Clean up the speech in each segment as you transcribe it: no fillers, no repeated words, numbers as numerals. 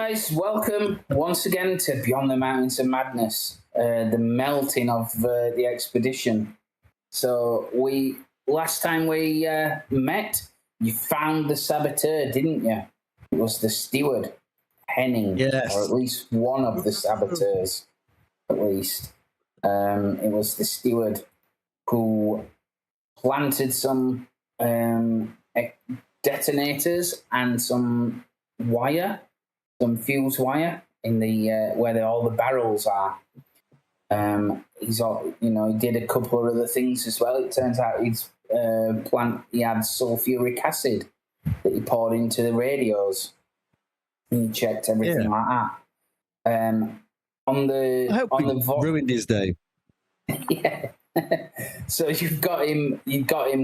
guys, welcome once again to Beyond the Mountains of Madness, the melting of the expedition. So last time we met, you found the saboteur, didn't you? It was the steward, Henning, yes. or at least one of the saboteurs, at least. It was the steward who planted some detonators and some wire, some fuse wire in the where all the barrels are. He did a couple of other things as well. It turns out he had sulfuric acid that he poured into the radios. And he checked everything like that. I hope we ruined his day. Yeah. So you've got him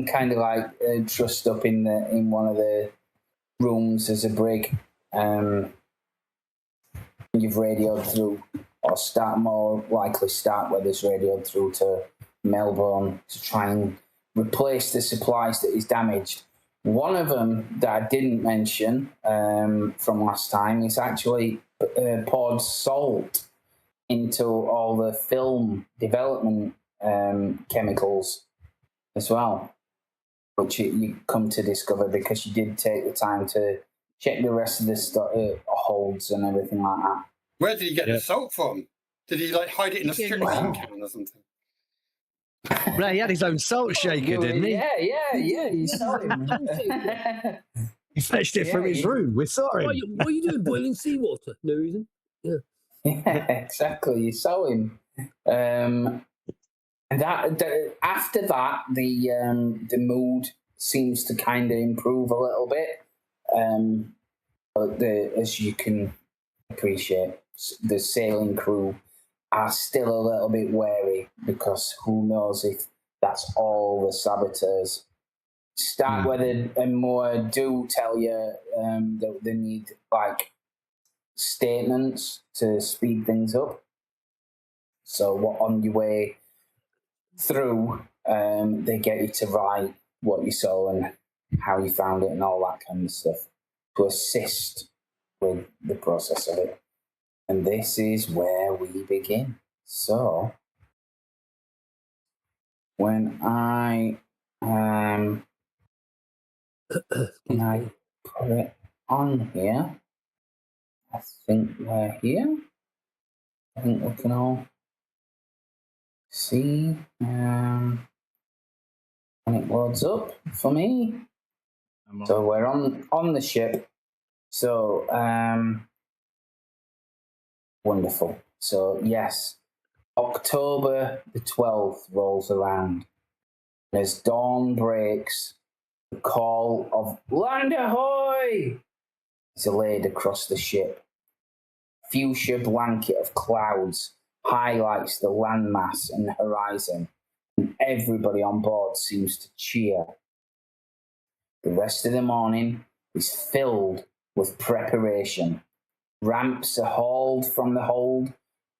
kind of like trussed up in one of the rooms as a brig. You've radioed through, or more likely Starkweather's radioed through to Melbourne to try and replace the supplies that is damaged. One of them that I didn't mention from last time is actually poured salt into all the film development chemicals as well, which you come to discover because you did take the time to check the rest of the holds and everything like that. Where did he get the salt from? Did he hide it in a strychnine can or something? Well, he had his own salt shaker, didn't he? Yeah. You saw him. He fetched it from his room. We saw him. What are you doing? Boiling seawater? No reason. Yeah, exactly. You saw him. And after that, the mood seems to kind of improve a little bit. But as you can appreciate, the sailing crew are still a little bit wary because who knows if that's all the saboteurs. Starkweather and Moore do tell you that they need statements to speed things up. So on your way through, they get you to write what you saw and how you found it and all that kind of stuff to assist with the process of it. And this is where we begin. So when I put it on here, I think we're here. I think we can all see when it loads up for me. So we're on the ship. So wonderful. So yes, October the 12th rolls around. And as dawn breaks, the call of "Land ahoy!" is laid across the ship. Fuchsia blanket of clouds highlights the landmass and the horizon, and everybody on board seems to cheer. The rest of the morning is filled with preparation. Ramps are hauled from the hold,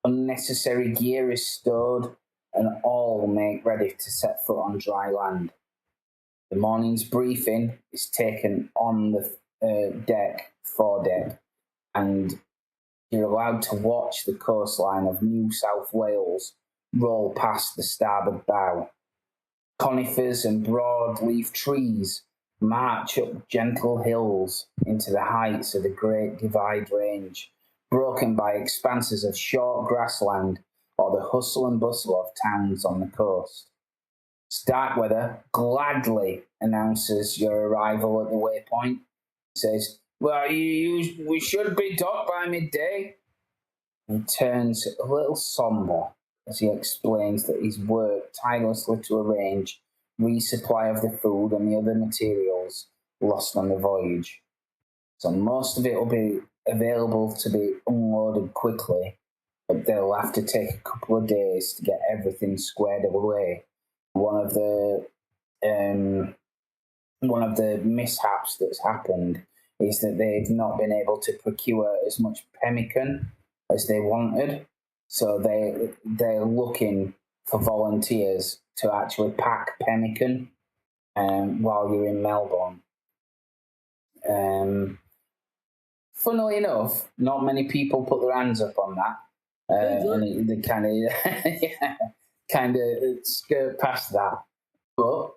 unnecessary gear is stowed, and all make ready to set foot on dry land. The morning's briefing is taken on the foredeck, and you're allowed to watch the coastline of New South Wales roll past the starboard bow. Conifers and broadleaf trees march up gentle hills into the heights of the Great Divide Range, broken by expanses of short grassland or the hustle and bustle of towns on the coast. Starkweather gladly announces your arrival at the waypoint. He says, "Well, we should be docked by midday." He turns a little somber as he explains that he's worked tirelessly to arrange resupply of the food and the other materials lost on the voyage. So most of it will be available to be unloaded quickly, but they'll have to take a couple of days to get everything squared away. One of the mishaps that's happened is that they've not been able to procure as much pemmican as they wanted. So they're looking for volunteers to actually pack pemmican while you're in Melbourne. funnily enough, not many people put their hands up on that. And they kind of, yeah, kind of skirt past that. But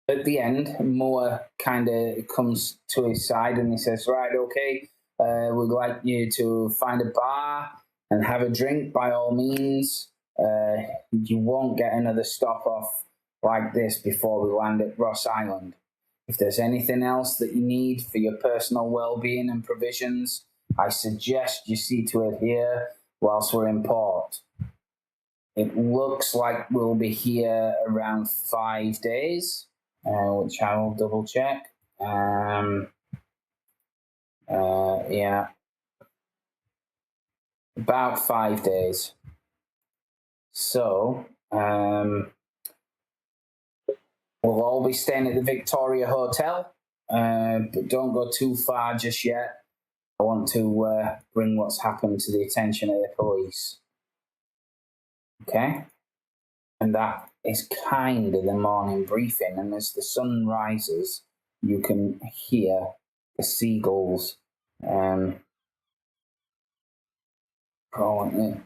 at the end, Moore kind of comes to his side and he says, right, okay, we'd like you to find a bar and have a drink by all means. You won't get another stop off like this before we land at Ross Island. If there's anything else that you need for your personal well-being and provisions, I suggest you see to it here whilst we're in port. It looks like we'll be here around 5 days, which I will double check. Yeah, about 5 days. So, we'll all be staying at the Victoria Hotel, but don't go too far just yet. I want to bring what's happened to the attention of the police. Okay? And that is kind of the morning briefing. And as the sun rises, you can hear the seagulls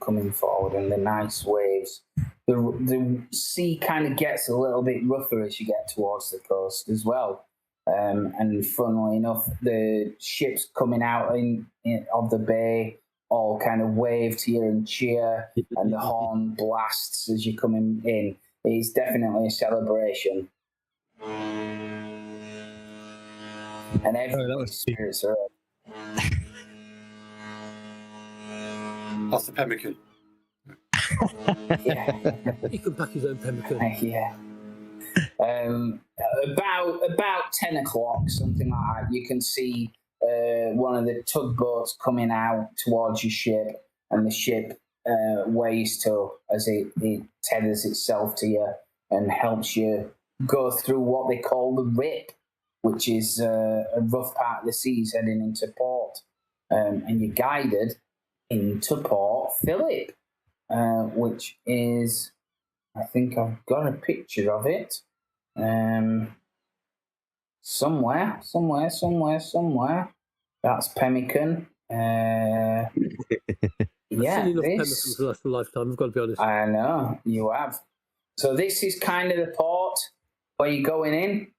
coming forward and the nice waves. The sea kind of gets a little bit rougher as you get towards the coast as well. And funnily enough, the ships coming out of the bay all kind of wave to you and cheer, and the horn blasts as you're coming in. It's definitely a celebration. And everybody's spirits are up. That's the pemmican. Yeah. He can pack his own pemmican. Yeah. About 10 o'clock, something like that, you can see one of the tugboats coming out towards your ship, and the ship weighs to as it tethers itself to you and helps you go through what they call the rip, which is a rough part of the seas heading into port. And you're guided into Port Phillip, which is, I think I've got a picture of it. Somewhere. That's pemmican. I've seen enough pemmicans to last a lifetime, I've got to be honest. I know, you have. So this is kind of the port where you're going in.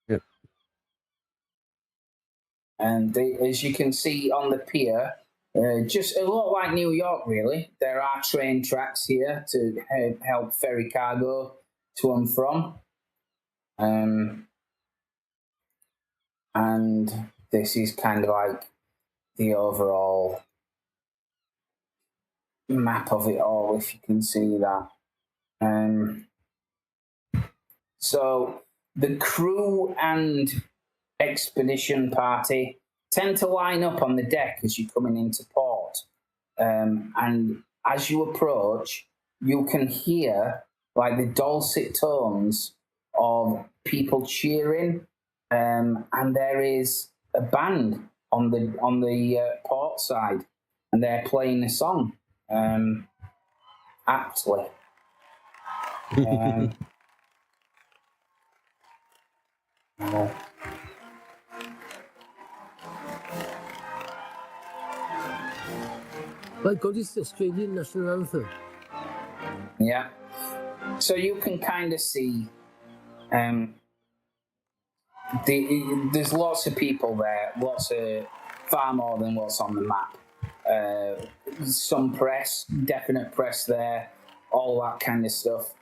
Yep. And as you can see on the pier, just a lot like New York, really. There are train tracks here to help ferry cargo to and from. And this is kind of like the overall map of it all, if you can see that. So the crew and expedition party tend to line up on the deck as you're coming into port. And as you approach, you can hear like the dulcet tones of people cheering, and there is a band on the port side, and they're playing a song aptly. My God, it's the Australian national anthem. Yeah. So you can kind of see there's lots of people there, far more than what's on the map. Some press, definite press there, all that kind of stuff.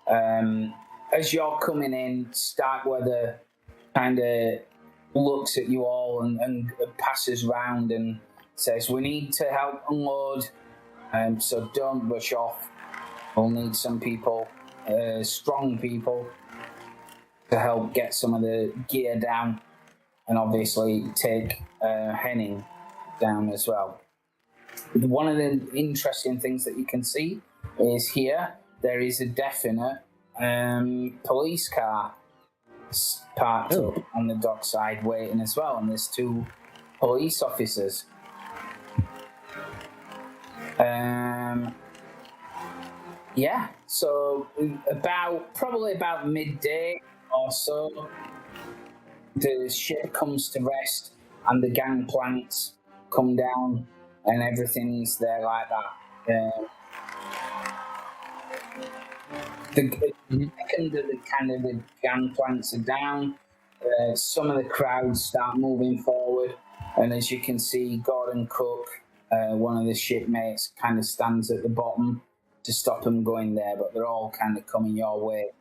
As you're coming in, Starkweather kind of looks at you all and passes round and says, we need to help unload, so don't rush off. We'll need some people, strong people, to help get some of the gear down, and obviously take Henning down as well. One of the interesting things that you can see is here there is a definite police car parked up on the dockside waiting as well, and there's 2 police officers. Yeah, so probably about midday, or so, the ship comes to rest and the gangplanks come down and everything's there like that. The second that the gangplanks are down, some of the crowds start moving forward, and as you can see, Gordon Cook, one of the shipmates, kind of stands at the bottom to stop them going there, but they're all kind of coming your way.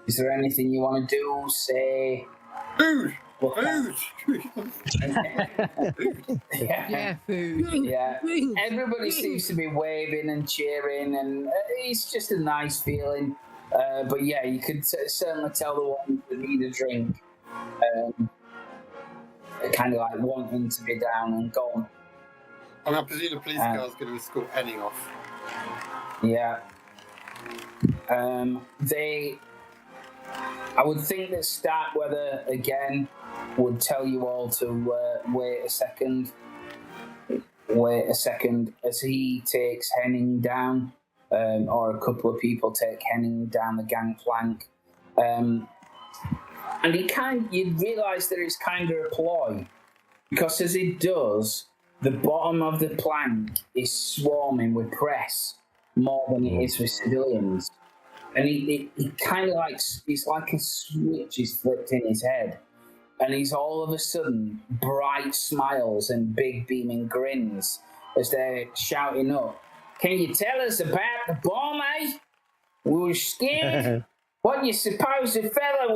Is there anything you want to do? Say, Food. Yeah, food. Yeah, everybody seems to be waving and cheering, and it's just a nice feeling. But yeah, you could certainly tell the ones that need a drink are kind of like wanting to be down and gone. I mean, I presume the police car's going to escort Henning off. Yeah. I would think that Starkweather again would tell you all to wait a second. Wait a second as he takes Henning down, or a couple of people take Henning down the gangplank. And you'd realise that it's kind of a ploy, because as it does, the bottom of the plank is swarming with press more than it is with civilians. And he kind of it's like a switch is flipped in his head. And he's all of a sudden bright smiles and big beaming grins as they're shouting up, "Can you tell us about the bomb, eh? We were scared. What you suppose the fella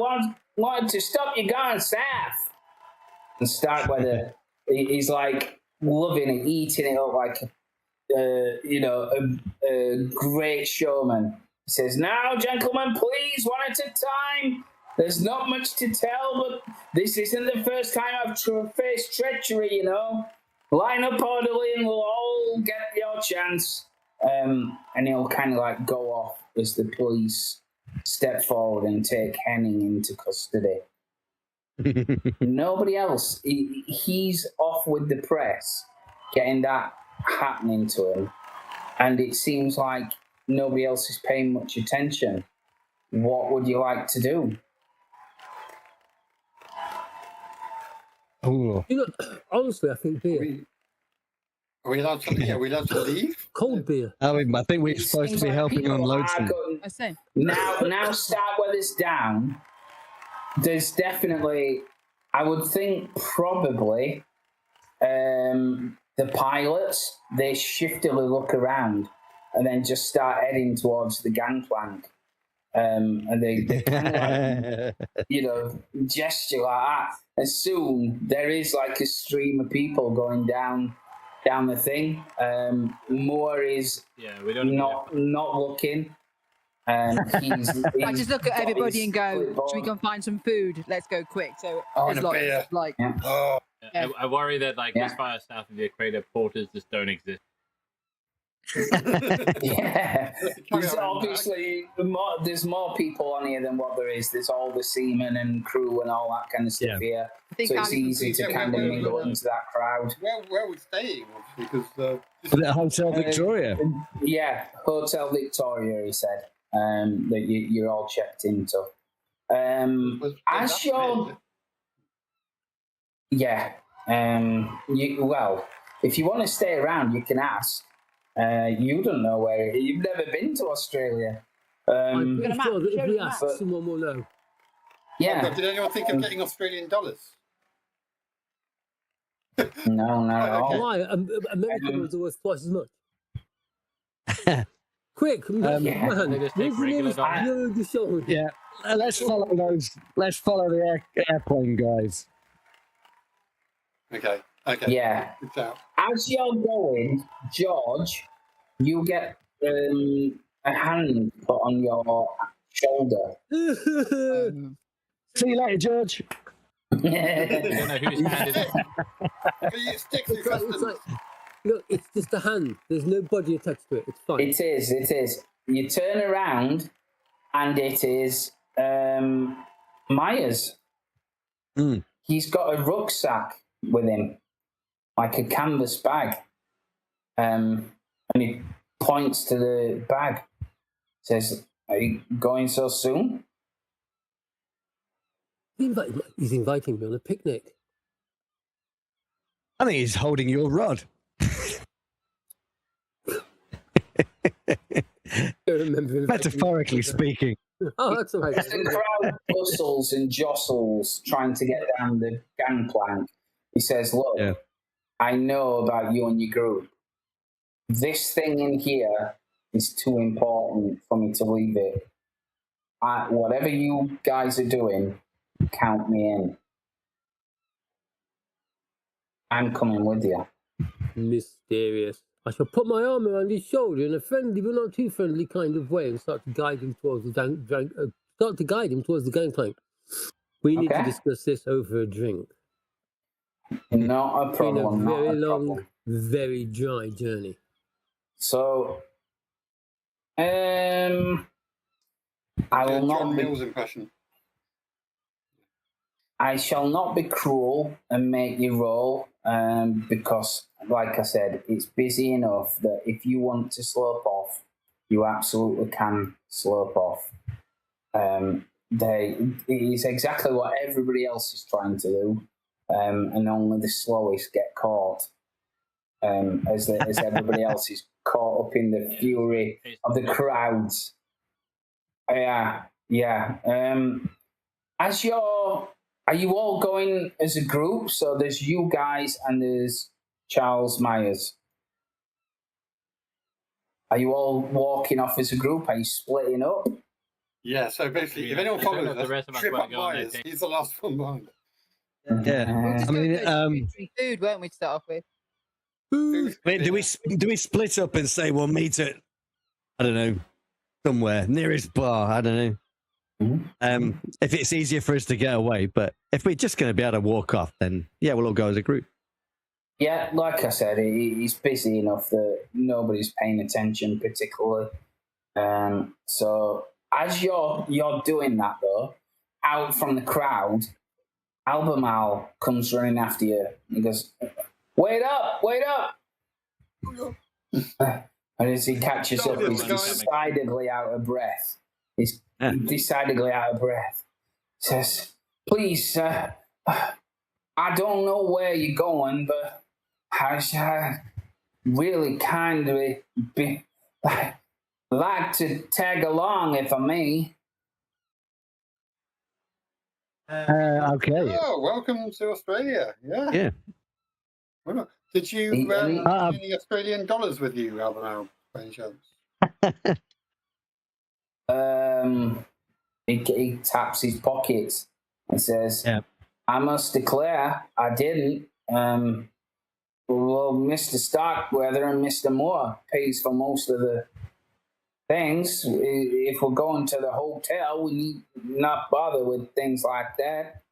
wanted to stop you going south?" And Starkweather, he's like loving it, eating it up like a great showman. He says, "Now, gentlemen, please, one at a time. There's not much to tell, but this isn't the first time I've faced treachery, you know. Line up orderly and we'll all get your chance." And he'll kind of go off as the police step forward and take Henning into custody. Nobody else. He's off with the press, getting that happening to him. And it seems like nobody else is paying much attention. What would you like to do? Oh. Honestly, I think beer. Are we allowed to leave? Cold beer. I think we're supposed to be helping on loads. I say. Now Starkweather's down. There's definitely, I would think, probably the pilots, they shiftily look around and then just start heading towards the gangplank. And they kind of gesture like that. And soon there is a stream of people going down the thing. Moore is not looking. He's I just look at everybody and go, "Should we go and find some food? Let's go quick." So and a beer. Yeah. I worry that as far as south of the equator, porters just don't exist. Yeah, there's obviously there's more people on here than what there is. There's all the seamen and crew and all that kind of stuff here, so it's easy to kind of mingle into that crowd. Where are we staying? Because Hotel Victoria. Yeah, Hotel Victoria. He said that you're all checked into. As you're, if you want to stay around, you can ask. You don't know where. You've never been to Australia. I'm pretty sure that if we ask, someone will know. Yeah. Did anyone think of getting Australian dollars? No, not at all. Why? American ones are worth twice as much. Quick, man! They just take regular dollars. Yeah, let's follow those. Let's follow the airplane guys. Okay. Yeah. As you're going, George, you get a hand put on your shoulder. See you later, George. I don't know whose hand it is. It's just a hand. There's no body attached to it. It's fine. It is. You turn around, and it is Myers. He's got a rucksack with him, like a canvas bag. And he points to the bag. Says, "Are you going so soon?" He's inviting me on a picnic. I think he's holding your rod. I remember him. Metaphorically speaking. Oh, that's all right. As the crowd bustles and jostles trying to get down the gangplank, he says, look, Yeah. I know about you and your group. This thing in here is too important for me to leave it. Whatever you guys are doing, count me in. I'm coming with you. Mysterious. I shall put my arm around his shoulder in a friendly but not too friendly kind of way and start to guide him towards the gangplank. We need to Okay. discuss this over a drink. Not a problem. Been a very not a long, problem. very dry journey. So, I will not John be. Mills impression. I shall not be cruel and make you roll, because, like I said, it's busy enough that if you want to slope off, you absolutely can slope off. It is exactly what everybody else is trying to do, and only the slowest get caught, as everybody else is caught up in the fury of the crowds. Yeah. Are you all going as a group? So there's you guys and there's Charles Myers. Are you all walking off as a group? Are you splitting up? Yeah, so basically, if anyone follows us, trip up Myers. He's the last one behind. Yeah. I mean, food, weren't we, to start off with? wait, do we split up and say we'll meet at, I don't know, somewhere nearest bar? I don't know. If it's easier for us to get away, but if we're just going to be able to walk off, then yeah, we'll all go as a group. Yeah, like I said, he's busy enough that nobody's paying attention particularly. So as you're doing that though, out from the crowd, Albemarle comes running after you. He goes, "Wait up! And as he catches up, he's decidedly out of breath. He's decidedly out of breath. Says, "Please, I don't know where you're going, but I really kind of like to tag along if I may." Okay. Oh, welcome to Australia. Yeah. Well, did you have any Australian dollars with you, Albemarle, by any chance? He taps his pockets and says, "I must declare I didn't. Well, Mr. Starkweather and Mr. Moore pays for most of the things. If we're going to the hotel, we need not bother with things like that.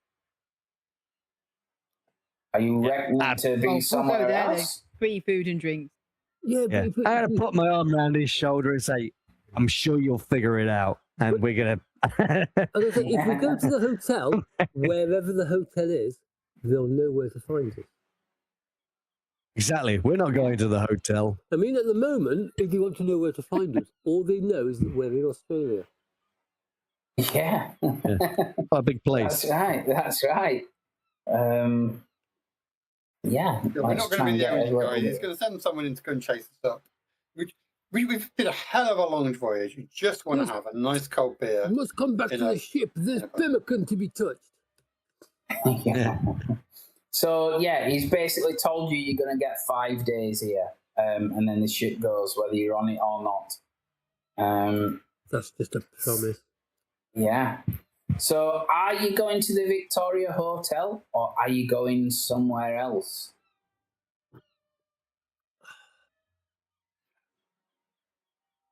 Are you reckoning to be somewhere else?" Free food and drinks. I gotta put my arm around his shoulder and say, "I'm sure you'll figure it out." And we're gonna. If we go to the hotel, wherever the hotel is, they'll know where to find us. Exactly. We're not going to the hotel. I mean, at the moment, if you want to know where to find us, all they know is that we're in Australia. Yeah. Quite a big place. That's right. We're not going to be the only guy. He's going to send someone in to go and chase us up. We've been a hell of a long voyage. We just want to have a nice cold beer. We must come back to the ship. There's pemmican to be touched. So, he's basically told you you're going to get 5 days here. And then the ship goes, whether you're on it or not. That's just a promise. Yeah. So, are you going to the Victoria Hotel or are you going somewhere else?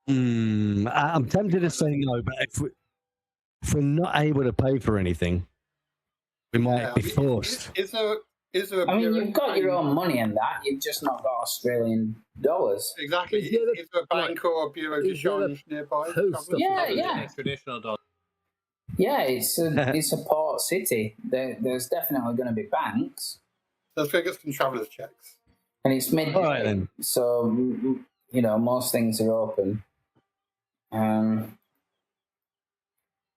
I'm tempted to say no, but if we're not able to pay for anything, we might be forced. Is there you've got your own money in that. You've just not got Australian dollars. Exactly. Is there a bank or a bureau de change nearby? Yeah. Traditional dollar. Yeah, it's a port city. There's definitely going to be banks. Let's get some traveller's checks. And it's midday, All right, then. So most things are open.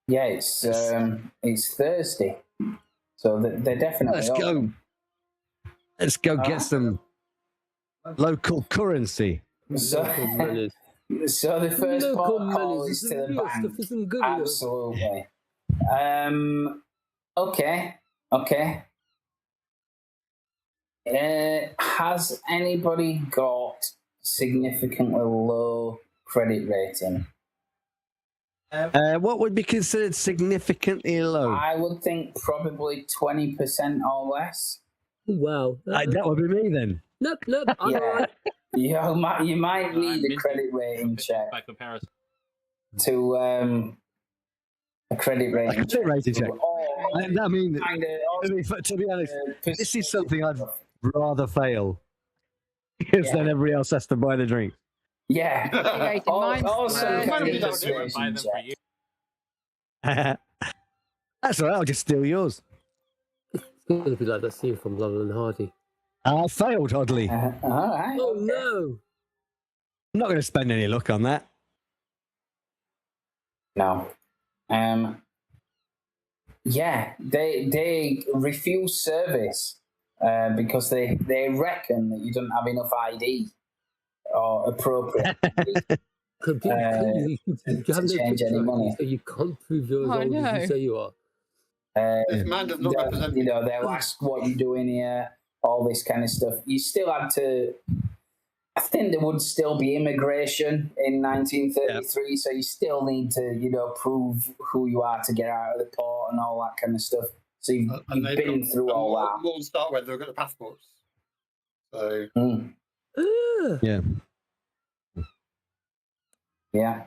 It's Thursday. So they're definitely. Let's open. go. Let's go get some local currency. So, so the first port of call is to the bank. Absolutely. Okay. Has anybody got significantly low credit rating? What would be considered significantly low? I would think probably 20% or less. Wow. That would be me then. Nope. Yeah. You might need a credit rating check By comparison. to a credit rating A credit rating check. I mean, kinda, to be honest, this is something I'd rather fail because then everybody else has to buy the drink. Yeah. Or some kind of Buy persuasion them for check. you. That's all right. I'll just steal yours. It's going to be like that scene from Laurel and Hardy. I failed, oddly. All right. Oh, no. I'm not going to spend any luck on that. No. Yeah, they refuse service because they reckon that you don't have enough ID or appropriate ID You have to change any money. so you can't prove you're as old as you say you are. This man does not represent You know, they'll ask what you're doing here, all this kind of stuff. You still had to. I think there would still be immigration in 1933, so you still need to, prove who you are to get out of the port and all that kind of stuff. So you've been through all that. We'll start where they've got the passports. So Yeah. Yeah.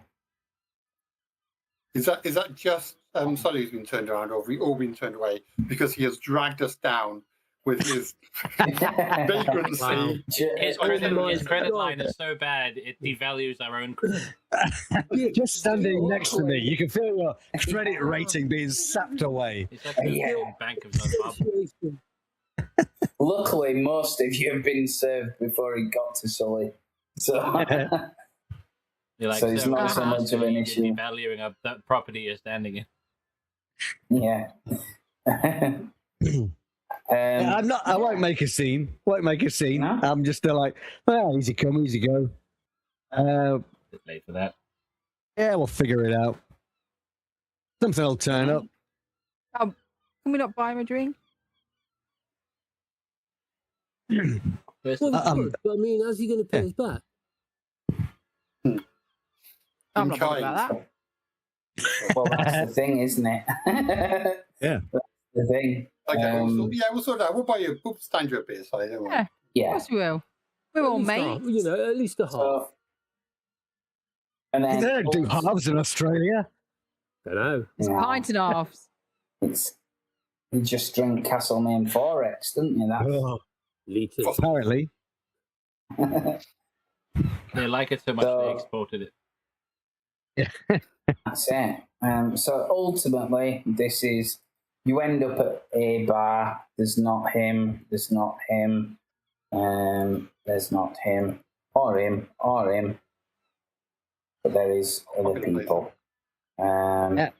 is that just Sully's been turned around, or have we all been turned away because he has dragged us down with his vagrancy? Wow. His credit line is so bad it devalues our own credit. Just standing next to me, you can feel your credit rating being sapped away. It's like the Bank of Zimbabwe. Luckily, most of you have been served before he got to Sully. So, You're like, so it's not so much of an issue. Devaluing of that property you're standing in. Yeah. I won't make a scene. No? I'm just still like, well, easy come, easy go. Bit late for that. Yeah, we'll figure it out. Something will turn up. Can we not buy him a drink? Well, but I mean, how's he going to pay us back? I'm not bothered about that. Well, that's the thing, isn't it? Yeah. That's the thing. Okay, we'll sort it out. We'll stand you a beer, Sully, don't worry. Yeah. Of Yeah. course we will. We're all mates. At least a half. So, and They then don't do halves in Australia. I know. It's pint and halves. You just drink Castlemaine Forex, didn't you? That's Oh, Liters. apparently. They like it so much So- they exported it. That's it. So ultimately, this is you end up at a bar. There's not him. There's not him. There's not him or him or him. But there is other people. Yeah.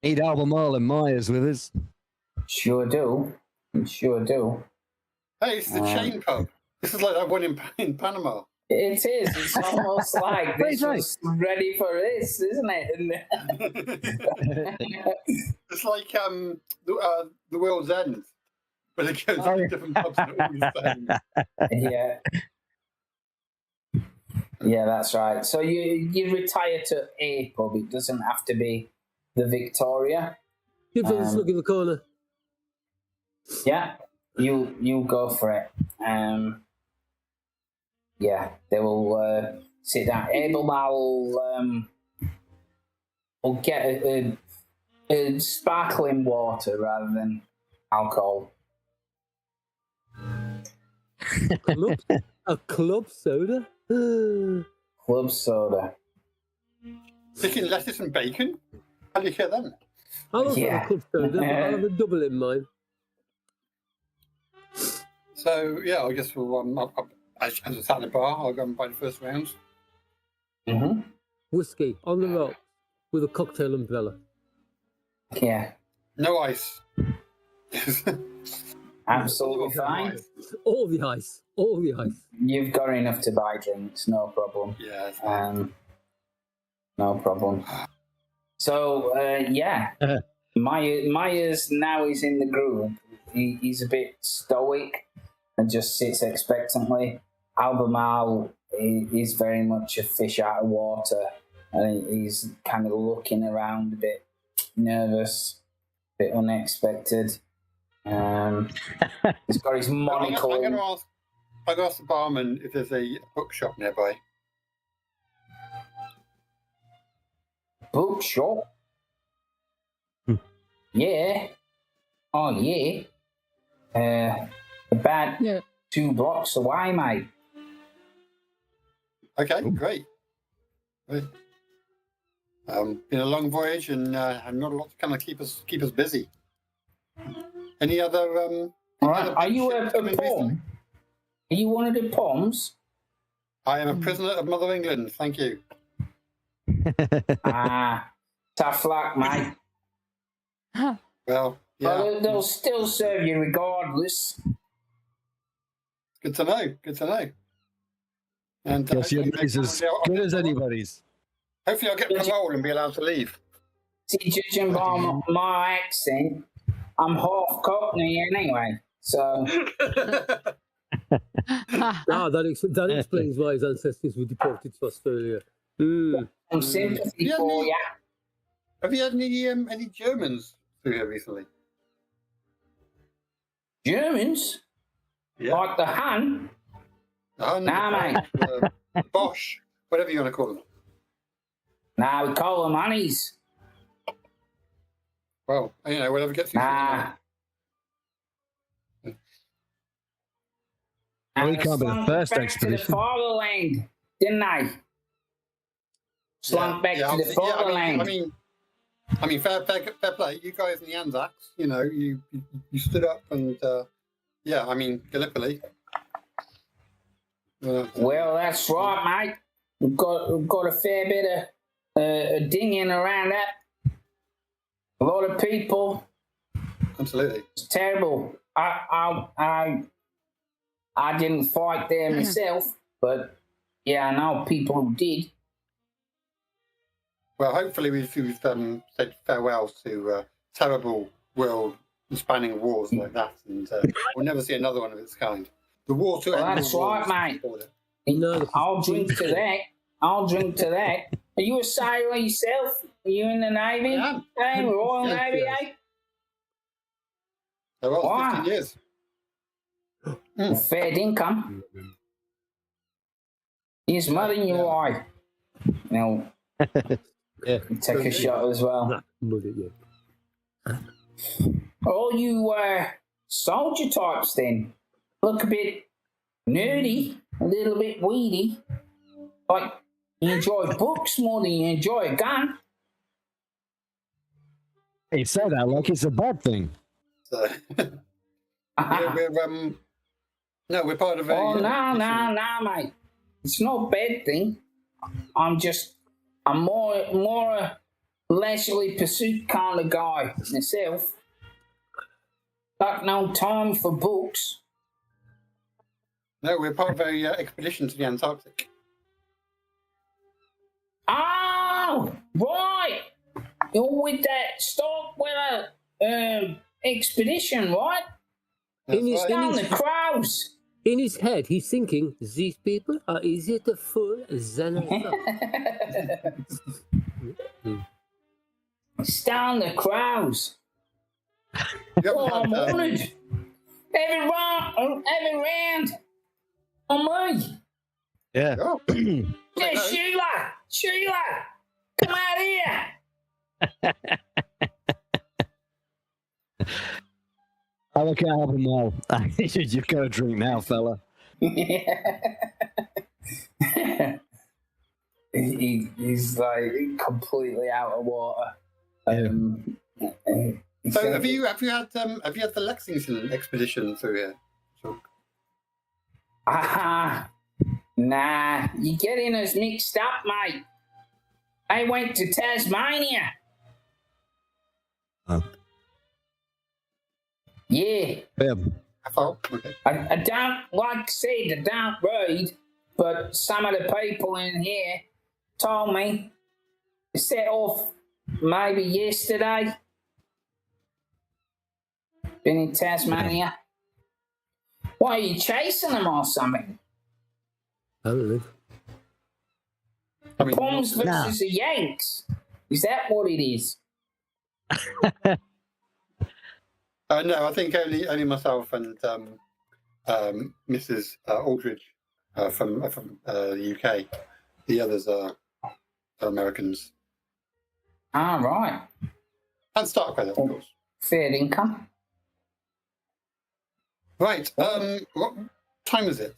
Need Albemarle and Myers with us. Sure do. Sure do. Hey, it's the chain pub. This is like that one in Panama. It is. It's almost like this Right. was ready for this, isn't it? It's like the World's End, where they go to different pubs and all these things. Yeah. Yeah, that's right. So you retire to a pub. It doesn't have to be the Victoria. Give us a look in the corner. Yeah, you go for it. Yeah, they will sit down. Abelmar will get a sparkling water rather than alcohol. A club soda? Club soda. Chicken, lettuce, and bacon? How do you get them? I'll have Yeah. a club soda, but I'll have a double in mine. So, yeah, I guess we'll, as I sat in the bar, I'll go and buy the first rounds. Mm-hmm. Whiskey on the rocks with a cocktail umbrella. Yeah. No ice. Absolutely fine. All the ice. All the ice. You've got enough to buy drinks, no problem. Yeah. No problem. So, Myers now is in the group. He's a bit stoic and just sits expectantly. Albemarle is very much a fish out of water, and he's kind of looking around a bit nervous, a bit unexpected. He's got his monocle. I'm going to ask the barman if there's a bookshop nearby. Bookshop? Yeah. Oh, yeah. About 2 blocks away, mate. Okay, great. Been a long voyage and not a lot to kind of keep us busy. Any other? All right. Are you a pom? Are you one of the poms? I am a prisoner of Mother England. Thank you. Tough luck, mate. Well, yeah. Well, they'll still serve you regardless. Good to know. And yes, your news as good as anybody's. Hopefully, I'll get parole and be allowed to leave. See, judging by my accent, I'm half Cockney anyway. So. That explains why his ancestors were deported to Australia. Some sympathy for you. Have you had any Germans through here recently? Germans? Yeah. Like the Han? Nah, mate. Bosch, whatever you want to call them. Nah, we call them honeys. Well, whatever gets you. Nah. Well, we can't be the first back expedition. to the fatherland, didn't they? Slunk back to the fatherland. I mean, fair play. You guys in the Anzacs, you stood up and Gallipoli. Well, that's right, mate. We've got a fair bit of dinging around that. A lot of people. Absolutely. It's terrible. I didn't fight there myself, but I know people who did. Well, hopefully we've said farewell to terrible world-spanning wars like that, and we'll never see another one of its kind. The war to end. That's right, mate. No, I'll drink to that. Are you a sailor yourself? Are you in the Navy? I am. Hey, Royal Yes, Navy, yes. eh? Wow. 15 years. Fair income. His mother and your wife. Now, take a shot as well. All you soldier types then look a bit nerdy, a little bit weedy. Like you enjoy books more than you enjoy a gun. You say that like it's a bad thing. So, we're part of a... Oh, no, mate. It's not a bad thing. I'm more a leisurely pursuit kind of guy myself. Got no time for books. No, we're part of a expedition to the Antarctic. Oh, right. You're with that Starkweather expedition, right? Down the crows. In his head, he's thinking, these people are easier to fool than I thought. It's down the crows. Oh, I'm honoured. Every round on me. Yeah. Oh. Yeah, Sheila, come out here. I look at Album now. You've got a drink now, fella. He's like completely out of water. So have you had the Lexington expedition through here? Nah, you're getting us mixed up, mate. I went to Tasmania. Oh. Yeah. Okay. I don't, like I said, I don't read, but some of the people in here told me to set off maybe yesterday. Been in Tasmania. Why, are you chasing them or something? I don't know. I mean, Poms Nah. versus the Yanks. Is that what it is? no, I think only myself and Mrs. Aldridge from the UK. The others are Americans. Ah, right. And Starkweather, of course. Fair income. Right. What time is it?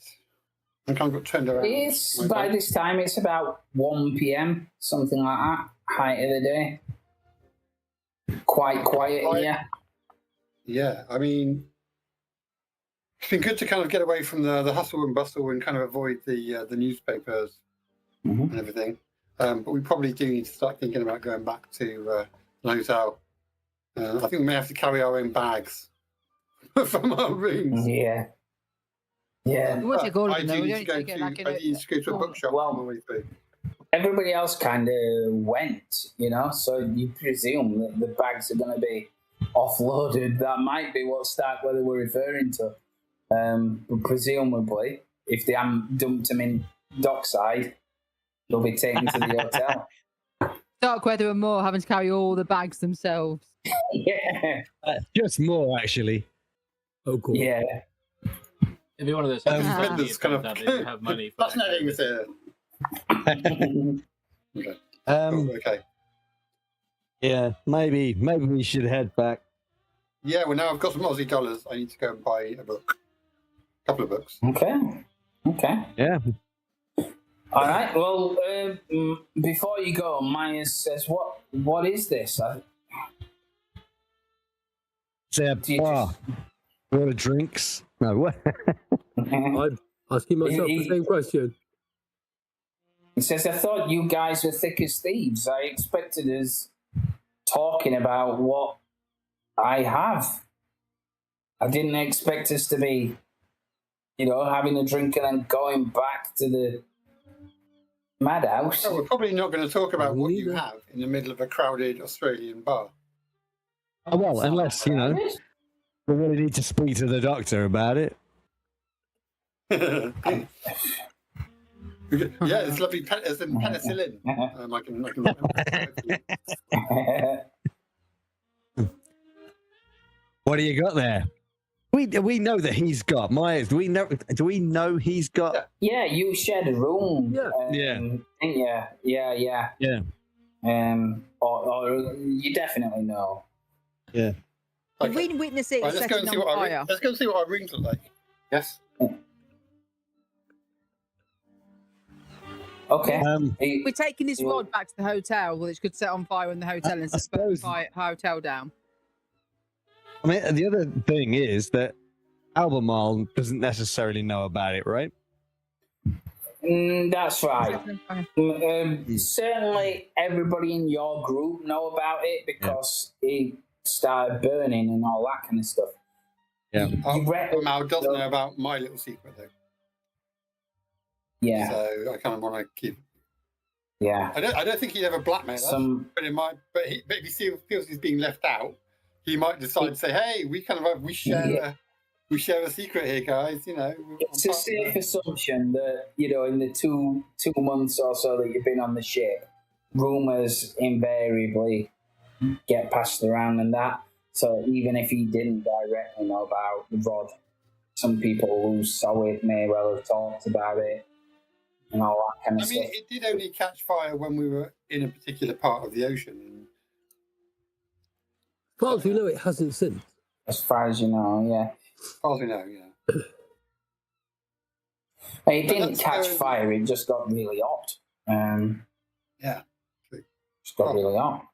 I kind of got turned around. It's by this time it's about 1 p.m. something like that. Height of the day. Quite quiet here. Yeah, I mean, it's been good to kind of get away from the hustle and bustle and kind of avoid the newspapers and everything. But we probably do need to start thinking about going back to the hotel. I think we may have to carry our own bags from our rooms. Yeah. Yeah. We'll take all of I them, do though. We need don't to go need to get like in a- to a bookshop Well, on the way through. Everybody else kind of went, you know, so you presume that the bags are going to be offloaded. That might be what Starkweather were referring to. But presumably, if they haven't dumped them in dockside, they'll be taken to the hotel. Starkweather and more having to carry all the bags themselves. Yeah. Just more, actually. Oh, cool. Yeah. It'd be one of those. That's kind of that they have money for that. fascinating with it. Okay. Okay. Yeah, maybe we should head back. Yeah, well, now I've got some Aussie dollars. I need to go and buy a book. A couple of books. Okay. Yeah. All right. Well, before you go, Myers says, "What is this?" It's a bar. Order drinks. No, what? I'm asking myself the same question. He says, "I thought you guys were thick as thieves. I expected us talking about what I have. I didn't expect us to be, having a drink and then going back to the madhouse." So we're probably not going to talk about what you have in the middle of a crowded Australian bar. Oh, well, unless, we really need to speak to the doctor about it. Yeah, it's lovely. There's some penicillin. What do you got there? We know that he's got Myers. Do we know he's got? Yeah, you shared a room. Yeah. Yeah. Or you definitely know. Yeah. Did we witness it Right, let's go setting and see on what fire? let's go and see what our rooms look like. Yes. Okay. We're taking this rod back to the hotel, which could set on fire in the hotel and set the hotel down. I mean, the other thing is that Albemarle doesn't necessarily know about it, right? That's right. Certainly, everybody in your group know about it because it started burning and all that kind of stuff. Yeah. Mal doesn't know about my little secret though. Yeah. So I kind of want to keep. Yeah. I don't think he'd ever blackmail us. But if he feels he's being left out, he might decide to say, "Hey, we share a secret here, guys." It's a safe assumption that in the two months or so that you've been on the ship, rumors invariably get passed around and that. So even if he didn't directly know about the rod, some people who saw it may well have talked about it and all that kind of stuff. I mean, it did only catch fire when we were in a particular part of the ocean. As far as we know, it hasn't since. As far as you know, yeah. As far as we know, yeah. It didn't catch fire, it just got really hot. Yeah. Just got really hot.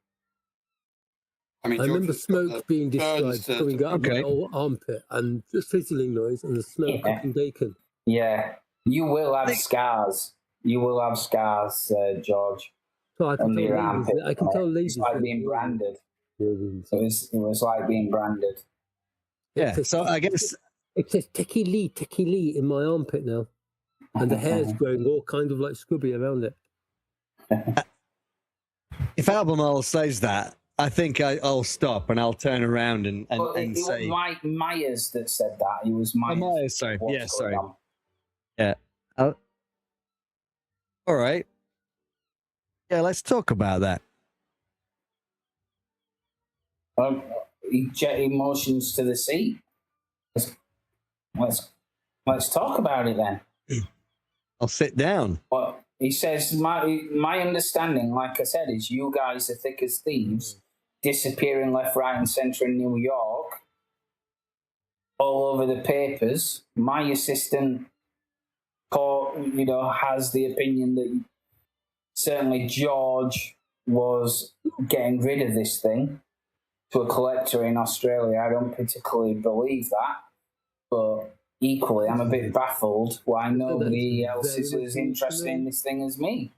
I mean, I remember smoke being described coming out of my old armpit and just fizzling noise and the smell of cooking bacon. Yeah. You will have scars. You will have scars, George. So I can your tell armpit. ladies. I can tell ladies. It's like being branded. It was like being branded. Yeah. So I guess it says Ticky Lee in my armpit now. And the hair's growing all kind of like scrubby around it. if Albemarle says that, I think I'll stop and I'll turn around and it say. was Myers that said that. It was Myers. Myers, sorry. Yeah, sorry. On. Yeah. All right. Yeah, let's talk about that. He motions to the seat. Let's talk about it then. I'll sit down. Well, he says, my understanding, like I said, is you guys are thick as thieves, disappearing left, right, and centre in New York, all over the papers. My assistant, has the opinion that certainly George was getting rid of this thing to a collector in Australia. I don't particularly believe that, but equally, I'm a bit baffled why nobody else is as interested in this thing as me.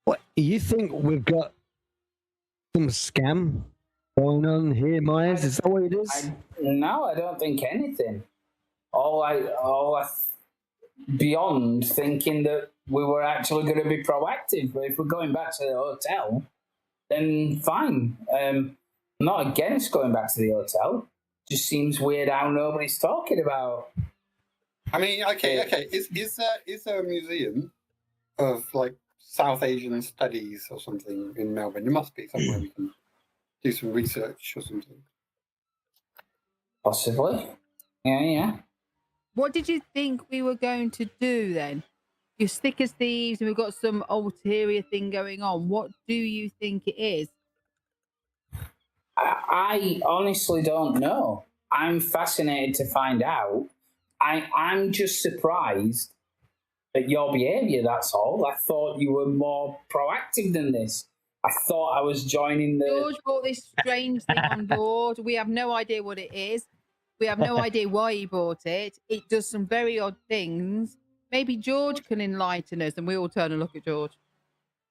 What, you think we've got some scam going on here, Myers? Is that what it is? No, I don't think anything. All I beyond thinking that we were actually going to be proactive. But if we're going back to the hotel, then fine. Not against going back to the hotel. Just seems weird how nobody's talking about. I mean, okay. Is there a museum of like South Asian studies or something in Melbourne? There must be somewhere we can do some research or something. Possibly. Yeah. What did you think we were going to do then? You're thick as thieves and we've got some ulterior thing going on. What do you think it is? I honestly don't know. I'm fascinated to find out. I'm just surprised at your behaviour, that's all. I thought you were more proactive than this. I thought I was joining the... George brought this strange thing on board. We have no idea what it is. We have no idea why he bought it. It does some very odd things. Maybe George can enlighten us, and we all turn and look at George.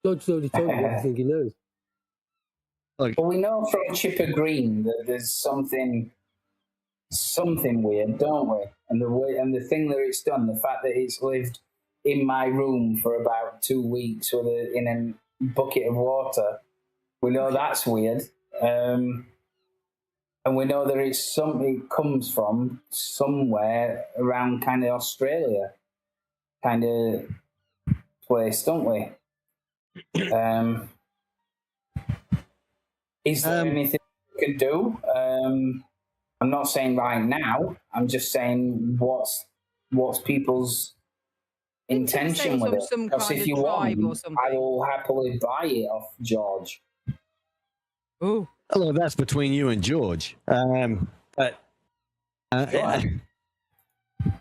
George's already told me everything he knows. Well, we know from Chipper Green that there's something weird, don't we? And the thing that it's done, the fact that it's lived in my room for about 2 weeks in a bucket of water, we know that's weird. And we know that it comes from somewhere around kind of Australia kind of place, don't we? Is there anything we could do? I'm not saying right now. I'm just saying what's people's intention with it. Because if you want, I will happily buy it off George. Oh. Hello, that's between you and George. But if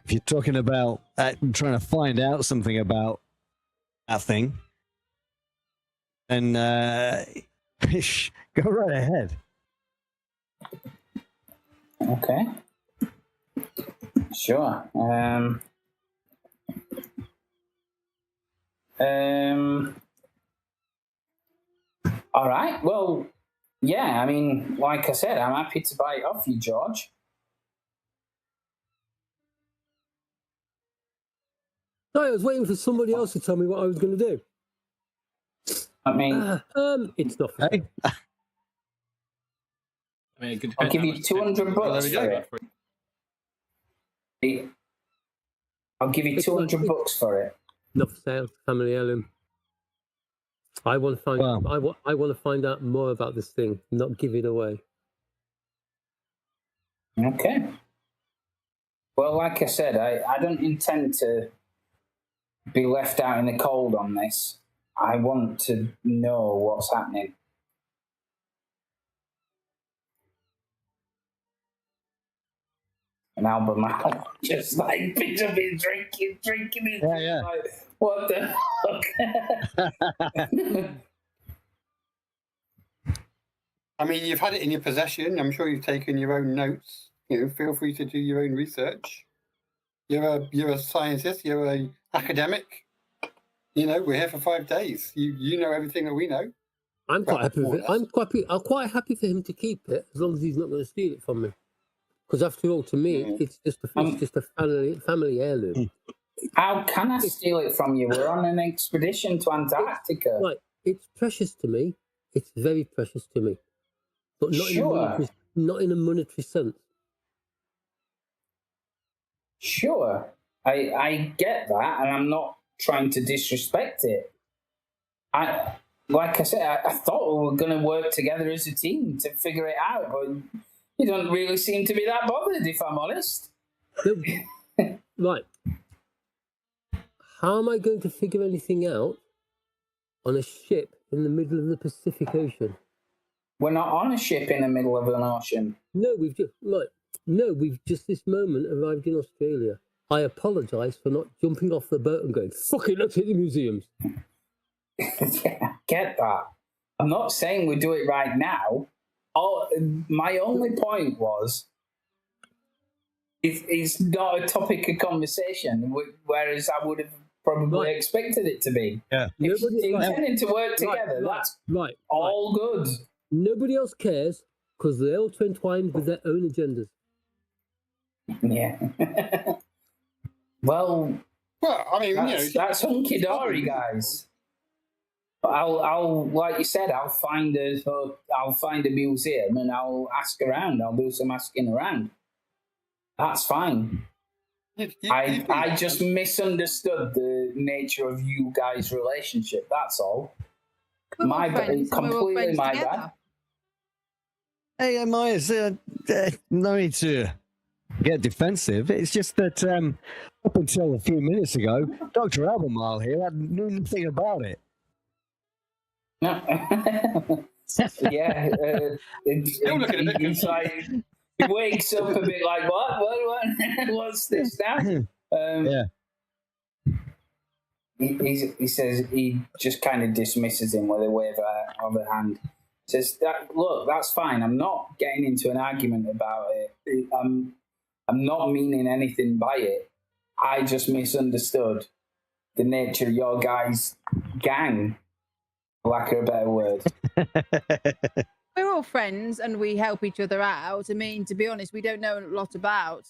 you're talking about trying to find out something about that thing, then go right ahead. Okay. Sure. All right. Well, yeah, I mean, like I said, I'm happy to buy it off you, George. No, I was waiting for somebody else to tell me what I was going to do. I mean... it's not fair. I mean, it could I'll give you $200 for it. I'll give you $200 for it. Not for sale, family heirloom. I want to find. I want to find out more about this thing, not give it away. Okay. Well, like I said, I don't intend to be left out in the cold on this. I want to know what's happening. And Albemarle just like picks up his drinking it. Yeah. Like, what the fuck? I mean, you've had it in your possession. I'm sure you've taken your own notes. Feel free to do your own research. You're a scientist. You're an academic. We're here for 5 days. You know everything that we know. I'm quite happy with it. I'm quite happy for him to keep it as long as he's not going to steal it from me. Because after all, to me, it's just a family heirloom. How can I steal it from you? We're on an expedition to Antarctica. Right, it's precious to me. It's very precious to me, but not in a monetary sense. Sure, I get that, and I'm not trying to disrespect it. Like I said, I thought we were going to work together as a team to figure it out, but you don't really seem to be that bothered, if I'm honest. Right. How am I going to figure anything out on a ship in the middle of the Pacific Ocean? We're not on a ship in the middle of an ocean. No, we've just this moment arrived in Australia. I apologise for not jumping off the boat and going, fuck it, let's hit the museums. Yeah, I get that. I'm not saying we do it right now. My only point was, it's not a topic of conversation, whereas I would have probably expected it to be. Yeah. If you're intending to work together, that's all good. Nobody else cares because they're all entwined with their own agendas. Yeah. Well, I mean, that's hunky dory, guys. I'll like you said, I'll find a museum and I'll ask around. I'll do some asking around. That's fine. I just misunderstood the nature of you guys' relationship. That's all. Completely my bad. Hey, Myers, no need to get defensive. It's just that up until a few minutes ago, Dr. Albemarle here knew nothing about it. No. Yeah. He's like, he wakes up a bit like, what? What's this now? Yeah. He says he just kind of dismisses him with a wave of a hand. Says, look, that's fine. I'm not getting into an argument about it. I'm not meaning anything by it. I just misunderstood the nature of your guys' gang, for lack of a better word. We're all friends and we help each other out. I mean, to be honest, we don't know a lot about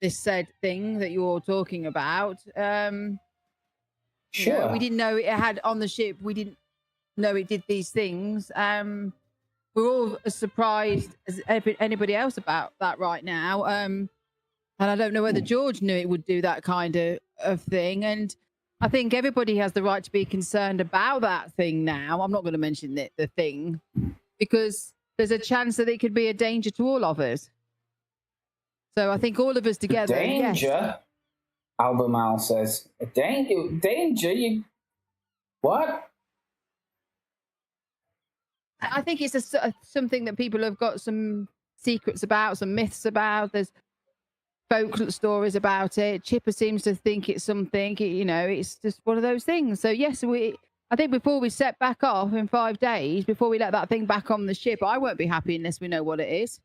this said thing that you're all talking about. Sure. You know, we didn't know it had on the ship. We didn't know it did these things. We're all as surprised as anybody else about that right now. And I don't know whether George knew it would do that kind of thing. And I think everybody has the right to be concerned about that thing now. I'm not going to mention the thing because there's a chance that it could be a danger to all of us. So I think all of us together. Danger? Yes. Albemarle says, danger? You what? I think it's something that people have got some secrets about, some myths about. There's folk stories about it. Chipper seems to think it's something, it's just one of those things. So yes, I think before we set back off in 5 days, before we let that thing back on the ship, I won't be happy unless we know what it is.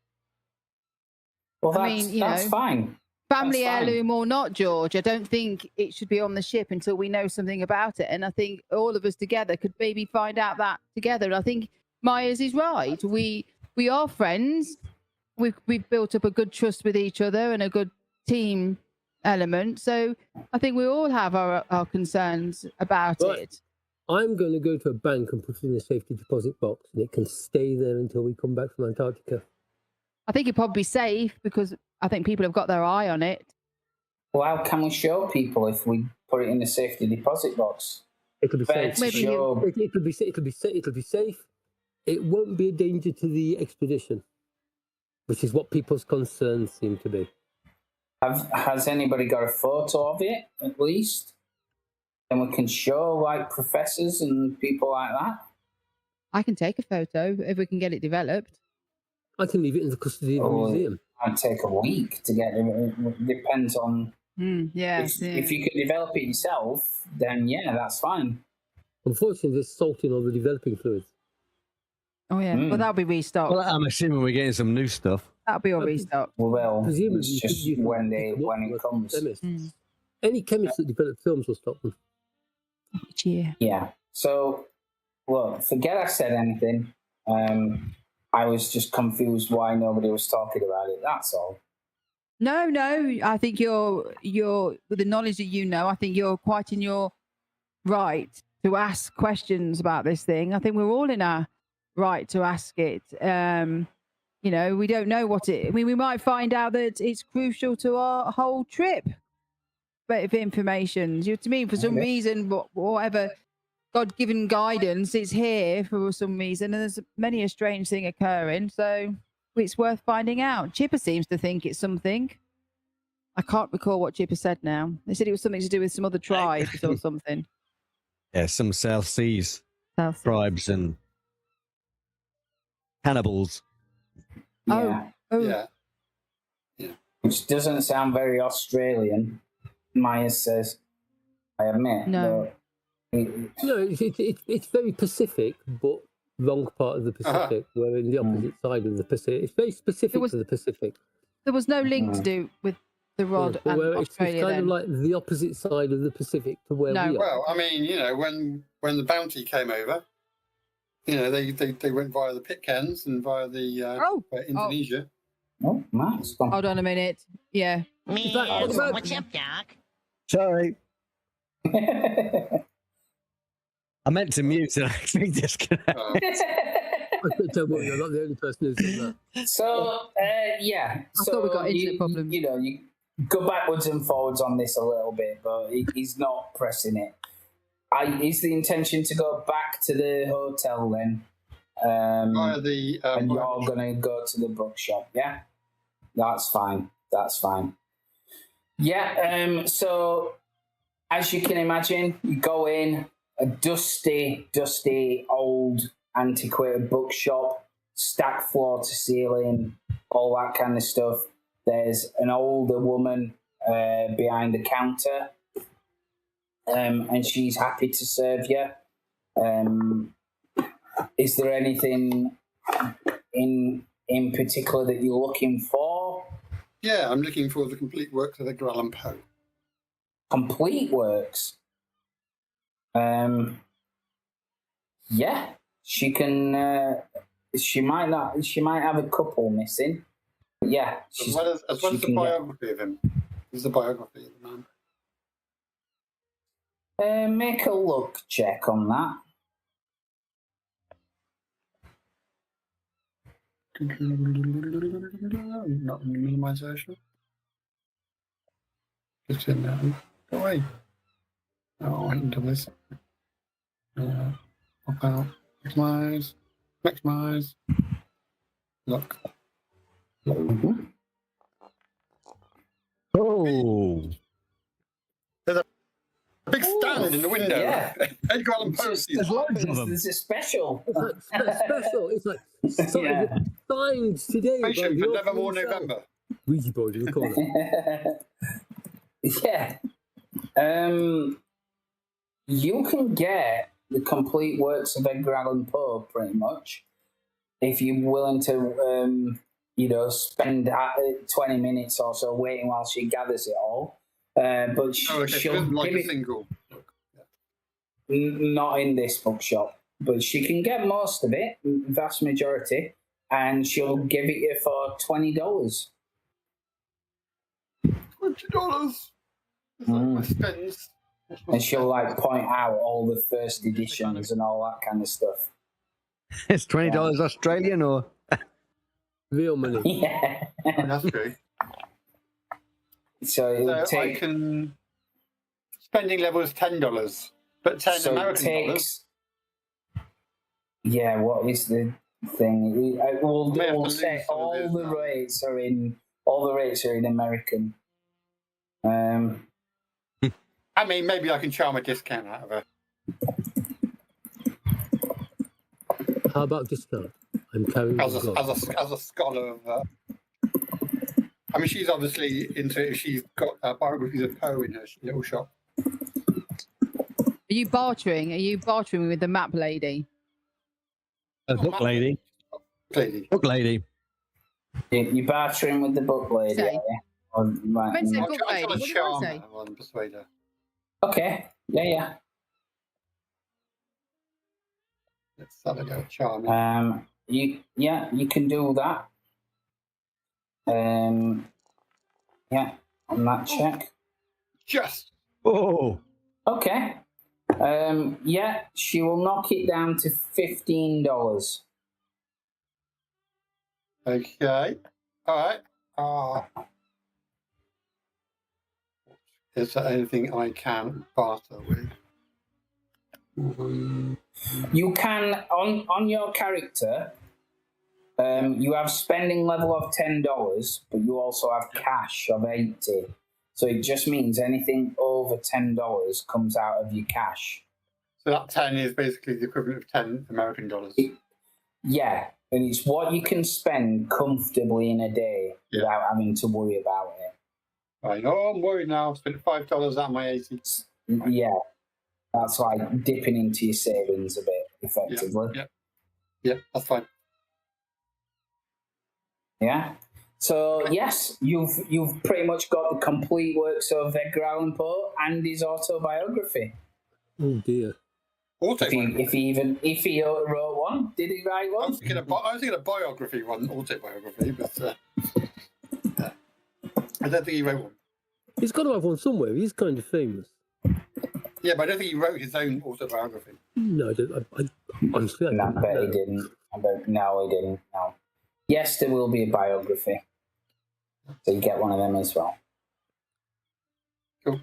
Well, that's fine. Family heirloom or not, George, I don't think it should be on the ship until we know something about it. And I think all of us together could maybe find out that together. And I think Myers is right. We are friends. We've built up a good trust with each other and a good team element. So I think we all have our concerns about it. I'm going to go to a bank and put it in a safety deposit box, and it can stay there until we come back from Antarctica. I think it'd probably be safe because I think people have got their eye on it. Well, how can we show people if we put it in a safety deposit box? It'll be safe. Maybe it'll be safe. It won't be a danger to the expedition, which is what people's concerns seem to be. Has anybody got a photo of it, at least? And we can show, like, professors and people like that? I can take a photo if we can get it developed. I can leave it in the custody of the museum. It might take a week to get it. It depends on... If you can develop it yourself, then, yeah, that's fine. Unfortunately, there's salt in all the developing fluids. Oh, yeah. Well, that'll be restocked. Well, I'm assuming we're getting some new stuff. That'll be all restocked. Well, it's just when it comes. Any chemist that develops films will stop them. Yeah. Yeah. So, look, forget I said anything. I was just confused why nobody was talking about it. That's all. No, I think you're with the knowledge that you know, I think you're quite in your right to ask questions about this thing. I think we're all in our right to ask it. You know, we don't know what it. I mean, we might find out that it's crucial to our whole trip. Bit of information. You know, to me, for some reason, whatever God-given guidance, it's here for some reason, and there's many a strange thing occurring. So it's worth finding out. Chipper seems to think it's something. I can't recall what Chipper said now. They said it was something to do with some other tribes or something. Yeah, some South Seas tribes and cannibals. Yeah. Oh. Yeah. Which doesn't sound very Australian, Maya says. I admit. No. No, it's very Pacific, but wrong part of the Pacific. We're in the opposite side of the Pacific. It's very specific to the Pacific. There was no link to do with the rod and Australia. It's kind of like the opposite side of the Pacific to where we are. Well, I mean, you know, when the bounty came over, you know, they went via the Pitcairns and via the Indonesia. Oh, Matt's gone. Hold on a minute. Yeah. What's up, Doc? Sorry. I meant to mute and I actually disconnected. Don't worry, you're not the only person who's done that. So, yeah. I thought we got internet problems. You know, you go backwards and forwards on this a little bit, but he's not pressing it. Is the intention to go back to the hotel then? And you're going to go to the bookshop, yeah? That's fine. Yeah, so as you can imagine, you go in, a dusty, old, antiquated bookshop, stacked floor to ceiling, all that kind of stuff. There's an older woman behind the counter, and she's happy to serve you. Is there anything in particular that you're looking for? Yeah, I'm looking for the complete works of Edgar Allan Poe. Complete works? Yeah, she can. She might not. She might have a couple missing. But yeah, as well as the biography of him. There's the biography of the man. Make a look check on that. Not minimization. Just in there. Go away. Oh, I haven't done this. Pop out. Maximize. Look. Oh. There's a big stand in the window. Yeah. Edgar Allan Poe. There's loads of them. There's a special. It's like special. It's like signed today. Patient for Nevermore November. Ouija board in the corner. Yeah. You can get the complete works of Edgar Allan Poe pretty much if you're willing to, spend 20 minutes or so waiting while she gathers it all. But she'll like give a single. Not in this bookshop, but she can get most of it, vast majority, and she'll give it you for $20. $20. And she'll point out all the first editions and all that kind of stuff. It's $20 Australian or real money? Yeah, that's true. So I can. Spending level is $10, but 10 American dollars. Yeah, what is the thing? We'll say all the rates are in American. I mean, maybe I can charm a discount out of her. How about discount? I'm carrying as a scholar of. I mean, she's obviously into it. She's got biographies of Poe in her little shop. Are you bartering? Are you bartering with the map lady? A book lady. Book lady. You bartering with the book lady? Say. Right. I meant to say book lady. I'm What trying to did I charm say? her and persuade her. Okay. Yeah. Let's have a go. Charming. You can do that. Yeah, on that check. Just. Oh. Okay. Yeah, she will knock it down to $15. Okay. All right. Is there anything I can barter with? You can on your character. You have spending level of $10, but you also have cash of $80. So it just means anything over $10 comes out of your cash. So that 10 is basically the equivalent of 10 American dollars. Yeah, and it's what you can spend comfortably in a day without having to worry about it. Right. Oh, I'm worried now. I've spent $5 out of my 80. Right. Yeah, that's like dipping into your savings a bit, effectively. Yeah, that's fine. Yeah. So yes, you've pretty much got the complete works of Edgar Allan Poe and his autobiography. Oh dear. If he wrote one, did he write one? I was thinking a biography one, autobiography, but I don't think he wrote one. He's got to have one somewhere. He's kind of famous. Yeah, but I don't think he wrote his own autobiography. No, I honestly, No, I bet he didn't. No, he didn't. No. Yes, there will be a biography. So you get one of them as well. Cool.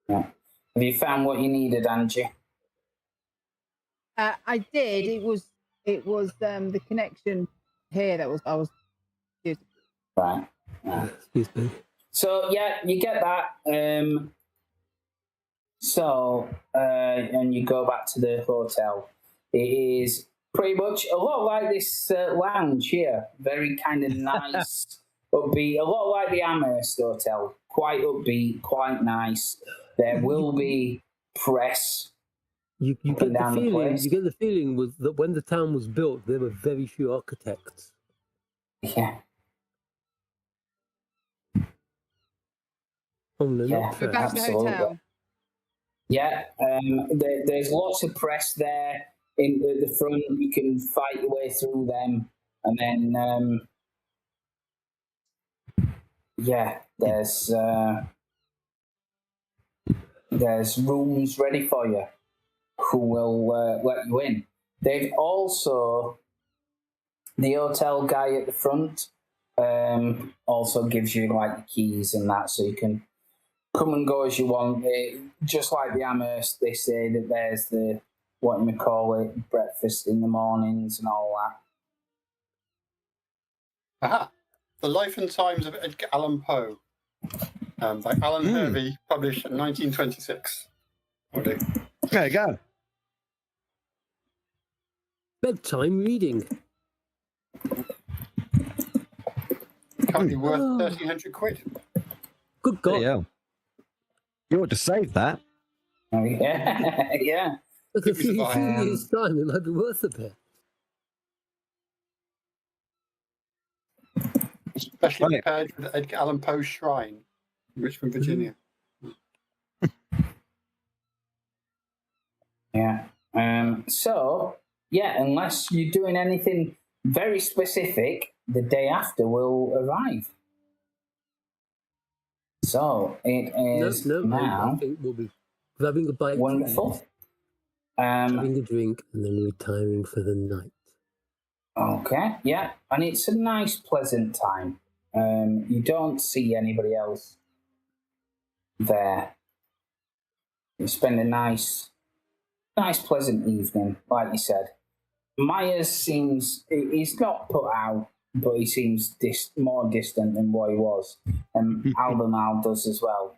Yeah. Have you found what you needed, Angie? I did. It was the connection here that I was using. Right. Yeah. So yeah, you get that. And you go back to the hotel. It is pretty much a lot like this lounge here. Very kind of nice, upbeat. A lot like the Amherst Hotel. Quite upbeat, quite nice. There will be press. You get the feeling was that when the town was built, there were very few architects. Yeah. Oh no, Yeah, not fair. We're back to the hotel. Yeah, there's lots of press there in the front. You can fight your way through them, and then there's rooms ready for you who will let you in. They've also, the hotel guy at the front also gives you like the keys and that, so you can come and go as you want. Just like the Amherst, they say that there's the, what you may call it, breakfast in the mornings and all that. Aha! The Life and Times of Edgar Allan Poe, by Alan Hervey, published in 1926. There you go. Bedtime reading. Currently worth 1,300 quid. Good God. Yeah. You ought to save that. Oh, yeah. Yeah. Look, a few years' time, it might be worth a bit. Especially prepared for the Edgar Allan Poe Shrine in Richmond, Virginia. Yeah. So, yeah, unless you're doing anything very specific, the day after will arrive. So, it is now... I think we'll be grabbing a bite. Wonderful. Having a drink and then retiring for the night. Okay, yeah, and it's a nice, pleasant time. You don't see anybody else there. You spend a nice, pleasant evening, like you said. Myers seems, he's not put out, but he seems more distant than what he was. And Albemarle does as well.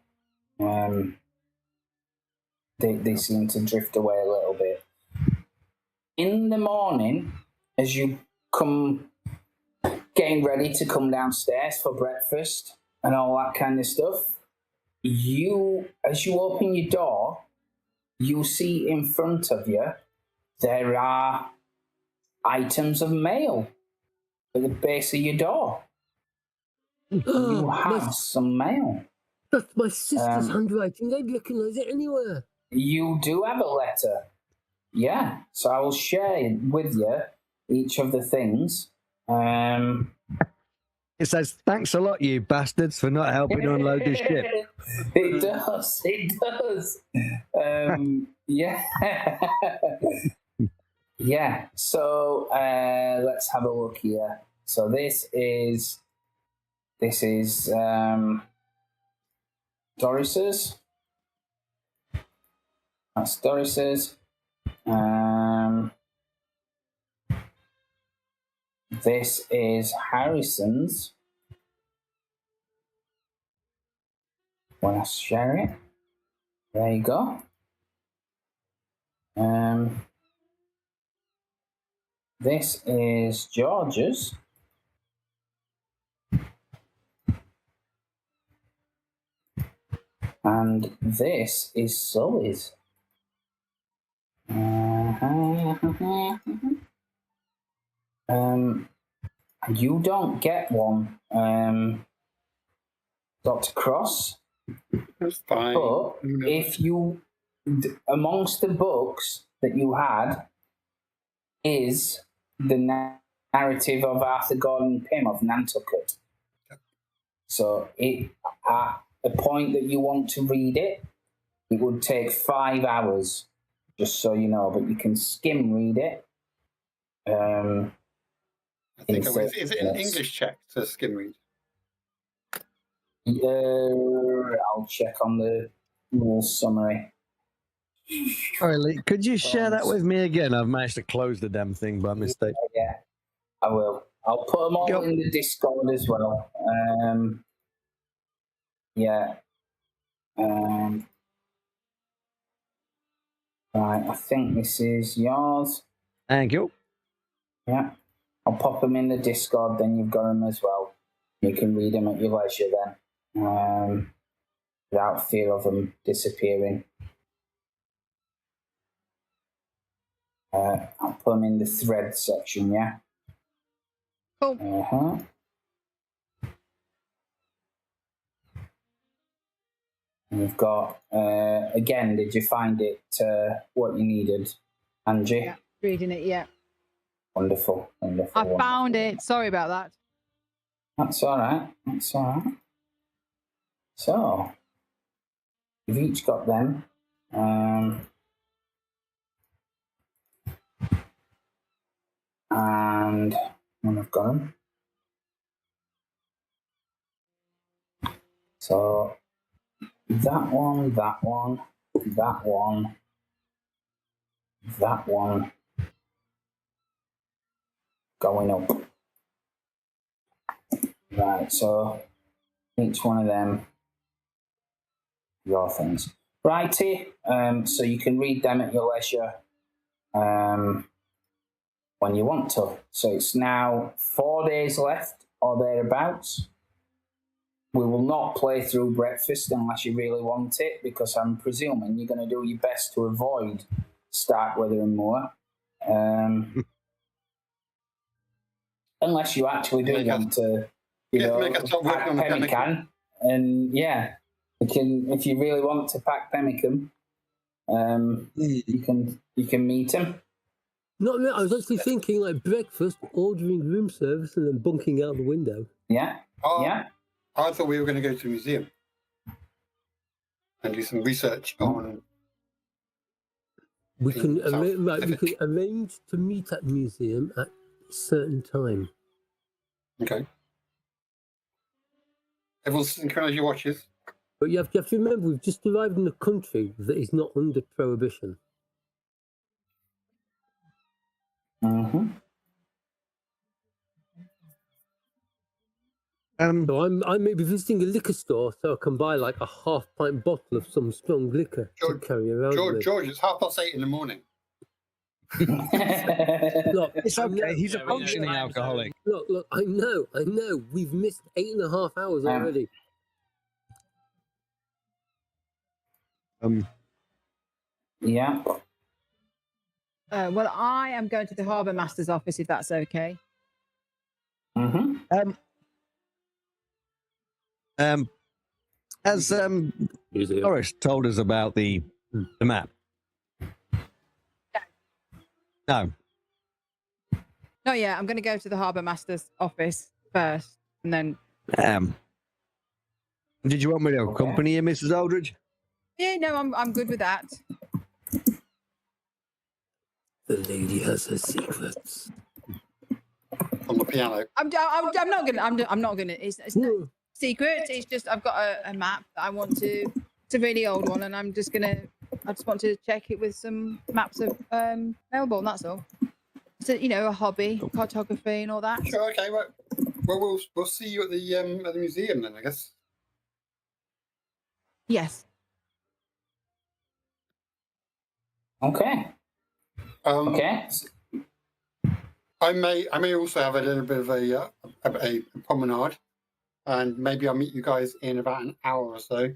They seem to drift away a little bit. In the morning, as you come getting ready to come downstairs for breakfast and all that kind of stuff, as you open your door, you see in front of you there are items of mail at the base of your door. You have some mail. That's my sister's handwriting. I'd recognise it anywhere. You do have a letter. yeah, so I will share with you each of the things. It says, "Thanks a lot, you bastards, for not helping unload this ship." It does. It does. Yeah. Yeah. So let's have a look here. So this is Doris's. That's Doris's. This is Harrison's. When I share it, there you go. This is George's. And this is Sully's. You don't get one, Dr. Cross. That's fine. But if you, amongst the books that you had, is the narrative of Arthur Gordon Pym of Nantucket. So at the point that you want to read it, it would take 5 hours, just so you know, but you can skim read it. I think is it an English check to skim read? I'll check on the rules summary. Sorry, Lee, could you share that with me again? I've managed to close the damn thing by mistake. Yeah, I will. I'll put them all in the Discord as well. Yeah. Right, I think this is yours. Thank you. Yeah. I'll pop them in the Discord, then you've got them as well. You can read them at your leisure then, without fear of them disappearing. I'll put them in the thread section, yeah? Cool. And you've got, again, did you find it what you needed, Angie? Yeah, reading it, yeah. Wonderful, wonderful. I found it. Sorry about that. That's all right. That's all right. So, you've each got them. And when I've got them. So, that one, that one, that one, that one, going up. Right, so each one of them, your things. Righty, so you can read them at your leisure when you want to. So it's now 4 days left or thereabouts. We will not play through breakfast unless you really want it, because I'm presuming you're going to do your best to avoid Starkweather and Moore. Unless you actually do want to, pack pemmican. And yeah, if you really want to pack pemmican, you can meet him. Not really. I was actually thinking like breakfast, ordering room service, and then bunking out the window. Yeah. Yeah. I thought we were going to go to a museum and do some research on. We can arrange to meet at the museum at a certain time. Okay. Everyone synchronize your watches. But you have to remember, we've just arrived in a country that is not under prohibition. Mm-hmm. So I may be visiting a liquor store so I can buy like a half-pint bottle of some strong liquor to carry around with. George, it's 8:30 in the morning. Look, It's okay. He's a functioning alcoholic. Look, I know. We've missed 8.5 hours already. Yeah. Well, I am going to the Harbour Master's office, if that's okay. Mm-hmm. As Boris told us about the map, No. Not yet. I'm going to go to the harbour master's office first, and then. Did you want me to accompany you, Mrs. Aldridge? Yeah, no, I'm good with that. The lady has her secrets. On the piano. I'm not gonna. I'm not gonna. It's no secret. It's just I've got a map that I want to. It's a really old one, and I just want to check it with some maps of Melbourne. That's all. So a hobby, cartography, and all that. Sure. Okay. Right. Well, we'll see you at the museum then, I guess. Yes. Okay. Okay. I may also have a little bit of a promenade, and maybe I'll meet you guys in about an hour or so.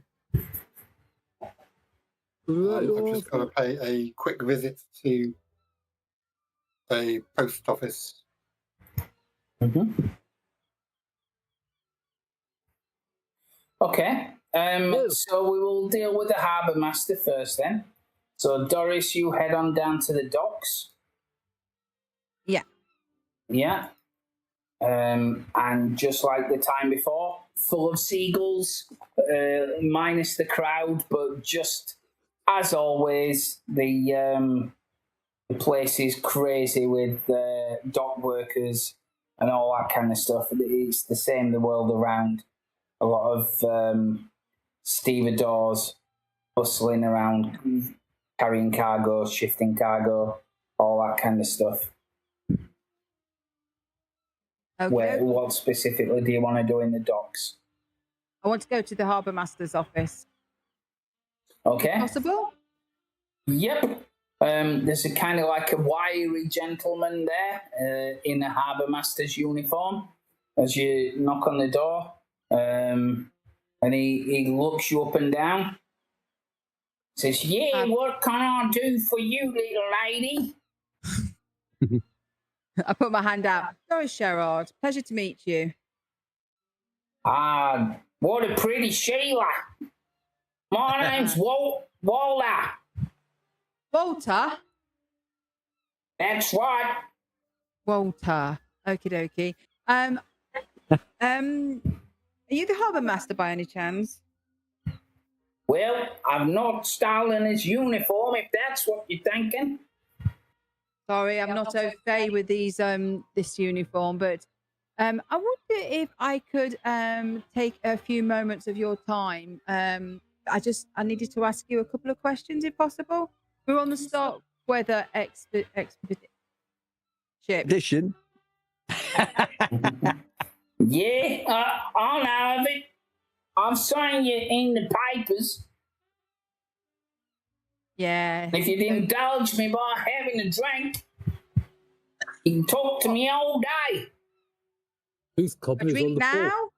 I've just got to pay a quick visit to a post office. Mm-hmm. Okay. So we will deal with the harbour master first then. So Doris, you head on down to the docks. Yeah. Yeah. And just like the time before, full of seagulls, minus the crowd, but just as always, the place is crazy with dock workers and all that kind of stuff. It's the same the world around. A lot of stevedores bustling around, carrying cargo, shifting cargo, all that kind of stuff. Okay. What specifically do you want to do in the docks? I want to go to the harbour master's office. Okay. Possible? Yep. There's a kind of like a wiry gentleman there in a harbour master's uniform as you knock on the door. And he looks you up and down. Says, yeah, what can I do for you, little lady? I put my hand out. Doris Sherrard, pleasure to meet you. What a pretty Sheila. My name's Walter. Walter? That's right. Walter. Okie dokie. Are you the harbour master by any chance? Well, I've not stolen his uniform, if that's what you're thinking. Sorry, I'm not au fait with these this uniform, but I wonder if I could take a few moments of your time. I needed to ask you a couple of questions, if possible. We're on the stock weather expedition. Yeah, I know of it. I've seen you in the papers. Yeah. If you'd indulge me by having a drink, you can talk to me all day. Who's cobbling on the floor? Now?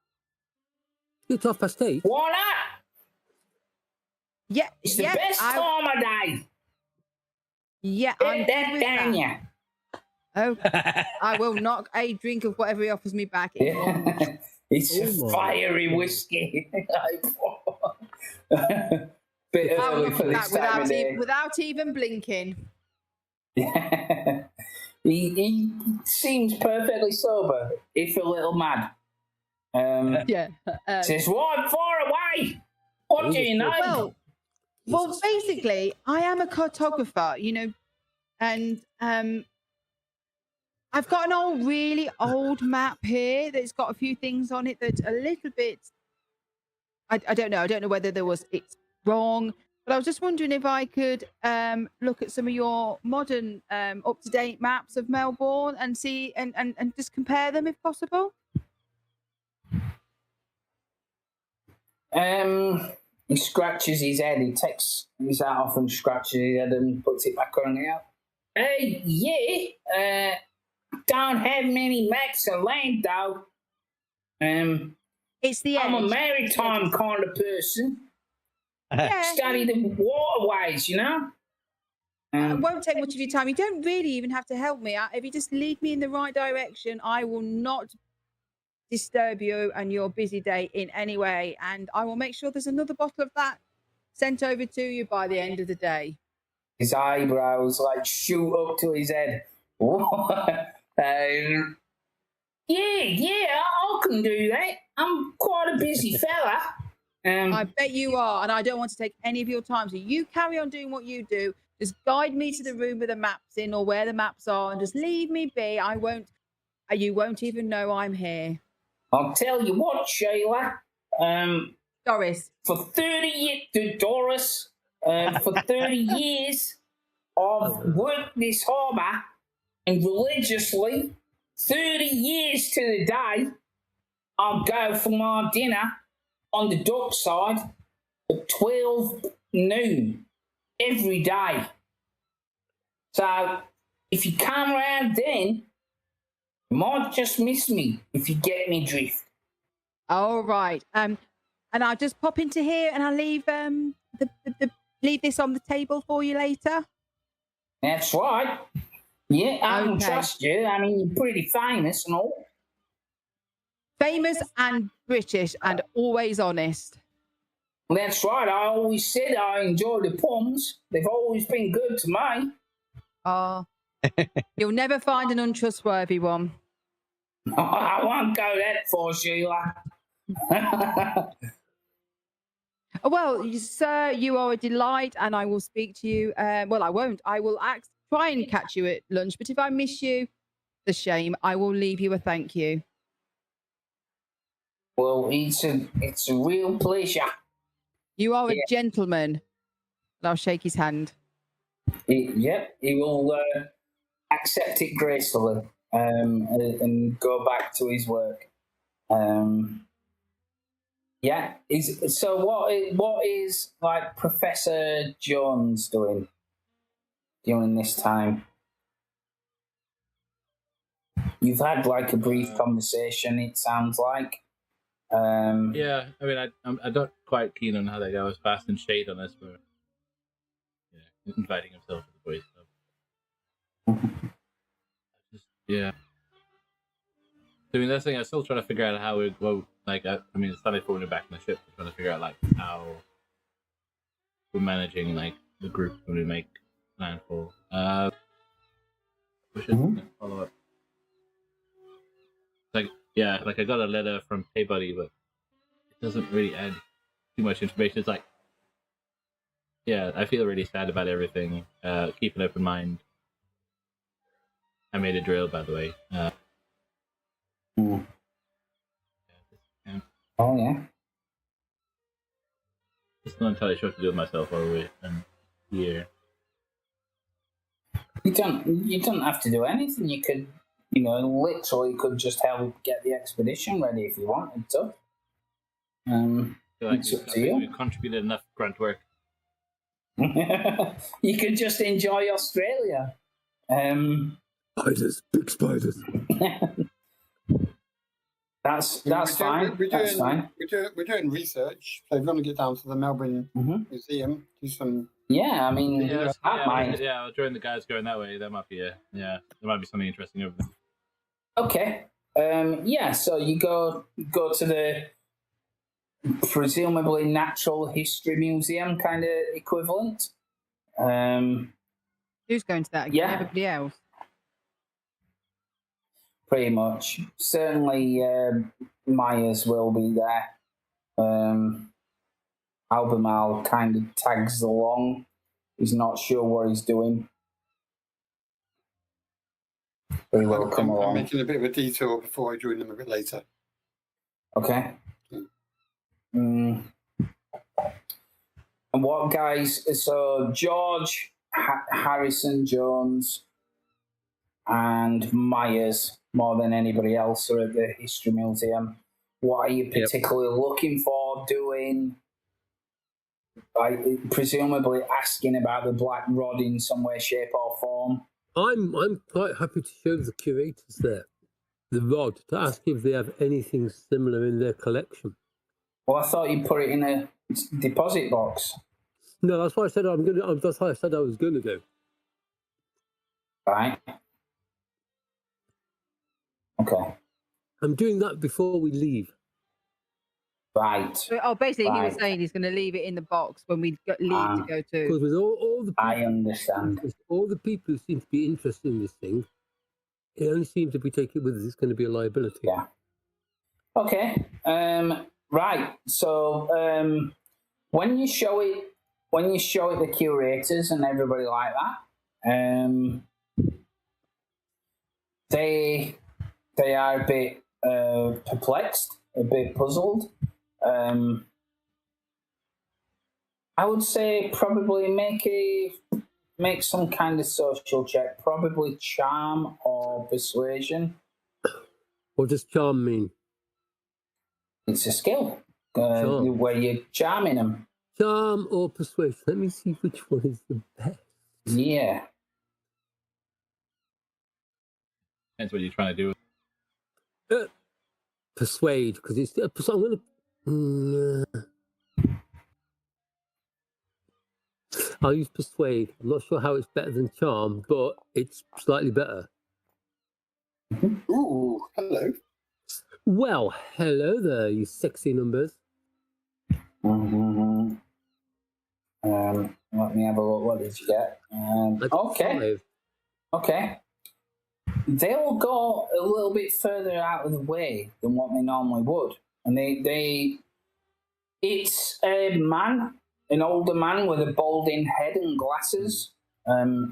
It's 8:30. Why not? Yeah. It's the best time of day. Yeah, Get that down you. Oh, I will knock a drink of whatever he offers me back. Yeah. It's a fiery whiskey. Bit early for this time of day. Without even blinking. Yeah. He seems perfectly sober, if a little mad. Yeah. Says, "What far away? What do you know?" Well, basically, I am a cartographer, and I've got an really old map here that's got a few things on it that's a little bit. I don't know. I don't know whether it's wrong, but I was just wondering if I could look at some of your modern, up-to-date maps of Melbourne and see and just compare them if possible. He scratches his head. He takes his hat off and scratches his head and puts it back on again. Yeah. Don't have many maps of land though. It's the I'm edge. a maritime kind of person. Yeah. Study the waterways, It won't take much of your time. You don't really even have to help me. If you just lead me in the right direction, I will not disturb you and your busy day in any way. And I will make sure there's another bottle of that sent over to you by the end of the day. his eyebrows like shoot up to his head. Yeah, I can do that. I'm quite a busy fella. I bet you are, and I don't want to take any of your time. So you carry on doing what you do. Just guide me to the room with the maps in, or where the maps are, and just leave me be. I won't. You won't even know I'm here. I'll tell you what, Sheila. Doris. For 30 years, Doris. For 30 years, I've worked this harbour, and religiously, 30 years to the day, I'll go for my dinner on the dock side at 12 noon every day. So if you come round then, you might just miss me if you get me drift. All right. And I'll just pop into here and I'll leave leave this on the table for you later. That's right. Yeah, I can Okay. trust you. I mean, you're pretty famous and all. Famous and British and always honest. That's right. I always said I enjoy the puns. They've always been good to me. Oh, you'll never find an untrustworthy one. I won't go that far, Sheila. Well, sir, you are a delight, and I will speak to you. Well, I won't. I will try and catch you at lunch, but if I miss you, the shame, I will leave you a thank you. Well, it's a real pleasure. You are a gentleman. And I'll shake his hand. Yep, he will accept it gracefully and go back to his work. Yeah. So what is like Professor Jones doing during this time? You've had like a brief conversation. It sounds like. Yeah, I mean, I'm not quite keen on how that guy was casting shade on us for inviting himself to the boys' club. Yeah. I mean, that's the thing. I'm still trying to figure out how we go. Like, I mean, it's not like we're back in the ship. We're trying to figure out like how we're managing like the group when we make landfall. We should follow up. Like, yeah, like I got a letter from Hey Buddy, but it doesn't really add too much information. It's like, yeah, I feel really sad about everything. Keep an open mind. I made a drill, by the way. Oh yeah. Just not entirely sure what to do with myself while we're here. You don't have to do anything. You could, literally could just help get the expedition ready if you wanted to. Like it's up to you. We've contributed enough grunt work. You could just enjoy Australia. Spiders, big spiders. That's fine. That's fine. We're doing research, so we're going to get down to the Melbourne Museum, do some. Yeah, I mean, during the guys going that way, there might be there might be something interesting over there. Okay. So you go to the presumably Natural History Museum kind of equivalent. Who's going to that again? Yeah. Everybody else? Pretty much. Certainly Myers will be there. Albemarle kind of tags along. He's not sure what he's doing. But he will come along. I'm making a bit of a detour before I join them a bit later. Okay. And what guys? So George, Harrison, Jones, and Myers, more than anybody else, are at the History Museum. What are you particularly looking for doing? Presumably asking about the Black Rod in some way, shape, or form. I'm quite happy to show the curators there the rod to ask if they have anything similar in their collection. Well, I thought you put it in a deposit box. No, that's why I said that's why I said I was going to do. Right. Okay. I'm doing that before we leave. Right. Oh, basically, he was Right. saying he's going to leave it in the box when we leave to go to. Because with all the people, I understand. with all the people who seem to be interested in this thing, it only seems if we take it with us, it's going to be a liability. Yeah. Okay. Right. So when you show it the curators and everybody like that, they are a bit perplexed, a bit puzzled. I would say probably make some kind of social check, probably charm or persuasion. What does charm mean? It's a skill where you're charming them. Charm or persuasion? Let me see which one is the best. Yeah. Depends what you're trying to do. Persuade, because it's. I'm going to. I'll use persuade. I'm not sure how it's better than charm, but it's slightly better. Ooh, hello. Well, hello there, you sexy numbers. Mm-hmm. Let me have a look. What did you get? Okay. 5. Okay. They'll go a little bit further out of the way than what they normally would, and it's a man, an older man with a balding head and glasses.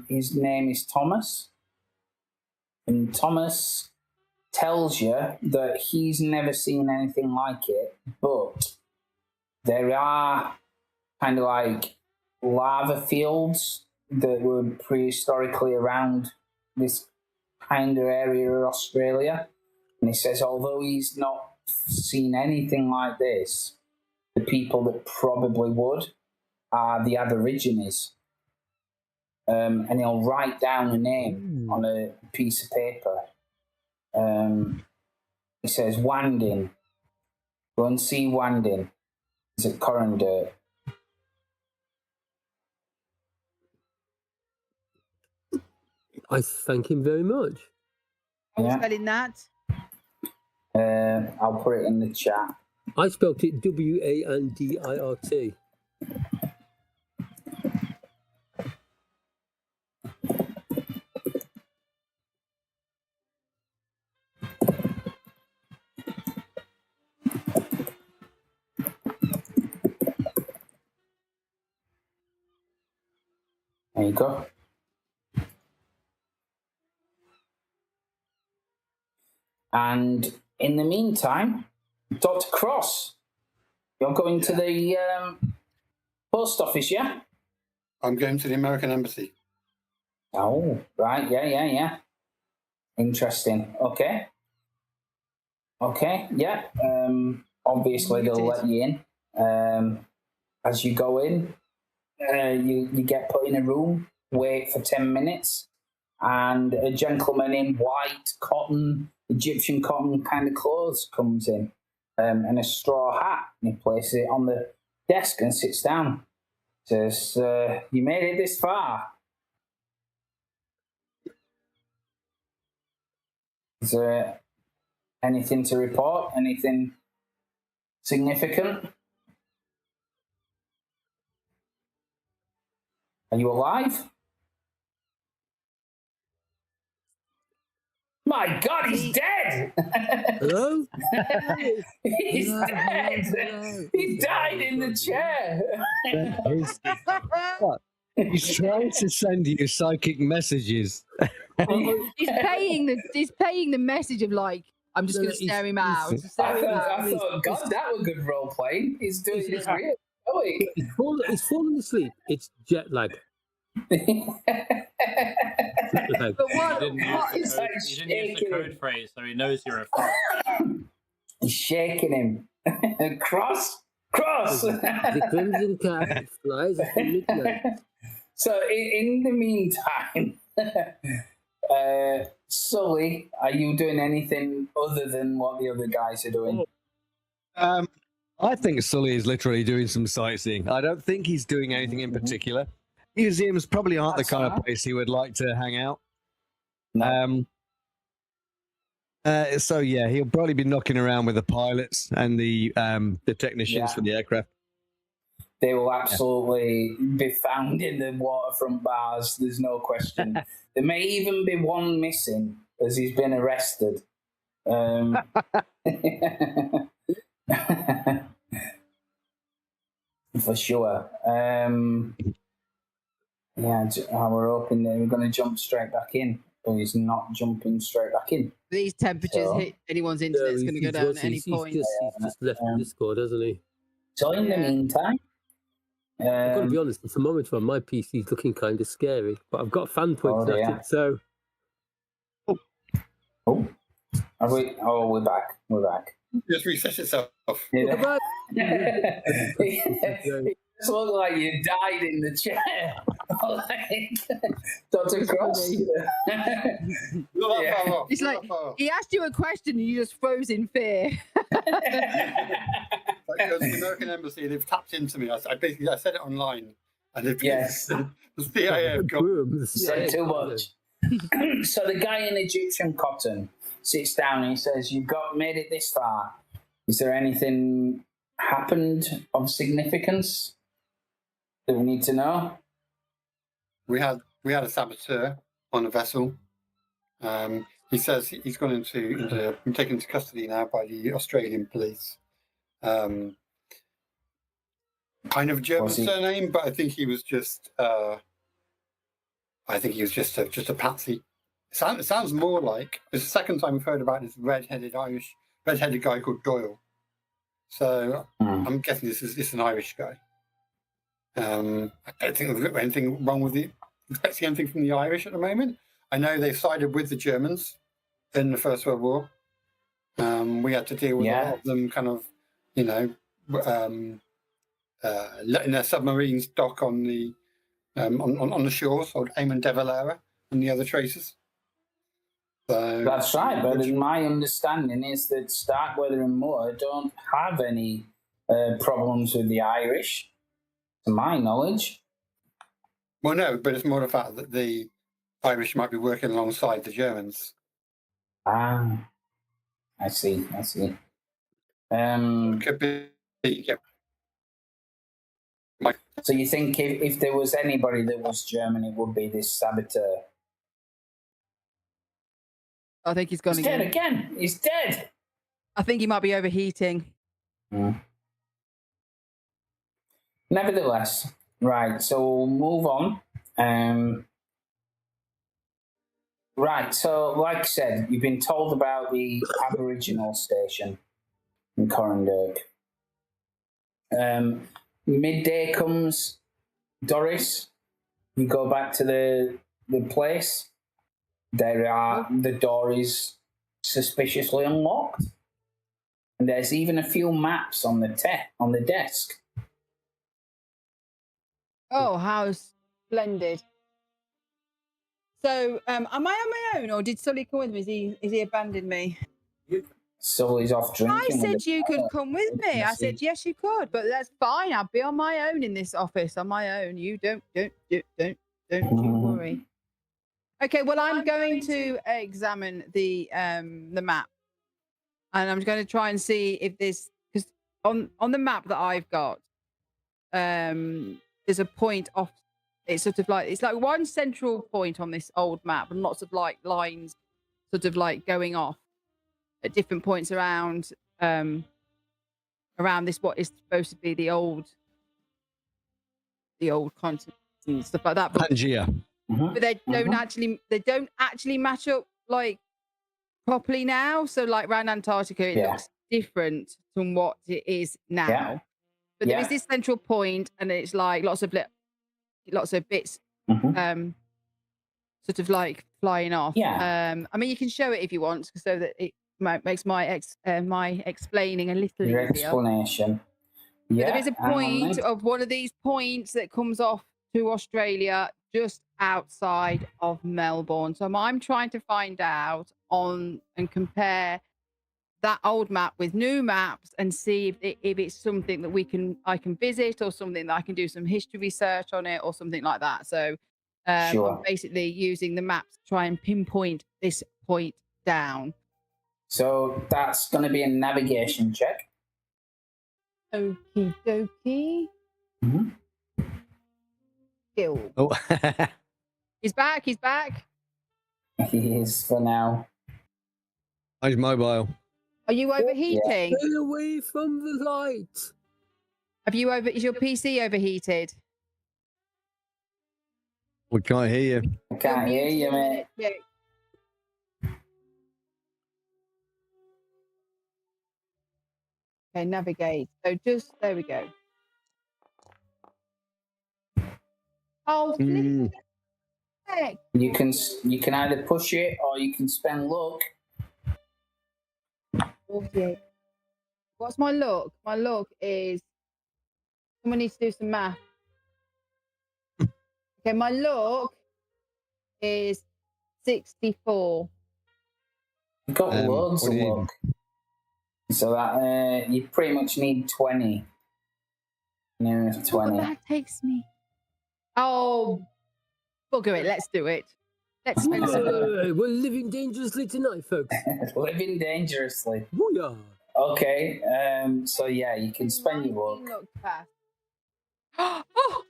His name is Thomas, and Thomas tells you that he's never seen anything like it, but there are kind of like lava fields that were prehistorically around this kind of area of Australia. And he says, although he's not seen anything like this, the people that probably would are the Aborigines. And he'll write down a name on a piece of paper. He says, Wandin. Go and see Wandin. He's at Corrandirt. I thank him very much. I was Yeah. spelling that. I'll put it in the chat. I spelt it Wandirt. There you go. And in the meantime, Dr. Cross, you're going to the post office, yeah? I'm going to the American Embassy. Oh, right. Yeah. Interesting. Okay. Yeah. Obviously, they'll let you in. As you go in, you get put in a room, wait for 10 minutes, and a gentleman in white Egyptian cotton kind of clothes comes in, and a straw hat, and he places it on the desk and sits down. Says, you made it this far. Is there anything to report? Anything significant? Are you alive? My God, he's dead! Hello? He's Hello, dead! hello. He died in the chair! He's trying to send you psychic messages. He's paying the message of like, I'm just going to stare him out. I thought, God, that was good role playing. He's doing this real. He's fallen asleep. It's jet lag. But He didn't use the code phrase, so he knows you're a fraud. He's shaking him. Cross. The crimson cat flies at midnight. So in the meantime, Sully, are you doing anything other than what the other guys are doing? I think Sully is literally doing some sightseeing. I don't think he's doing anything in particular. Museums probably aren't That's the kind all right. of place he would like to hang out. No. So yeah, he'll probably be knocking around with the pilots and the technicians for the aircraft. They will absolutely be found in the waterfront bars. There's no question. There may even be one missing as he's been arrested. For sure. We're hoping that we're going to jump straight back in, but he's not jumping straight back in. These temperatures hit anyone's internet. It's going to go down at any point. He's just left the Discord, hasn't he? So in the meantime, I've got to be honest, the thermometer on my PC is looking kind of scary, but I've got fan points at it, so... we're back. We're back. Just reset itself. It looks like you died in the chair. Dr. Cross. It's like he asked you a question and you just froze in fear. Like the American embassy, they've tapped into me. I said it online, and they've the CIA have gone. Said too much. So the guy in Egyptian cotton sits down and he says, "You've made it this far. Is there anything happened of significance that we need to know?" We had a saboteur on a vessel. He says he's gone been taken into custody now by the Australian police. Kind of German surname, but I think he was just a patsy. It sounds more like it's the second time we've heard about this red-headed guy called Doyle. So I'm guessing this is an Irish guy. I don't think there's anything wrong with expecting anything from the Irish at the moment. I know they sided with the Germans in the First World War. We had to deal with a lot of them kind of, letting their submarines dock on the shores, old Eamon de Valera and the other traces. So, that's right, but my understanding is that Starkweather and Moore don't have any problems with the Irish, to my knowledge. Well, no, but it's more the fact that the Irish might be working alongside the Germans. Ah, I see. Could be. Yeah. So you think if there was anybody that was German, it would be this saboteur? I think he's gone again. Dead again. He's dead. I think he might be overheating. Nevertheless, right. So we'll move on. Right. So, like I said, you've been told about the Aboriginal station in Corandurk. Midday comes, Doris. You go back to the place. The door is suspiciously unlocked, and there's even a few maps on the desk. Oh, how splendid! So, am I on my own, or did Sully come with me? Is he abandoned me? Sully's off drinking. I said you could come with me. I said yes, you could, but that's fine. I'll be on my own in this office, on my own. You don't you worry. Okay, well, I'm going to examine the map, and I'm going to try and see if there's, because on the map that I've got, there's a point off. It's sort of like it's like one central point on this old map, and lots of like lines, sort of like going off at different points around this what is supposed to be the old continent and stuff like that. Pangea. But they don't actually match up like properly now. So like around Antarctica, it looks different from what it is now. Yeah. But there is this central point, and it's like lots of bits, sort of like flying off. Yeah. I mean, you can show it if you want, so that it makes my explaining a little easier. Explanation. Yeah. But there is a point of one of these points that comes off to Australia just outside of Melbourne. So I'm trying to find out and compare that old map with new maps and see if it's something that I can visit, or something that I can do some history research on it, or something like that. So I'm basically using the maps to try and pinpoint this point down. So that's going to be a navigation check. Okie dokie. Skill. Oh, He's back. He's back. He is for now. he's mobile. Are you overheating? Stay away from the light. Is your PC overheated? We can't hear you. I can't hear you, mate. Okay, navigate. So there we go. Oh, flip. You can either push it or you can spend luck. Okay. What's my look? My look is someone needs to do some math. Okay, my look is 64. You've got loads of what do you luck. So that you pretty much need 20. No, 20. That takes me. Oh, bugger it. Let's do it. Let's spend some. We're living dangerously tonight, folks. Living dangerously. Booyah. Okay, so yeah, you can spend your luck. Look fast. Oh,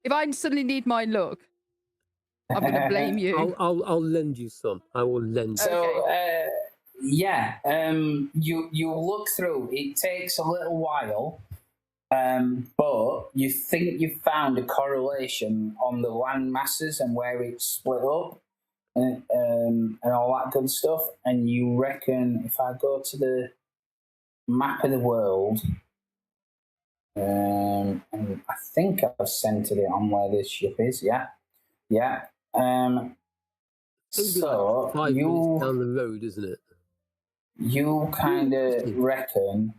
if I suddenly need my look, I'm going to blame you. I'll lend you some. I will lend you. So you look through. It takes a little while, but you think you've found a correlation on the land masses and where it's split up, and all that good stuff. And you reckon if I go to the map of the world, and I think I've centered it on where this ship is. Yeah. So like 5 minutes down the road, isn't it? You kind of reckon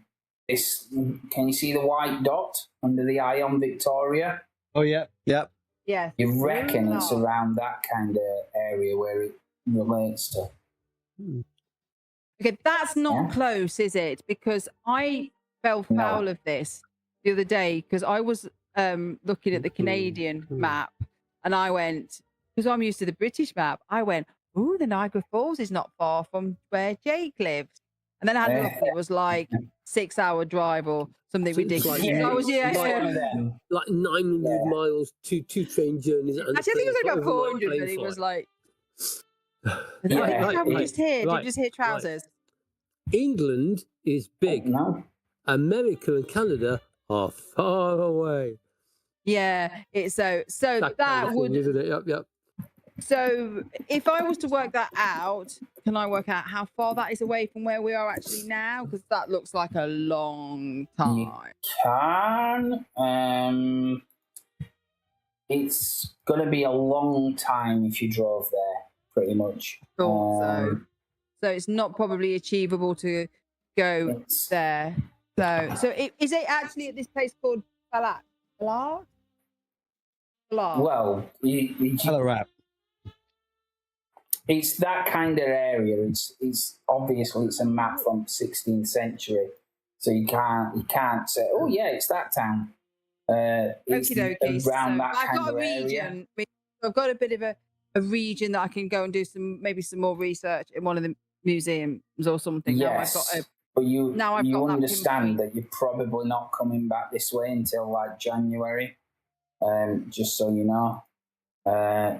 this. Can you see the white dot under the eye on Victoria? Oh, yeah. Yes. You reckon it's around that kind of area where it relates to. Okay, that's not close, is it? Because I fell foul of this the other day because I was looking at the Canadian map and I went, because I'm used to the British map, I went, ooh, the Niagara Falls is not far from where Jake lives. And then I had a look and it was like 6-hour drive or something ridiculous. Like, I was, like 900 miles, two train journeys. And actually, I think it was about 400, but it was like... Did you just hear trousers? England is big. No. America and Canada are far away. Yeah, it's so that would, isn't it? Yep. So if I was to work that out, can I work out how far that is away from where we are actually now? Because that looks like a long time. You can. It's going to be a long time if you drove there, pretty much. So it's not probably achievable to go there. So is it actually at this place called Ballarat? Well, it's that kind of area. It's obviously it's a map from 16th century, so you can't say, oh yeah, it's that town. It's around that I've kind got of a region. area. I've got a bit of a region that I can go and do some more research in one of the museums or something. Yes, but you understand that you're probably not coming back this way until like January. Just so you know,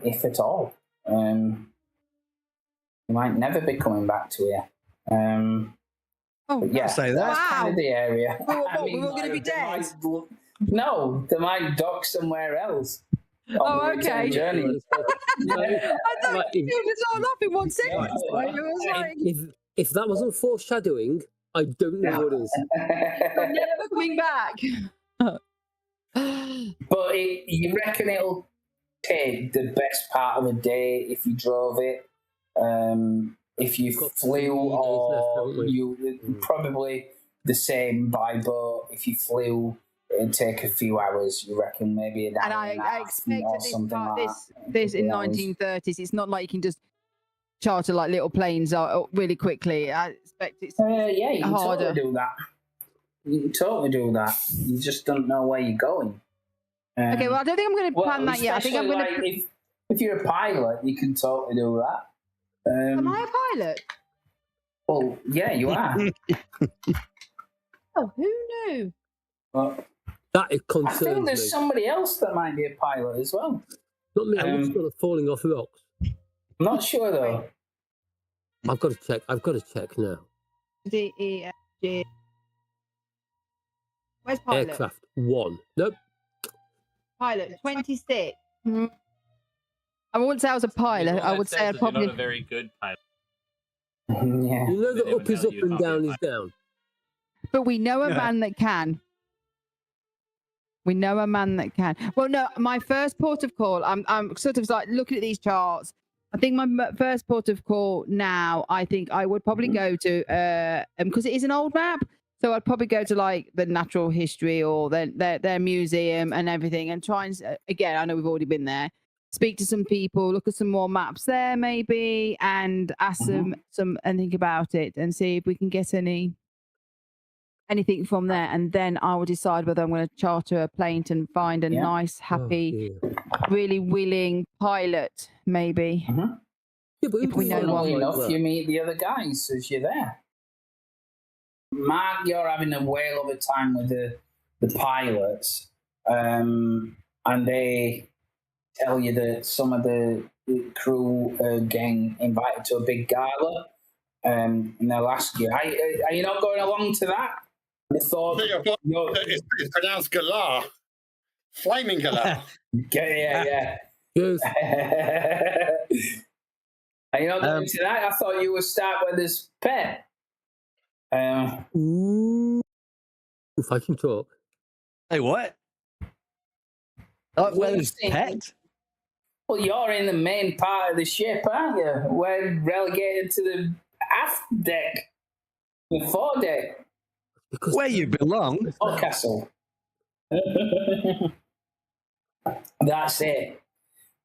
if at all. You might never be coming back to here. Yeah, say that. That's kind of the area. We're all going to be dead. No, they might dock somewhere else. Oh, okay. Journey. I thought it was all up in 1 second. If that wasn't foreshadowing, I don't know what is. I'm never coming back. But you reckon it'll take the best part of a day if you drove it? If you flew, or you probably the same by boat. If you flew, it'd take a few hours. You reckon maybe an hour and I expect this in 1930s. It's not like you can just charter like little planes really quickly. I expect it's you can harder. totally do that. You can totally do that. You just don't know where you're going. Okay, well, I don't think I'm going to plan that yet. I think I'm going to. If you're a pilot, you can totally do that. Am I a pilot? Well, yeah, you are. Oh, who knew? But That it I think concerns there's me. somebody else that might be a pilot as well. Not me. I'm not sure of falling off rocks. I'm not sure though. I've got to check. I've got to check now. D-E-F-G. Where's pilot? Aircraft 1. Nope. Pilot 26. I wouldn't say I was a pilot. I would say I'd probably. You're not a very good pilot. Yeah. You know that They would up is know up you and can't be a down is pilot. down. But we know a man that can. We know a man that can. Well, no, my first port of call, I'm sort of like looking at these charts. I think my first port of call now, I think I would probably go to, because it is an old map. So I'd probably go to like the natural history or their museum and everything and try and, again, I know we've already been there, speak to some people, look at some more maps there maybe and ask them and think about it and see if we can get anything from there, and then I will decide whether I'm going to charter a plane and find a nice, happy, really willing pilot, maybe. Yeah, but If we know Funnily one. enough, you meet the other guys as you're there. Mark, you're having a whale of a time with the pilots, and they tell you that some of the crew are getting invited to a big gala, and they'll ask you, are you not going along to that? I thought It's pronounced galah. Flaming galah. yeah. Yes. Are you not going to that? I thought you would start with this pet. Ooh. If I can talk. Hey, what? Oh, well, it's pet? Well, you're in the main part of the ship, aren't you? We're relegated to the aft deck, the foredeck. Because Where you belong? Forecastle. That's it.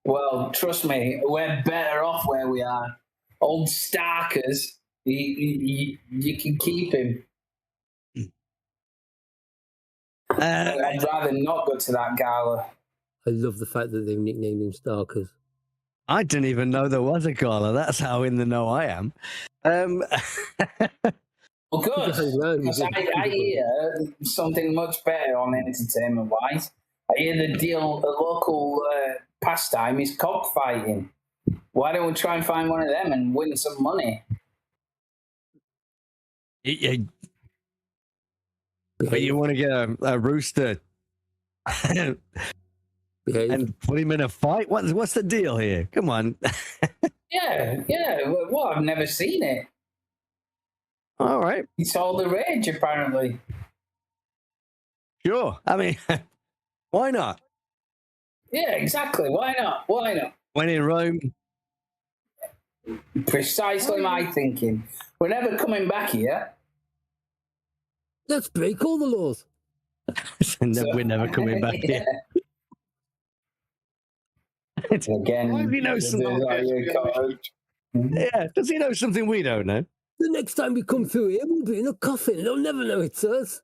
Well, trust me, we're better off where we are. Old Starkers, you can keep him. I'd rather not go to that gala. I love the fact that they've nicknamed him Starkers. I didn't even know there was a gala. That's how in the know I am. Well, good. Because I hear something much better on entertainment-wise. I hear the local pastime is cockfighting. Why don't we try and find one of them and win some money? But you want to get a rooster and put him in a fight? What's the deal here? Come on. Yeah. Well, I've never seen it. All right. It's all the rage, apparently. Sure. I mean, why not? Yeah, exactly. Why not? When in Rome. Precisely my thinking. We're never coming back here. Let's break all the laws. We're never coming back here. Again, why does he know something? Yeah, does he know something we don't know? The next time we come through here, we'll be in a coffin. They'll never know it's us.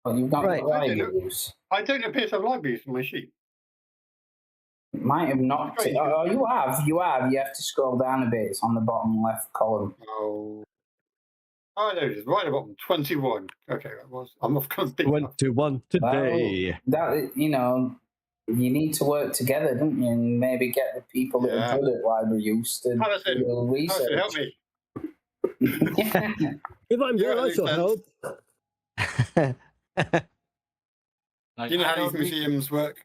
Well, you've got I don't appear to have libraries in my sheet. Might have not. Oh, you have. You have to scroll down a bit. It's on the bottom left column. Oh, there it is. Right at the bottom. 21. Okay, that was. I'm off kind of big. 21 today. Well, you need to work together, don't you? And maybe get the people that are good at library use to do research. Help me. If I'm here, I shall help. Do you know how these museums work?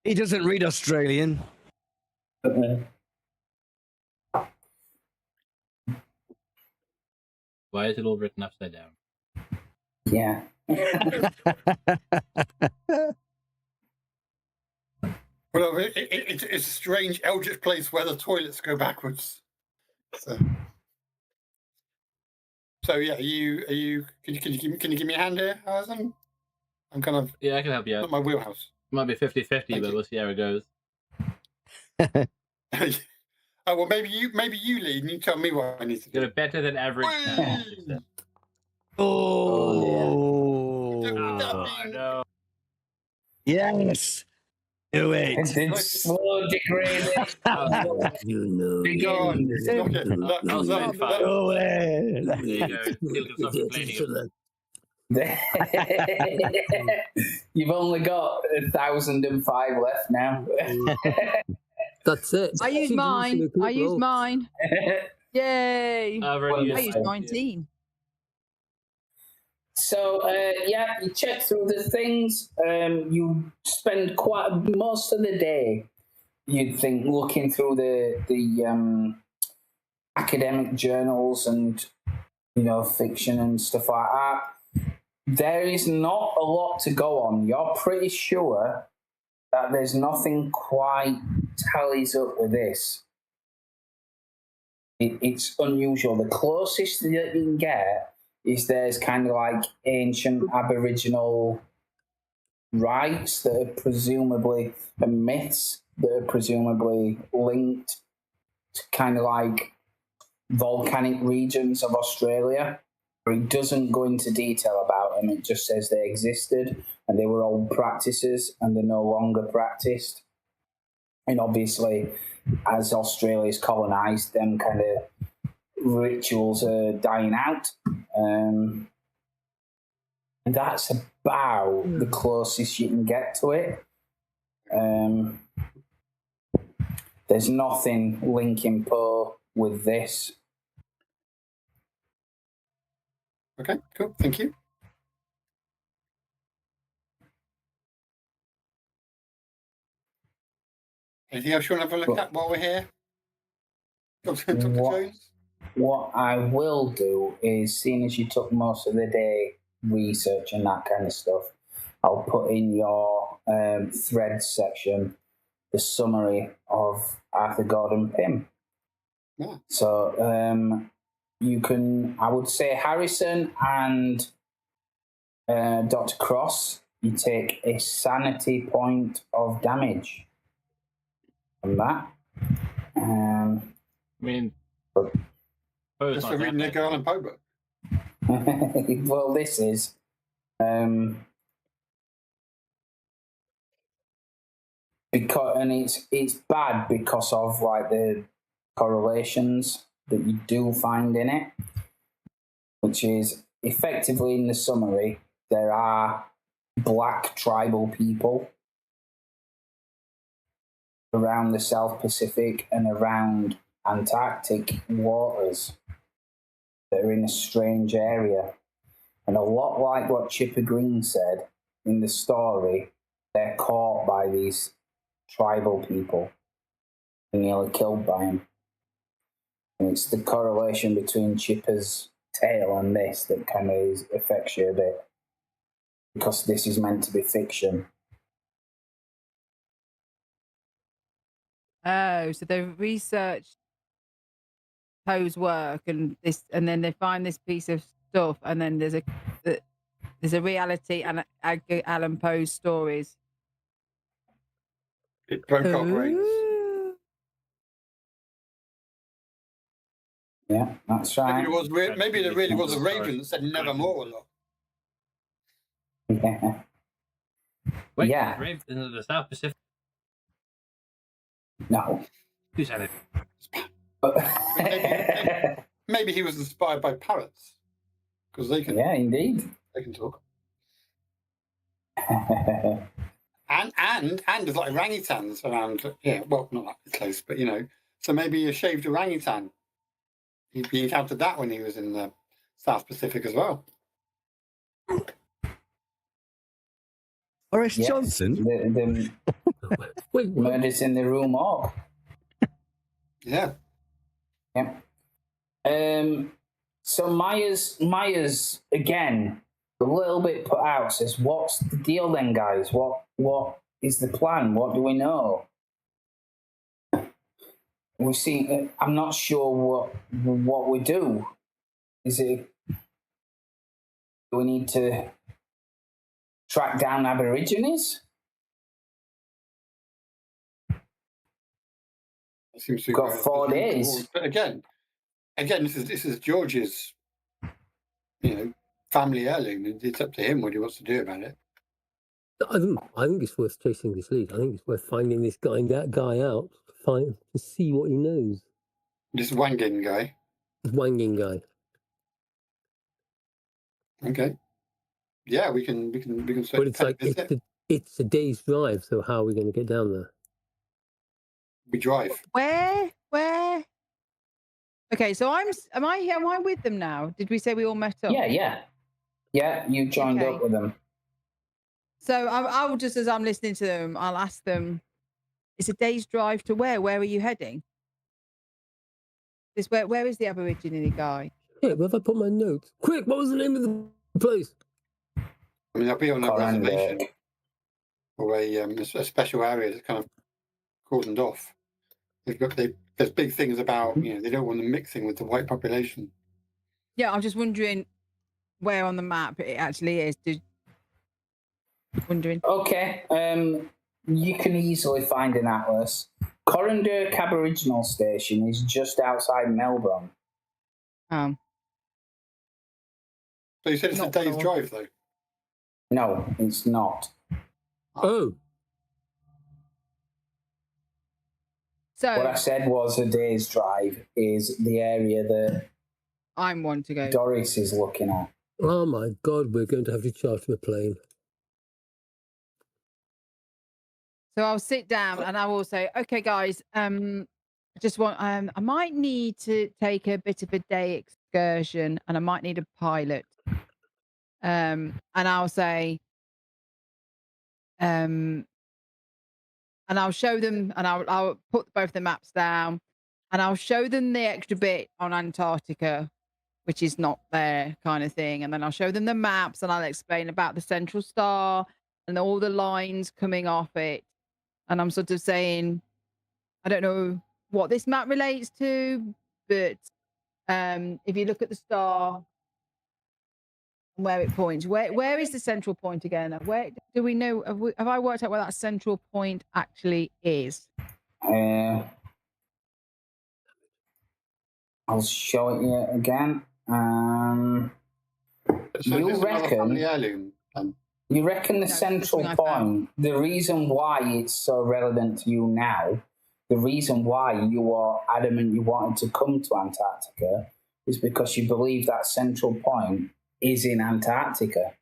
He doesn't read Australian. Why is it all written upside down? Yeah. Well, it's a strange eldritch place where the toilets go backwards. So yeah, are you? Can you give me a hand here, Harrison? I'm kind of. Yeah, I can help you out. Not my wheelhouse. It might be 50-50, but we'll see how it goes. Oh well, maybe you lead and you tell me what I need to do. You're better than average. Oh, No. yes. Do it. It's slow degradation. You know. Go on. Begins. Look it. Look, I'll look, spend five. Do it. There you go. He'll get some complaining. You've only got 1,005 left now. That's it. I used mine. I used mine. Yay! I've already I used used 19. So yeah, you check through the things. You spend most of the day, you'd think, looking through the academic journals and fiction and stuff like that. There is not a lot to go on. You're pretty sure that there's nothing quite tallies up with this. It's unusual. The closest that you can get is there's kind of like ancient Aboriginal rites that are presumably, and myths that are presumably linked to kind of like volcanic regions of Australia. It doesn't go into detail about them. It just says they existed and they were old practices and they're no longer practiced. And obviously, as Australia's colonised, them kind of rituals are dying out. And that's about the closest you can get to it. There's nothing linking Poe with this. Okay, cool. Thank you. Anything else you want to have a look at while we're here? Dr. Jones? What I will do is, seeing as you took most of the day researching that kind of stuff, I'll put in your threads section the summary of Arthur Gordon Pym. Yeah. So you can, I would say, Harrison and Dr. Cross, you take a sanity point of damage from that. I mean, just for reading the Girl and Poe book. Well, this is because, and it's bad because of like the correlations that you do find in it, which is effectively in the summary there are black tribal people around the South Pacific and around Antarctic waters that are in a strange area. And a lot like what Chipper Green said in the story, they're caught by these tribal people and nearly killed by them. And it's the correlation between Chipper's tale and this that kind of affects you a bit, because this is meant to be fiction. Oh, so they've researched Poe's work and then they find this piece of stuff, and then there's a reality and Edgar Allan Poe's stories. It broke our brains. Yeah, that's right. Maybe there really was a raven that said nevermore a lot. Yeah. Wait, Yeah. Raven in the South Pacific. No. Who said it? Maybe he was inspired by parrots, because they can. Yeah, indeed. They can talk. And there's like orangutans around. Yeah, well, not that close, but so maybe a shaved orangutan. He encountered that when he was in the South Pacific as well. Boris Yes, Johnson? The murders in the room org. Yeah. Yeah. So Myers again, a little bit put out, says, "What's the deal then, guys? What is the plan? What do we know?" We see. I'm not sure what we do. Is it? Do we need to track down Aborigines? It seems to be Got 4 days. But again, this is George's, family heirloom. It's up to him what he wants to do about it. I think it's worth chasing this lead. I think it's worth finding this guy out to see what he knows. This wanging guy. This wanging guy. Okay. Yeah, we can. But it's like it's a day's drive. So how are we going to get down there? We drive. Where? Okay, so am I with them now? Did we say we all met up? Yeah. You joined up with them. So I'll just, as I'm listening to them, I'll ask them. It's a day's drive to where? Where are you heading? Where is the Aborigine guy? Yeah, where have I put my notes? Quick, what was the name of the place? I mean, they'll be on a reservation or a special area that's kind of cordoned off. There's big things about, they don't want them mixing with the white population. Yeah, I'm just wondering where on the map it actually is. Okay, you can easily find an atlas. Corundurk Aboriginal Station is just outside Melbourne. So you said it's a day's drive, though? No, it's not. Oh. So what I said was a day's drive is the area that I'm one to go. Doris is looking at. Oh my God, we're going to have to charter a plane. So I'll sit down and I will say, okay, guys, I might need to take a bit of a day excursion and I might need a pilot. And I'll say, and I'll show them, and I'll put both the maps down, and I'll show them the extra bit on Antarctica, which is not there, kind of thing. And then I'll show them the maps, and I'll explain about the central star and all the lines coming off it. And I'm sort of saying, I don't know what this map relates to, but if you look at the star, where it points, where is the central point again? Where do we know? Have I worked out where that central point actually is? I'll show it you again. You reckon the central point, the reason why it's so relevant to you now, the reason why you are adamant you wanted to come to Antarctica is because you believe that central point is in Antarctica.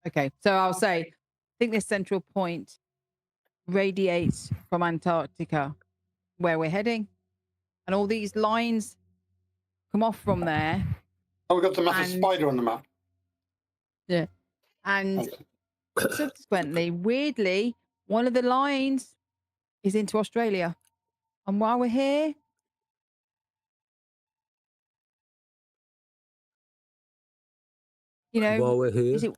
Okay, so I'll say, I think this central point radiates from Antarctica, where we're heading, and all these lines come off from there. Oh, we've got the massive spider on the map. Yeah, and subsequently, weirdly, one of the lines is into Australia, and while we're here, while we're here,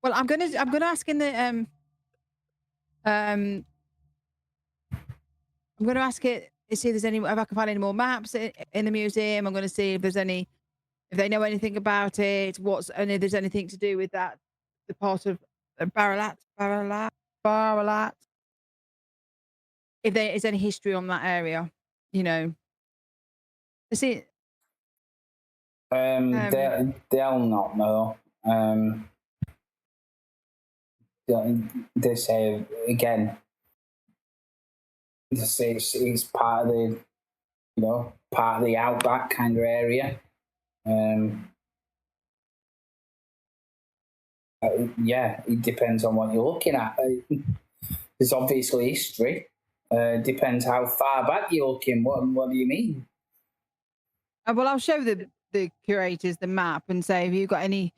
well, I'm gonna ask in the I'm gonna ask it to see if I can find any more maps in the museum. I'm gonna see if they know anything about it, and if there's anything to do with that, the part of Baralat. If there is any history on that area, See. They'll not know. They say again. They say it's part of the, part of the outback kind of area. Yeah, it depends on what you're looking at. There's obviously history. Depends how far back you're looking. What do you mean? Well, I'll show the curators the map and say, have you got any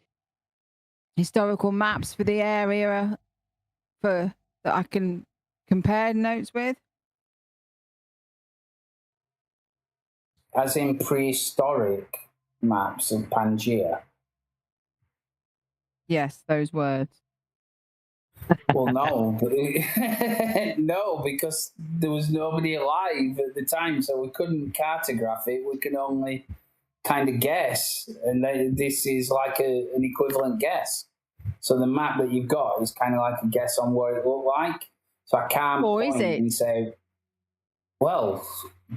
historical maps for the area that I can compare notes with? As in prehistoric maps of Pangaea? Yes, those words. Well, no. No, because there was nobody alive at the time, so we couldn't cartograph it. We could only kind of guess, and this is like an equivalent guess. So the map that you've got is kind of like a guess on what it looked like. So I can't point and say, well,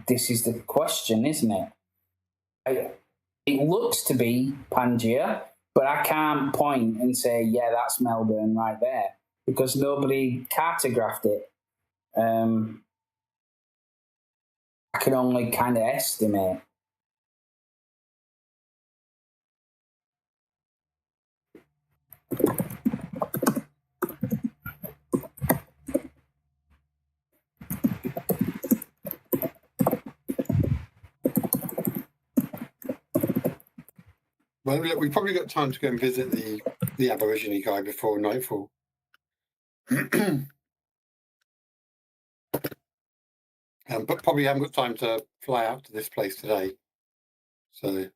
this is the question, isn't it? It looks to be Pangaea, but I can't point and say, yeah, that's Melbourne right there, because nobody cartographed it. I can only kind of estimate. Well, look, we've probably got time to go and visit the Aborigine guy before nightfall. But probably haven't got time to fly out to this place today. So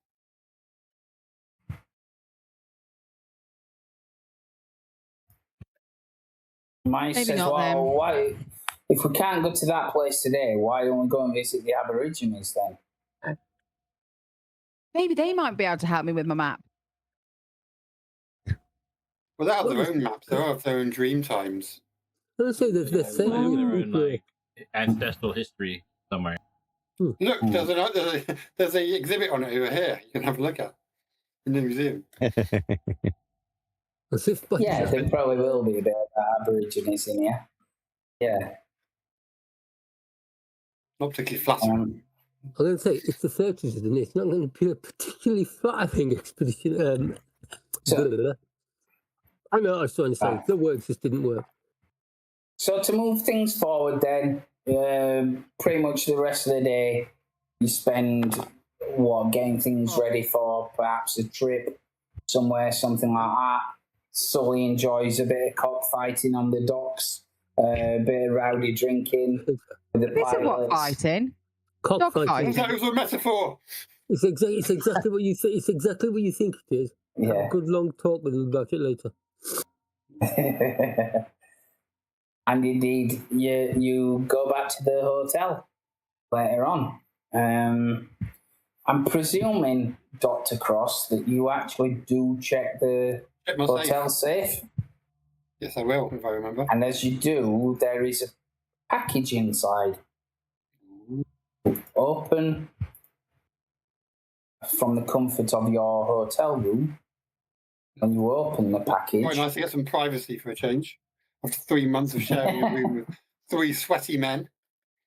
Mike Maybe says, not well, then. why, if we can't go to that place today, why don't we go and visit the Aborigines then? Maybe they might be able to help me with my map. well, they have their own maps. They have their own dream times. Let's say there's They the might have their same. own like ancestral history somewhere. Look, there's a exhibit on it over here. You can have a look at in the museum. As if by Yeah, there probably will be a bit of Aborigines in here. Yeah. Not particularly flattering. I'm going to say, it's the 30s, isn't it? It's not going to be a particularly flattering expedition. So- I know what I was trying to say. Right. The words just didn't work. So to move things forward then, pretty much the rest of the day, you spend, getting things ready for perhaps a trip somewhere, something like that. Sully enjoys a bit of cockfighting on the docks, a bit of rowdy drinking with the This is what pilots. fighting. Cockfighting. Dogfighting. That was a metaphor. It's exactly what you think. It's exactly what you think it is. Have Yeah. a good long talk with them about it later. And indeed, you go back to the hotel later on. I'm presuming, Dr. Cross, that you actually do check the Check my hotel safe. Yes, I will, if I remember. And as you do, there is a package inside. Open from the comfort of your hotel room. When you open the package, Quite nice to get some privacy for a change. After 3 months of sharing a room with 3 sweaty men.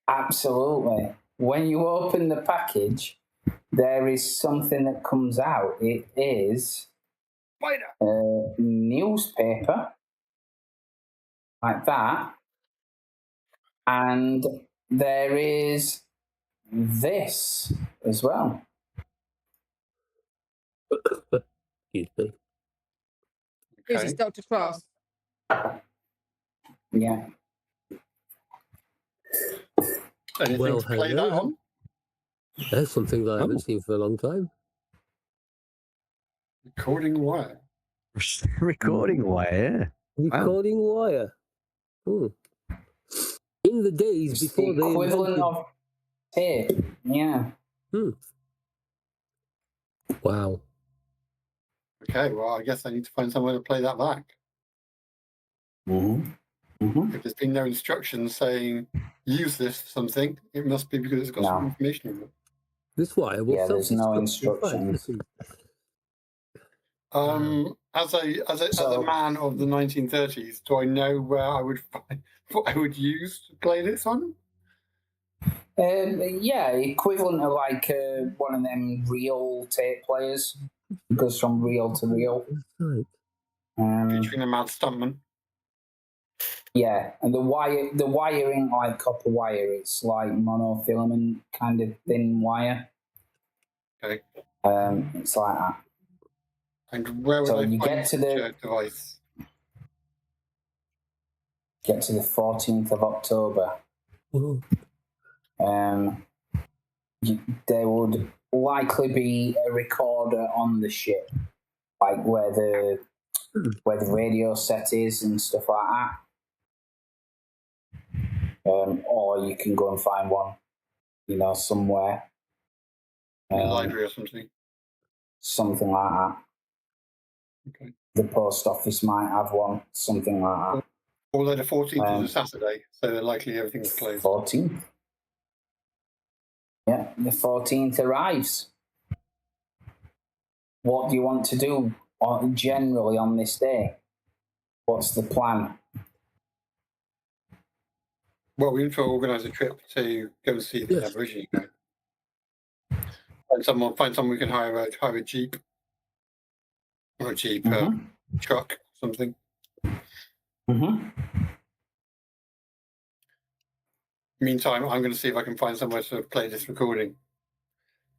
absolutely. When you open the package, there is something that comes out. It is Spider. a newspaper, like that. And there is this as well. Excuse me. This Okay. is Dr. Cross. Yeah. Anything Well, to play that hello. on? There's something that I haven't Oh. seen for a long time. Recording wire. Recording wire. Recording wire. Hmm. In the days It's before the they equivalent invented... of tape. Yeah. Wow. Okay, well, I guess I need to find somewhere to play that back. Mm-hmm. Mm-hmm. If there's been no instructions saying use this for something, it must be because it's got some No. information in it. This wire will Yeah, there's no self-destruct. instructions. Listen. As a So- man of the 1930s, do I know where I would find what I would use to play this on? Yeah, equivalent of like one of them reel tape players. It goes from reel to reel. Right. Featuring a mad stuntman. Yeah, and the wiring like copper wire. It's like monofilament kind of thin wire. Okay. It's like that. And where would So I you find get to such the- a device? Get to the 14th of October. Oh, There would likely be a recorder on the ship, like where the radio set is and stuff like that. Or you can go and find one, somewhere. In the library or something? Something like that. Okay. The post office might have one, something like that. Although the 14th is a Saturday, so they're likely everything's closed. 14th. Yeah, the 14th arrives. What do you want to do generally on this day? What's the plan? Well, we need to organise a trip to go and see the Aborigine. Find someone we can hire a jeep or a jeep truck, something. Meantime, I'm going to see if I can find somewhere to play this recording.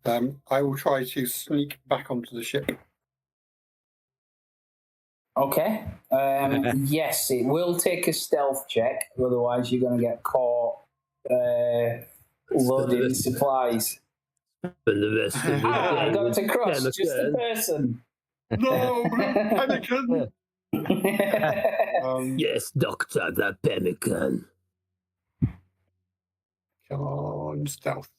I will try to sneak back onto the ship. Okay. Yes, it will take a stealth check. Otherwise, you're going to get caught loading supplies. And the rest of it. Dr. Cross, just a person. No, Pemmican! Yes, Doctor, the Pemmican. Come on, stealth.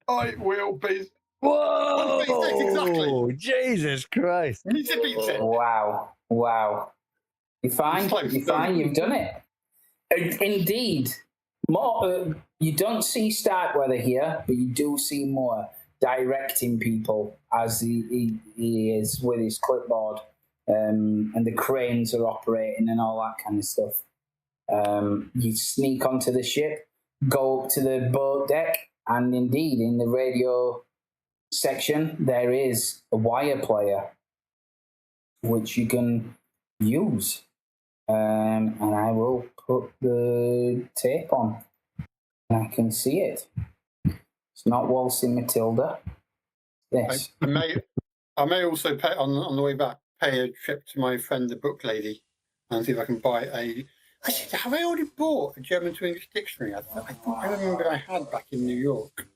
I will be. Whoa! Exactly. Jesus Christ! Wow. You're fine. You're fine. You've done it. Indeed. More. You don't see Starkweather here, but you do see more directing people as he is with his clipboard, and the cranes are operating and all that kind of stuff. You sneak onto the ship, go up to the boat deck, and indeed, in the radio section, there is a wire player which you can use. And I will put the tape on. I can see it. It's not Waltzing Matilda. Yes. I may also pay on the way back. Pay a trip to my friend the book lady and see if I can buy have I already bought a German to English dictionary? I remember I had back in New York.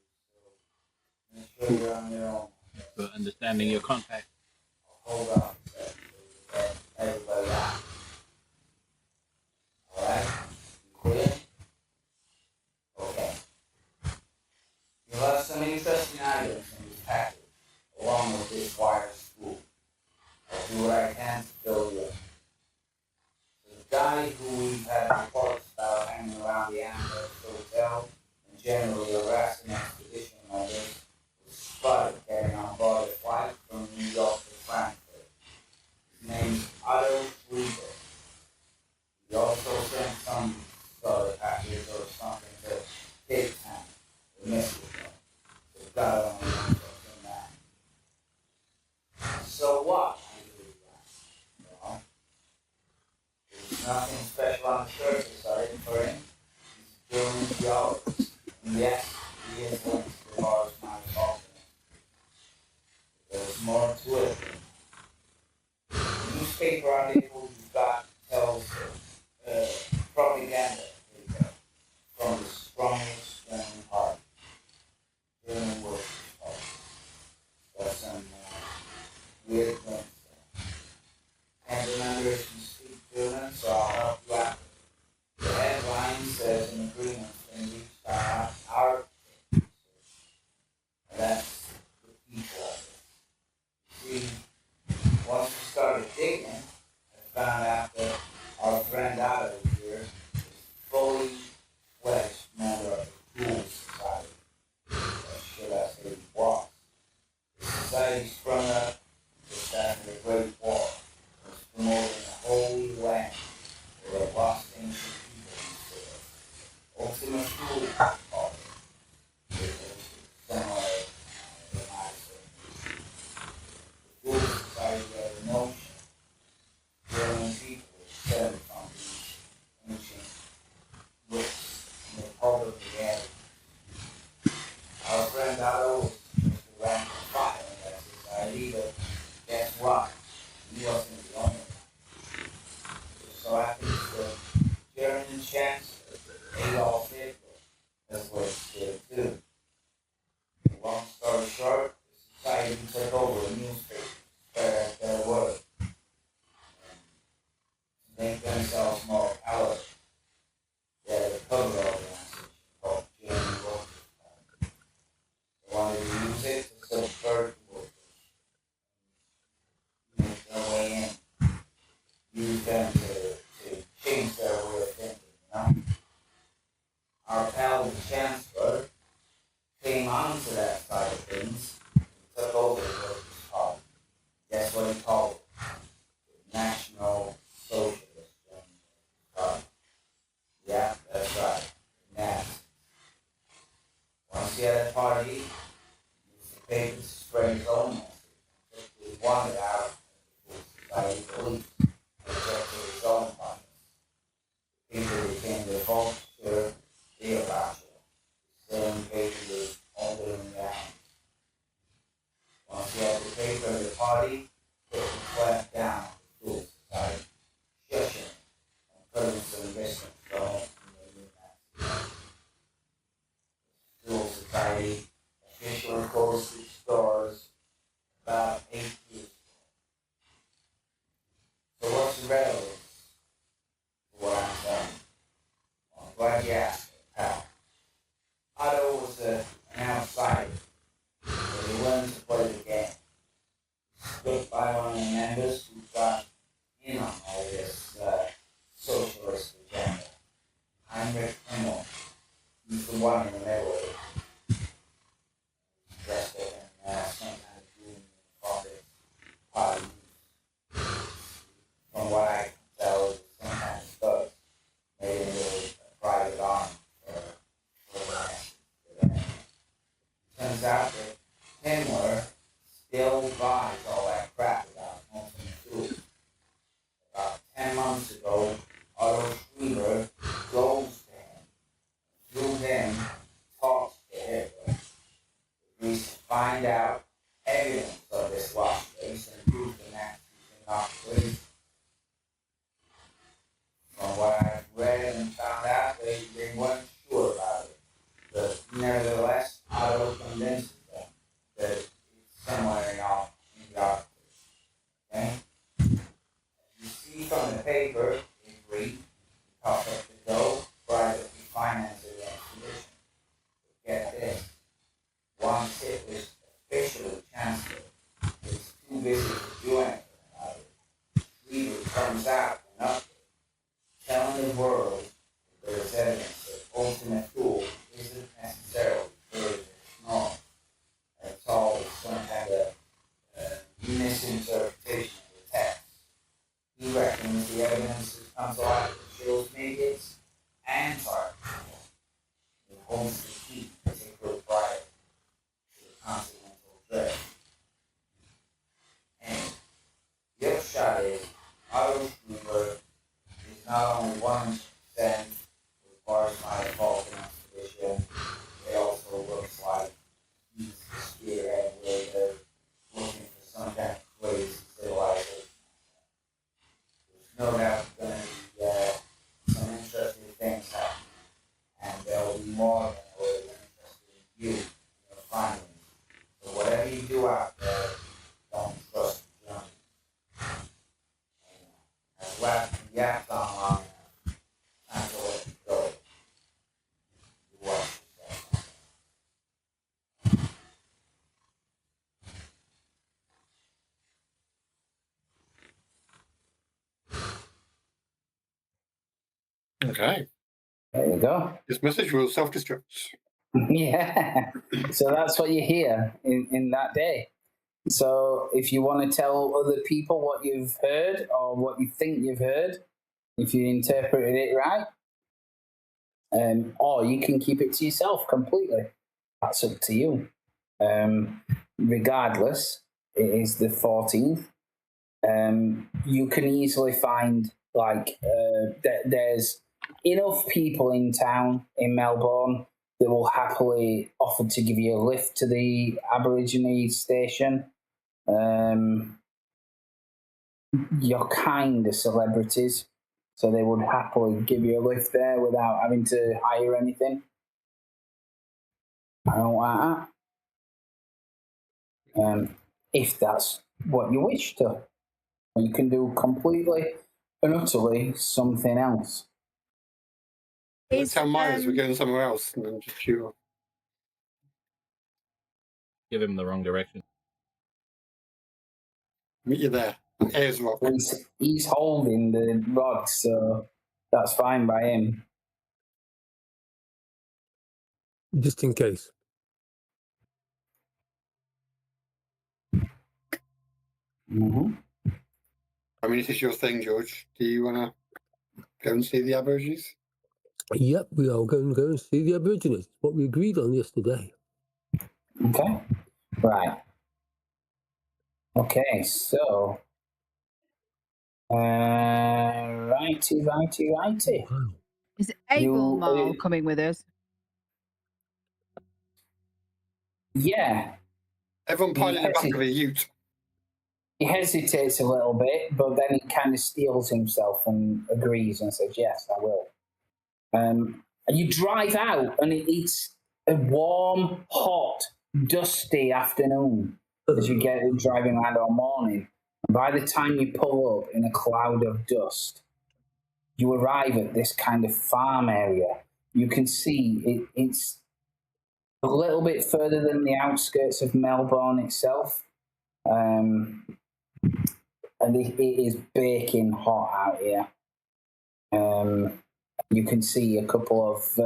For understanding your contact. Hold on. Everybody out. All right. Clear? Okay. You'll have some interesting items in this package, along with this wire spool. I'll do what I can to fill you in. The guy who we've had reports about hanging around the Amherst Hotel and generally harassing expedition members was spotted getting on board a flight from New York to Frankfurt. His name's Otto Friedel. He also sent some sort of package or something to Cape Town, the Mexico. So got on the from that. So what? Well, there's nothing special on the surface, I didn't for him. He's a German geologist. And yes, he is linked to the Mars Minus Volcano. There's more to it. The newspaper article you've got tells propaganda from the strongest German party, German Workers' Party. Got some weird links there. Can't remember if you speak German, so I'll help you out. The headline says an agreement's been reached on our and that's the people of it. See, once we started digging, I found out that our friend Otto here is fully fledged member of the Cool Society. Or should I say was. The society sprung up just after the Great War and was promoting a holy land where the lost ancient people used to live. Ultima Thule called it. It was similar to the Cool Society had a notion German people descended from these ancient roots and they publicly added. Our friend Otto was the rank and file in that society, but wandered out by police and rejected his own plans. People became the vulture, Cleopatra, selling papers older and down. Once he had the paper of the party, it was clamped down the School Society, shushing and putting some distance from the midnight. School Society officially closed its doors about 8 years ago. So what's the relevance to what I'm saying? Well, I'm glad you asked, pal. Otto was an outsider, but he learned to play the game. Stood by one of the members who got in on all this socialist agenda. Heinrich Himmel. He's the one in the middle of it. Dressed up in some kind of green pocket party. From what I can tell, it was some kind of stuff made into a private army for them. Turns out that Himmler still buys all that crap about most of the schools. About 10 months ago, Otto Schlieber goes to him. Through him, talks to Hitler. Agrees to find out evidence of this lost race and prove the Nazis are not crazy. From what I've read and found out, they weren't sure about it. But nevertheless, Otto convinces them that it's somewhere in the article. Okay? As you see from the paper, it reads, toss up the dough, privately finance the expedition. But get this, once Hitler's officially chancellor is too busy to do anything about it, Schlieber comes out and updates, telling the world that there is evidence that ultimate fool isn't necessarily further small. It's all some kind of misinterpretation of the text. He reckons the evidence that comes alive that shows maggots and particles. It holds the key particular prior to the continental drift. And the upshot is, Otto Schlieber is not only 100% with bars by the Balkan expedition, it also looks like he's the spearhead where they're looking for some kind of crazy civilization. There's no doubt going to be some interesting things happening, and there'll be more than a little interested in you and your findings. So whatever you do out there, don't trust the Germans. I've left the yapped on long enough. Time to let you go. You watch yourself. Okay. There you go. This message will self-destruct. Yeah. So that's what you hear in that day. So if you want to tell other people what you've heard or what you think you've heard, if you interpreted it right, or you can keep it to yourself completely. That's up to you. Regardless, it is the 14th. You can easily find there's enough people in town in Melbourne that will happily offer to give you a lift to the Aborigine station. You're kind of celebrities, so they would happily give you a lift there without having to hire anything. I don't like that. If that's what you wish to. You can do completely and utterly something else. Tell Myers we're going somewhere else and then just shoot off. Give him the wrong direction. Meet you there. Ayers Rock. He's holding the rod, so that's fine by him. Just in case. Mm-hmm. I mean, this is your thing, George. Do you want to go and see the Aborigines? Yep, we are going to go and see the Aborigines. What we agreed on yesterday. Okay. Right. Okay, so righty. Is Abel You, Marl coming with us? Yeah. Everyone piling in the back of a ute. He hesitates a little bit, but then he kind of steels himself and agrees and says, "Yes, I will." And you drive out, and it's a warm, hot, dusty afternoon as you get driving around all morning. And by the time you pull up in a cloud of dust, you arrive at this kind of farm area. You can see it's a little bit further than the outskirts of Melbourne itself. And it is baking hot out here. You can see a couple of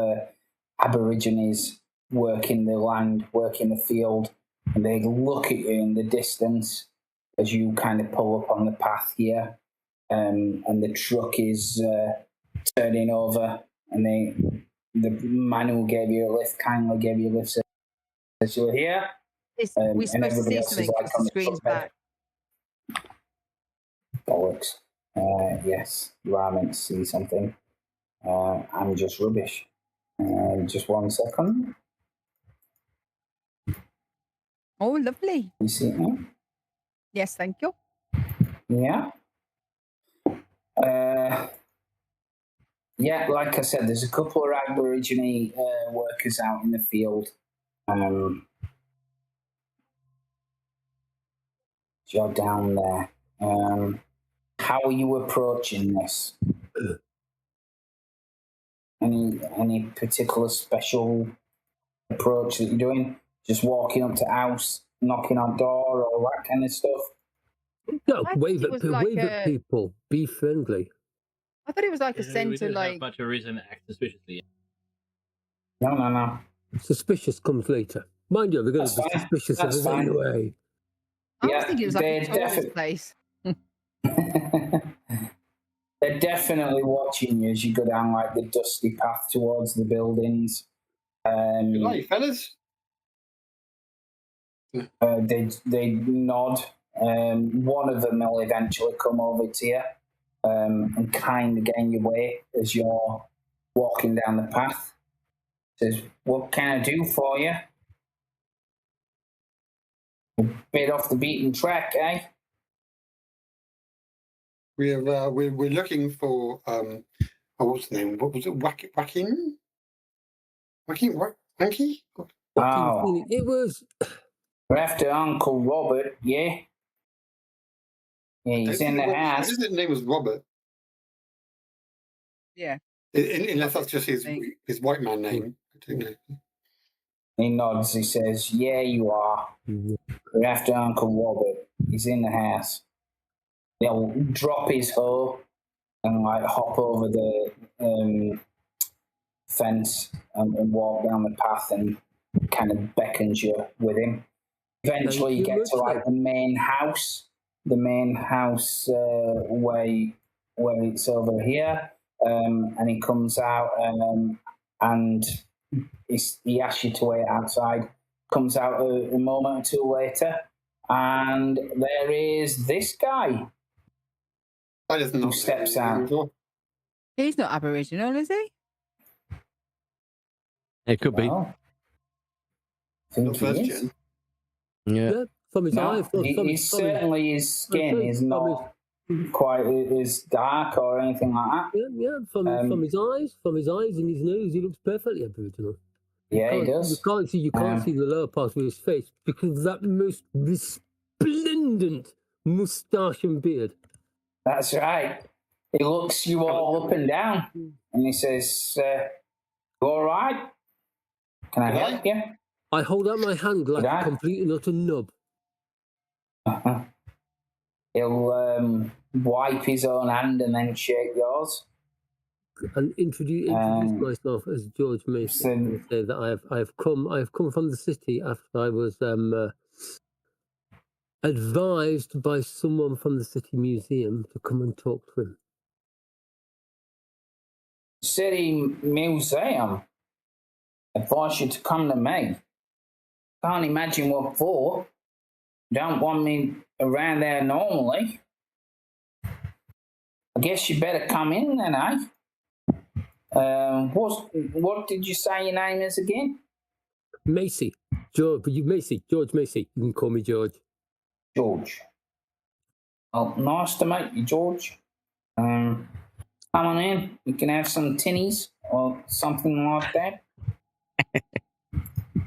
Aborigines working the land, working the field, and they look at you in the distance as you kind of pull up on the path here. And the truck is turning over, and the man who gave you a lift kindly gave you a lift, says you're here. We're supposed to see something because the screen's back. Bollocks. Yes, you are meant to see something. I'm just rubbish. Just 1 second. Oh, lovely. You see it now? Yes, thank you. Yeah. Yeah, like I said, there's a couple of Aborigine workers out in the field. You're down there. How are you approaching this? Any particular special approach that you're doing? Just walking up to house, knocking on door, all that kind of stuff? No, wave at people. Be friendly. I thought it was like a centre, we didn't have much of a reason to act suspiciously. No. Suspicious comes later. Mind you, they're going to be suspicious of us anyway. I was thinking it was like a tourist place. They're definitely watching you as you go down like the dusty path towards the buildings. Good night, fellas. They nod. One of them will eventually come over to you and kind of gain your way as you're walking down the path. Says, "What can I do for you? A bit off the beaten track, eh?" We're looking for what's the name? What was it? Wanky? Oh, it was. We're after Uncle Robert, yeah. Yeah, he's in the house. His name was Robert. Yeah. Unless that's just his white man name. I don't know. He nods. He says, "Yeah, you are. We're after Uncle Robert. He's in the house." He'll drop his hoe and like hop over the fence and walk down the path and kind of beckons you with him. Eventually, you get to like the main house where it's over here, and he comes out and he asks you to wait outside. Comes out a moment or two later, and there is this guy who steps out. He's not Aboriginal, is he? It could be. I think he is. Yeah. From his eyes. Certainly his skin is not quite as dark or anything like that. Yeah. From his eyes and his nose, he looks perfectly Aboriginal. Yeah, he does. You can't see the lower part of his face because of that most resplendent moustache and beard. That's right. He looks you all up and down, and he says, "You all right? Can I help you?" I hold out my hand like a complete and utter nub. He'll wipe his own hand and then shake yours. And introduce myself as George Mason and say that I have come from the city after I was advised by someone from the city museum to come and talk to him. City museum advised you to come to me. Can't imagine what for. don't want me around there normally. I guess you better come in then, eh? What did you say your name is again? Macy. George Macy. George Macy. You can call me George. George. Well, nice to meet you, George. Come on in. We can have some tinnies or something like that.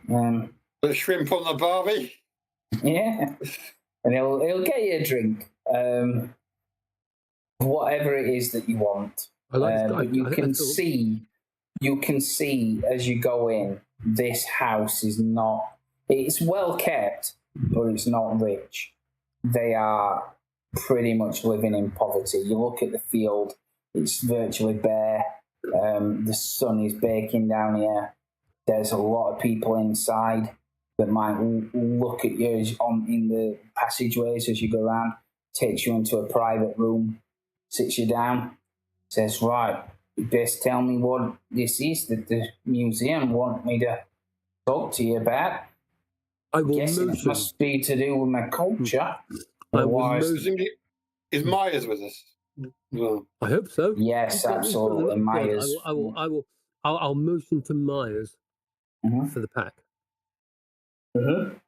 The shrimp on the barbie. Yeah, and he'll get you a drink. Whatever it is that you want. But you can see as you go in, this house is not. It's well kept, but it's not rich. They are pretty much living in poverty. You look at the field; it's virtually bare. The sun is baking down here. There's a lot of people inside that might look at you in the passageways as you go around, takes you into a private room, sits you down, says, right, you best tell me what this is that the museum want me to talk to you about. I will guessing it must be to do with my culture. Is Myers with us? Well, I hope so. Yes, absolutely. Myers. I'll motion to Myers for the pack. And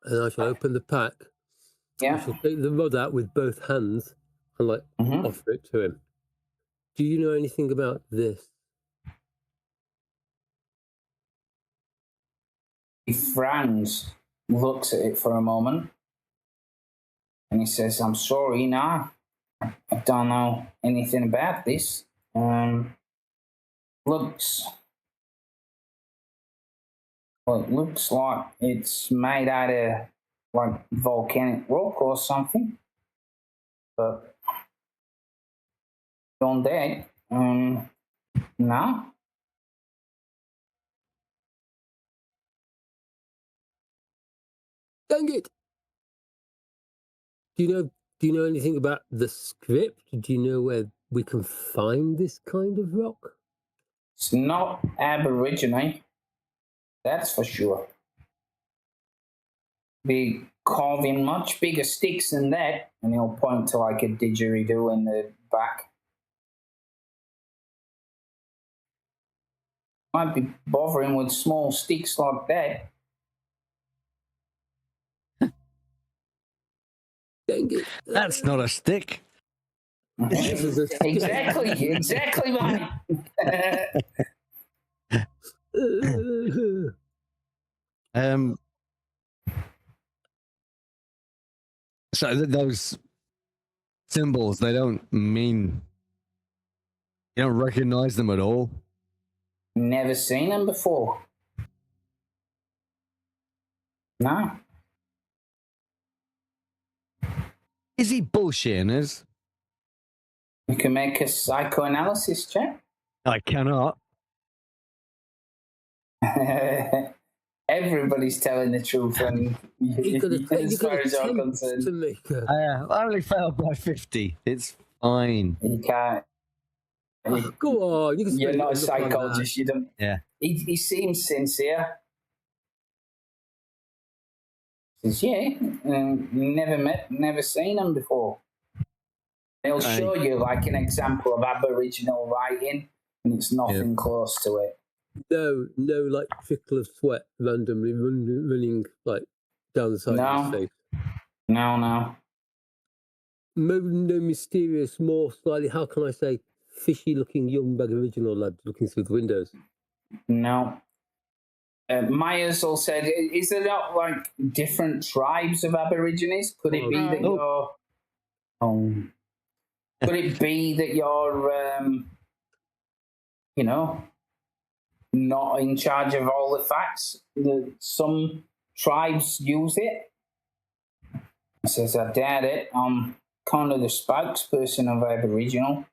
I shall open the pack. Yeah. I shall take the rod out with both hands and offer it to him. Do you know anything about this? He frowns, looks at it for a moment, and he says, I'm sorry, no. I don't know anything about this. It looks like it's made out of volcanic rock or something. But on that, no. Dang it! Do you know anything about the script? Do you know where we can find this kind of rock? It's not Aborigine, that's for sure. Be carving much bigger sticks than that, and he'll point to a didgeridoo in the back. Might be bothering with small sticks like that. Dang it. That's not a stick. Exactly, mate. So those symbols, they don't mean, you don't recognize them at all? Never seen them before. No. Is he bullshitting us? You can make a psychoanalysis check. I cannot. Everybody's telling the truth, and as far as I'm concerned, I only failed by 50. It's fine. You can't. Go on. You're not a psychologist. You don't. Yeah. He seems sincere. Says, yeah, never seen him before. They'll show you an example of Aboriginal writing, and it's nothing close to it. No, trickle of sweat randomly running down the side of his face. No. No mysterious, more slightly, how can I say, fishy-looking young Aboriginal lad looking through the windows. No. Myers all said, is there not different tribes of Aborigines? Could it be that you're... could it be that you're, not in charge of all the facts? Some tribes use it. He says, I doubt it. I'm kind of the spokesperson of Aboriginal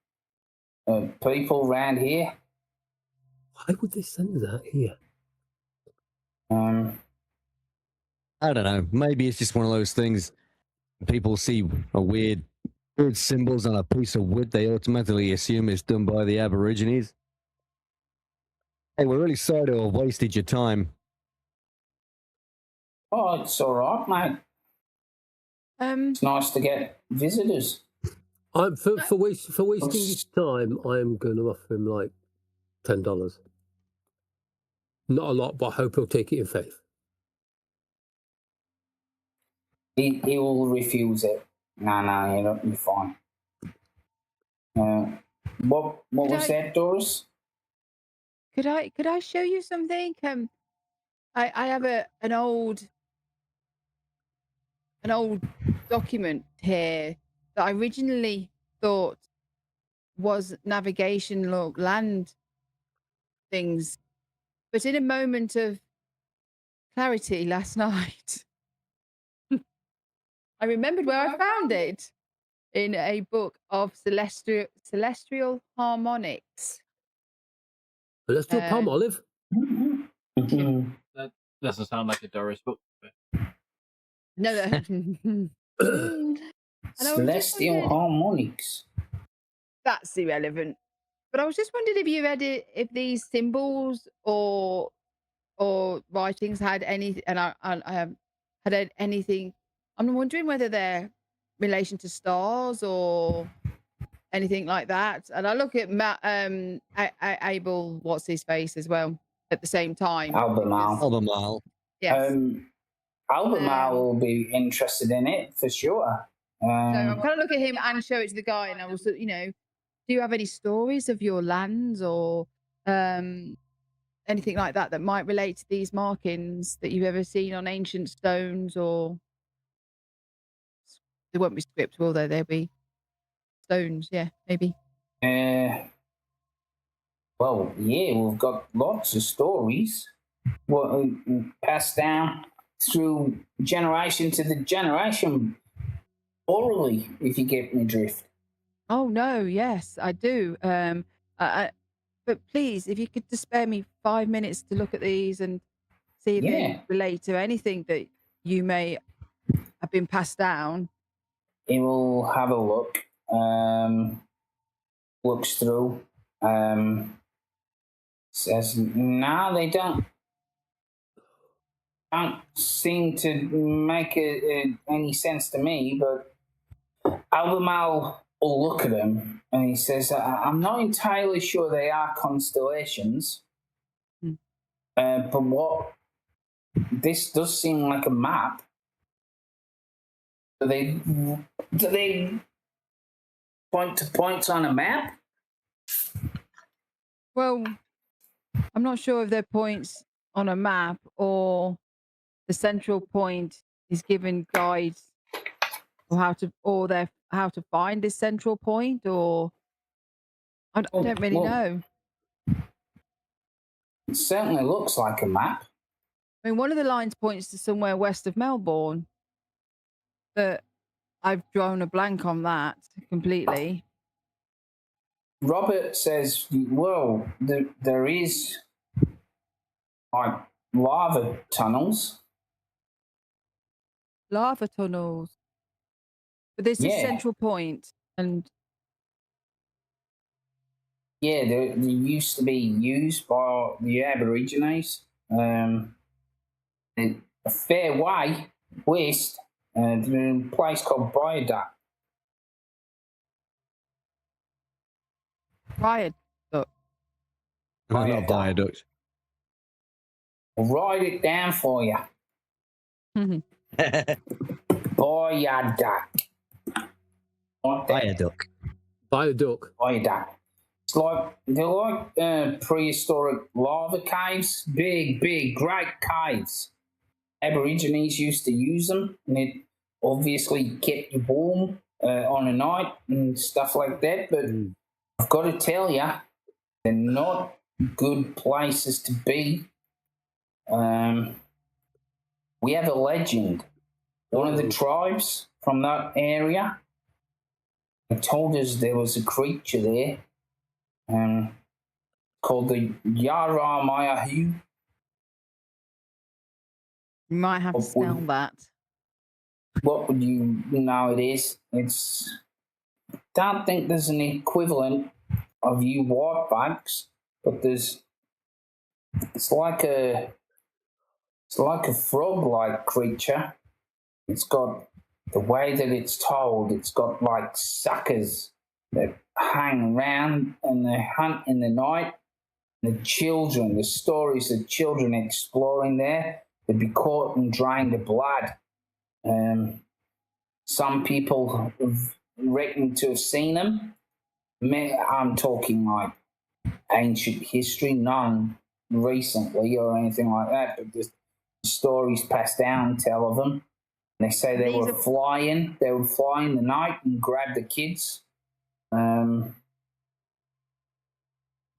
people around here. Why would they send that here? I don't know. Maybe it's just one of those things. People see weird symbols on a piece of wood, they automatically assume it's done by the Aborigines. Hey, we're really sorry to have wasted your time. Oh, it's all right, mate. It's nice to get visitors. For wasting his time, I am going to offer him like $10. Not a lot, but I hope he'll take it in faith. He will refuse it. No, you're fine. What was that, Doris? Could I show you something? I have an old document here that I originally thought was navigational land things, but in a moment of clarity last night, I remembered where I found it in a book of celestial harmonics. Celestial palm olive. That doesn't sound like a Doris book. No, Celestial harmonics. That's irrelevant. But I was just wondering if you read it, if these symbols or writings had any, and I have had anything. I'm wondering whether they're relation to stars or anything like that. And I look at Abel, what's his face as well at the same time. Albemarle. Yes. Albemarle will be interested in it for sure. So I'm going to look at him and show it to the guy, and I was, do you have any stories of your lands or anything like that might relate to these markings that you've ever seen on ancient stones? Or there won't be script, will there? There'll be stones, yeah, maybe. Well, yeah, we've got lots of stories passed down through generation to the generation orally, if you get me drift. Oh no, yes, I do. But please, if you could just spare me 5 minutes to look at these and see if they relate to anything that you may have been passed down. He will have a look. Looks through. Says, no, they don't seem to make any sense to me, but Albemarle will look at them and he says, I'm not entirely sure they are constellations, but this does seem like a map. Do they point to points on a map? Well, I'm not sure if they're points on a map or the central point is given guides or how to find this central point, or I don't really know. It certainly looks like a map. I mean, one of the lines points to somewhere west of Melbourne, but I've drawn a blank on that completely. Robert says, well, there is like lava tunnels. Lava tunnels. But there's a central point, and they used to be used by the Aborigines. A fair way west, a place called Viaduct. Viaduct. Not viaduct. I'll write it down for you. Viaduct. Viaduct. Viaduct. It's like they're like prehistoric lava caves, big, great caves. Aborigines used to use them, and it obviously kept you warm on a night and stuff like that. But I've got to tell you, they're not good places to be. We have a legend. One of the tribes from that area told us there was a creature there called the Yaramayahu. You might have to spell that. What would you know it is? Don't think there's an equivalent of you whitebacks, but it's like a frog-like creature. It's got the way that it's told, it's got like suckers that hang around and they hunt in the night. The children, the stories of children exploring there, they'd be caught and drained of blood. Some people have reckoned to have seen them. I'm talking like ancient history, none recently or anything like that, but the stories passed down tell of them. They say they would fly in the night and grab the kids.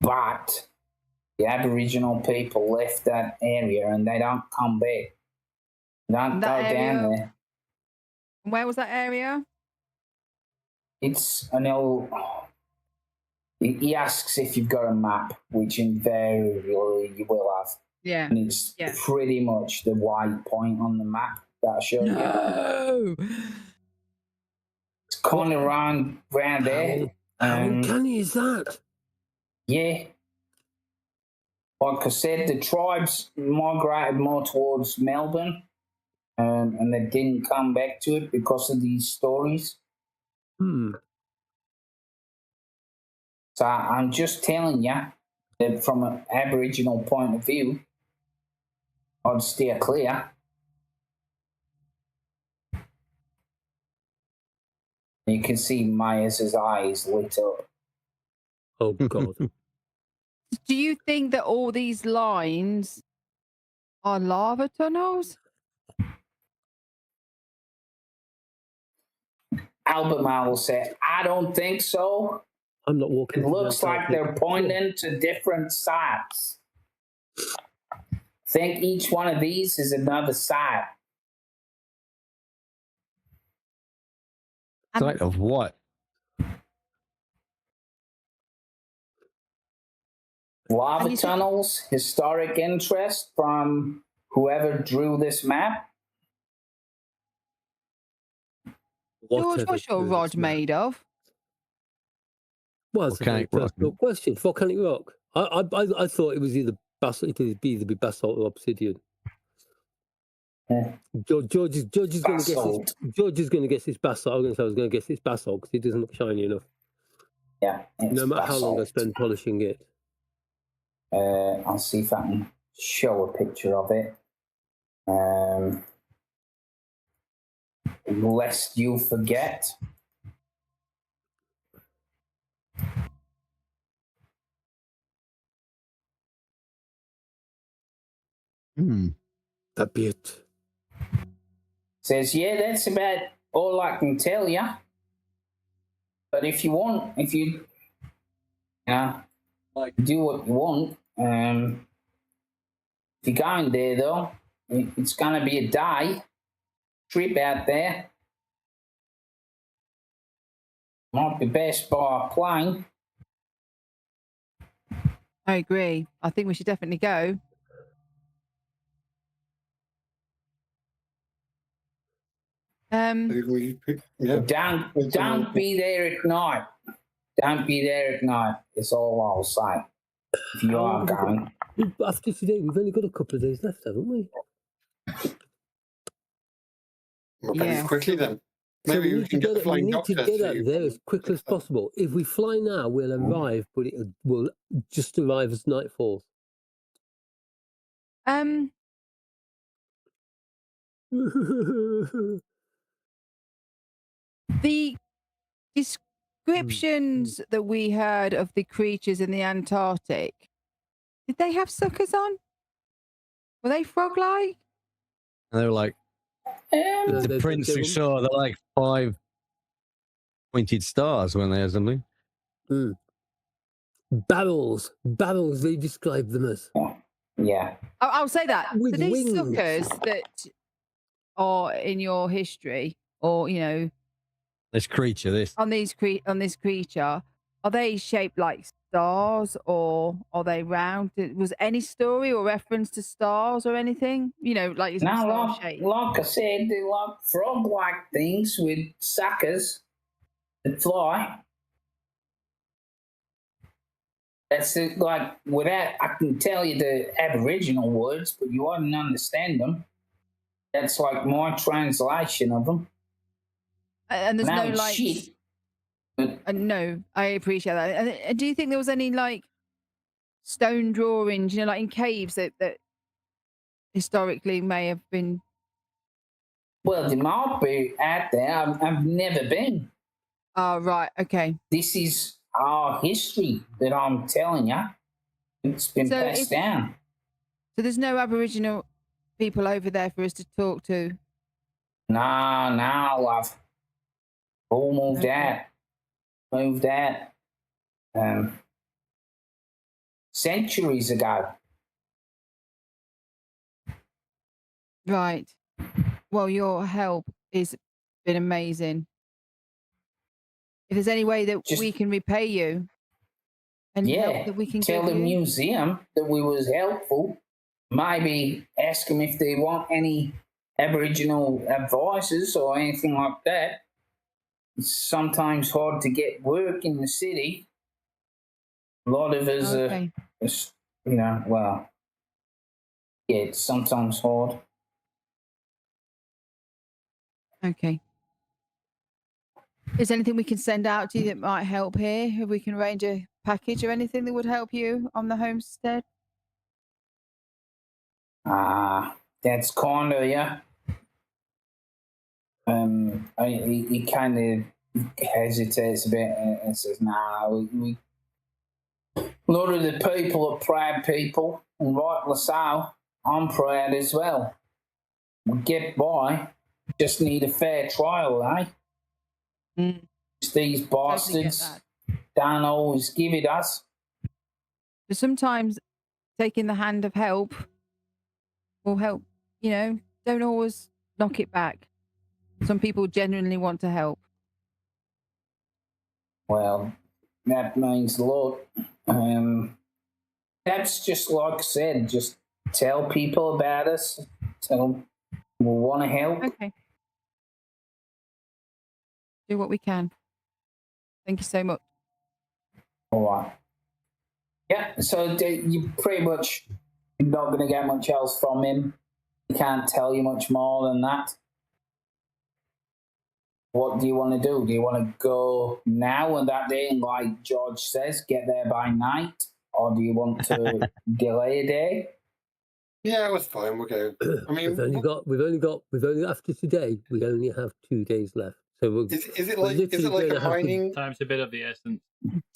But the Aboriginal people left that area and they don't come back. They don't go down there. Where was that area? It's an old... He asks if you've got a map, which invariably you will have. Yeah. And it's pretty much the white point on the map that I showed you. It's kind of around there. How uncanny is that? Yeah. Like I said, the tribes migrated more towards Melbourne, and they didn't come back to it because of these stories. So I'm just telling you that from an Aboriginal point of view, I'd steer clear. You can see Myers' eyes lit up. Oh, God. Do you think that all these lines are lava tunnels? Albemarle said, I don't think so. I'm not walking. It looks like they're pointing to different sites. I think each one of these is another site. Site of what? Lava tunnels, historic interest from whoever drew this map. George, what's your rod made of? Well, it's a very personal question. Volcanic rock. I thought it was either basalt. It would either be basalt or obsidian. George is going to guess. George is going to guess it's basalt. I was going to guess it's basalt because it doesn't look shiny enough. Yeah. No matter how long I spend polishing it. I'll see if I can show a picture of it. Lest you forget. That bit. Says, yeah, that's about all I can tell you. But if you want, if you do what you want, if you're going there, though, it's going to be a day trip out there. Might be best by plane. I agree. I think we should definitely go. Don't be there at night. Don't be there at night. It's all I'll say. If you are going. After today, we've only got a couple of days left, haven't we? We'll yeah. Quickly then. Maybe so we can get the flying doctor. We need to get out there as quickly as possible. If we fly now, we'll arrive, but it will just arrive as night falls. The descriptions that we heard of the creatures in the Antarctic, did they have suckers on? Were they frog-like? They were like, the prints we saw, they're like 5 pointed stars, weren't they, or something? Barrels, they describe them as. Yeah. I'll say that. With so these wings. suckers that are in your history, or, you know, this creature, on this creature, are they shaped like stars or are they round? Was any story or reference to stars or anything? You know, like star shape. Like I said, they're like frog-like things with suckers that fly. That's it, like without I can tell you the Aboriginal words, but you wouldn't understand them. That's like my translation of them. And there's now no it's like. shit. But No, I appreciate that. And do you think there was any like stone drawings, like in caves that historically may have been? well, there might be out there. I've never been. Oh, right. Okay. This is our history that I'm telling you. It's been So passed down. So there's no Aboriginal people over there for us to talk to? No, love. All moved out. Moved out. Centuries ago. Right. Well, your help has been amazing. If there's any way that we can repay you and help that we can tell give the you. museum that we was helpful. Maybe ask them if they want any Aboriginal advices or anything like that. It's sometimes hard to get work in the city. A lot of us are, well, yeah, it's sometimes hard. Okay. Is there anything we can send out to you that might help here? If we can arrange a package or anything that would help you on the homestead? That's kind of, yeah. He kind of hesitates a bit and says, we a lot of the people are proud people, and rightly so. I'm proud as well. We get by, just need a fair trial, eh? These bastards don't always give it us. But sometimes taking the hand of help will help, don't always knock it back. Some people genuinely want to help. Well, that means a lot. That's just like I said, just tell people about us. Tell them we want to help. Okay. Do what we can. Thank you so much. All right. Yeah, so you pretty much not going to get much else from him. He can't tell you much more than that. What do you want to do? Do you want to go now and that day and, like George says, get there by night? Or do you want to delay a day? Yeah, it was fine. We'll go. I mean, we've only after today, we only have 2 days left. So is it like a mining? Time's a bit of the essence.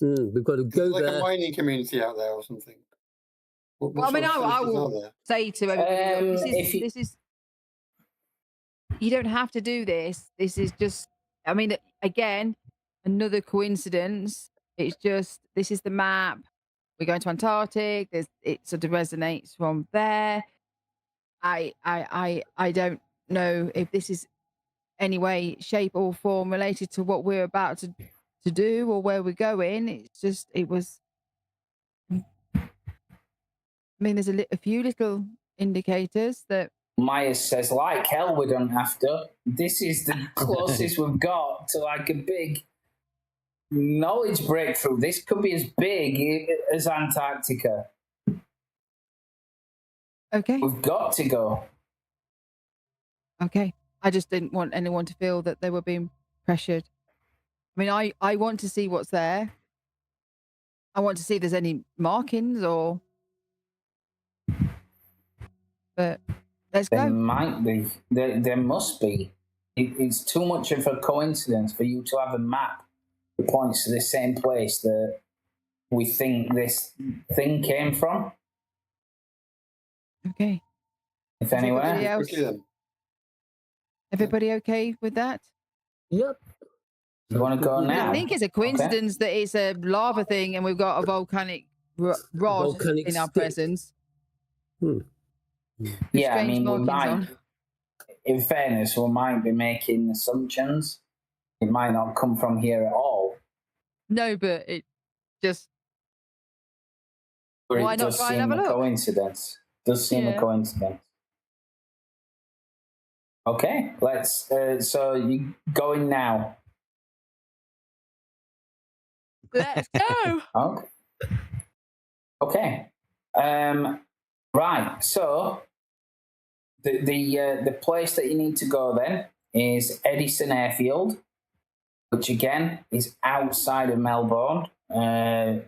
We've got to go like there. a mining community out there or something. Well, I mean, I will say to everybody, this is. You don't have to do this. This is just. I mean, again, another coincidence. It's just this is the map. We're going to Antarctic. It sort of resonates from there. I don't know if this is any way, shape, or form related to what we're about to do or where we're going. It's just it was. I mean, there's a few little indicators that. Myers says, like hell, we don't have to. This is the closest we've got to like a big knowledge breakthrough. This could be as big as Antarctica. Okay. We've got to go. Okay. I just didn't want anyone to feel that they were being pressured. I mean, I want to see what's there. I want to see if there's any markings or... But let's go. There might be. There must be. It's too much of a coincidence for you to have a map that points to the same place that we think this thing came from. Okay. If anywhere. Everybody okay with that? Yep. You want to go now? I think it's a coincidence that it's a lava thing and we've got a volcanic rod in our presence. Yeah, I mean, we might, in fairness, we might be making assumptions. It might not come from here at all. No, but it just... But why it not does try and seem have a a look? coincidence. Does seem a coincidence. Okay, let's. So you going now? Let's go. Okay. Okay. Right. So the place that you need to go then is Edison Airfield. which again is outside of Melbourne, a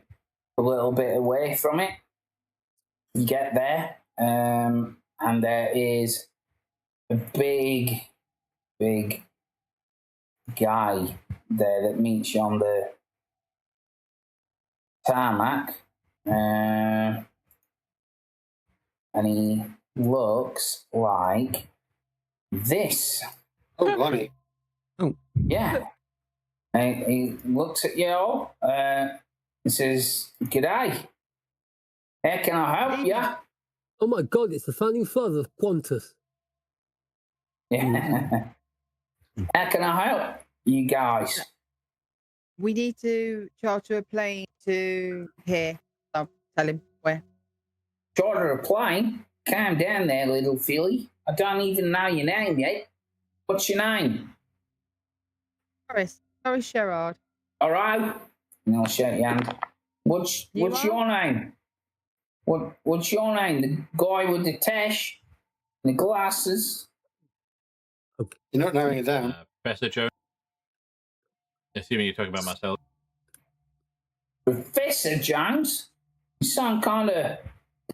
little bit away from it. You get there, and there is a big guy there that meets you on the tarmac, and he looks like this. Oh, blimey. Yeah. And he looks at you all and says, "G'day. How can I help you?" Oh my God, it's the founding father of Qantas. Yeah. How can I help you guys? We need to charter a plane to here. I'll tell him where. Charter a plane? Calm down there, little filly. I don't even know your name yet. What's your name? Sorry, Sherrard. All right. And I'll shake your hand. What's your name? What's your name? The guy with the tash, the glasses. You're not narrowing it down. Professor Jones. Assuming you're talking about myself. Professor Jones? Some kind of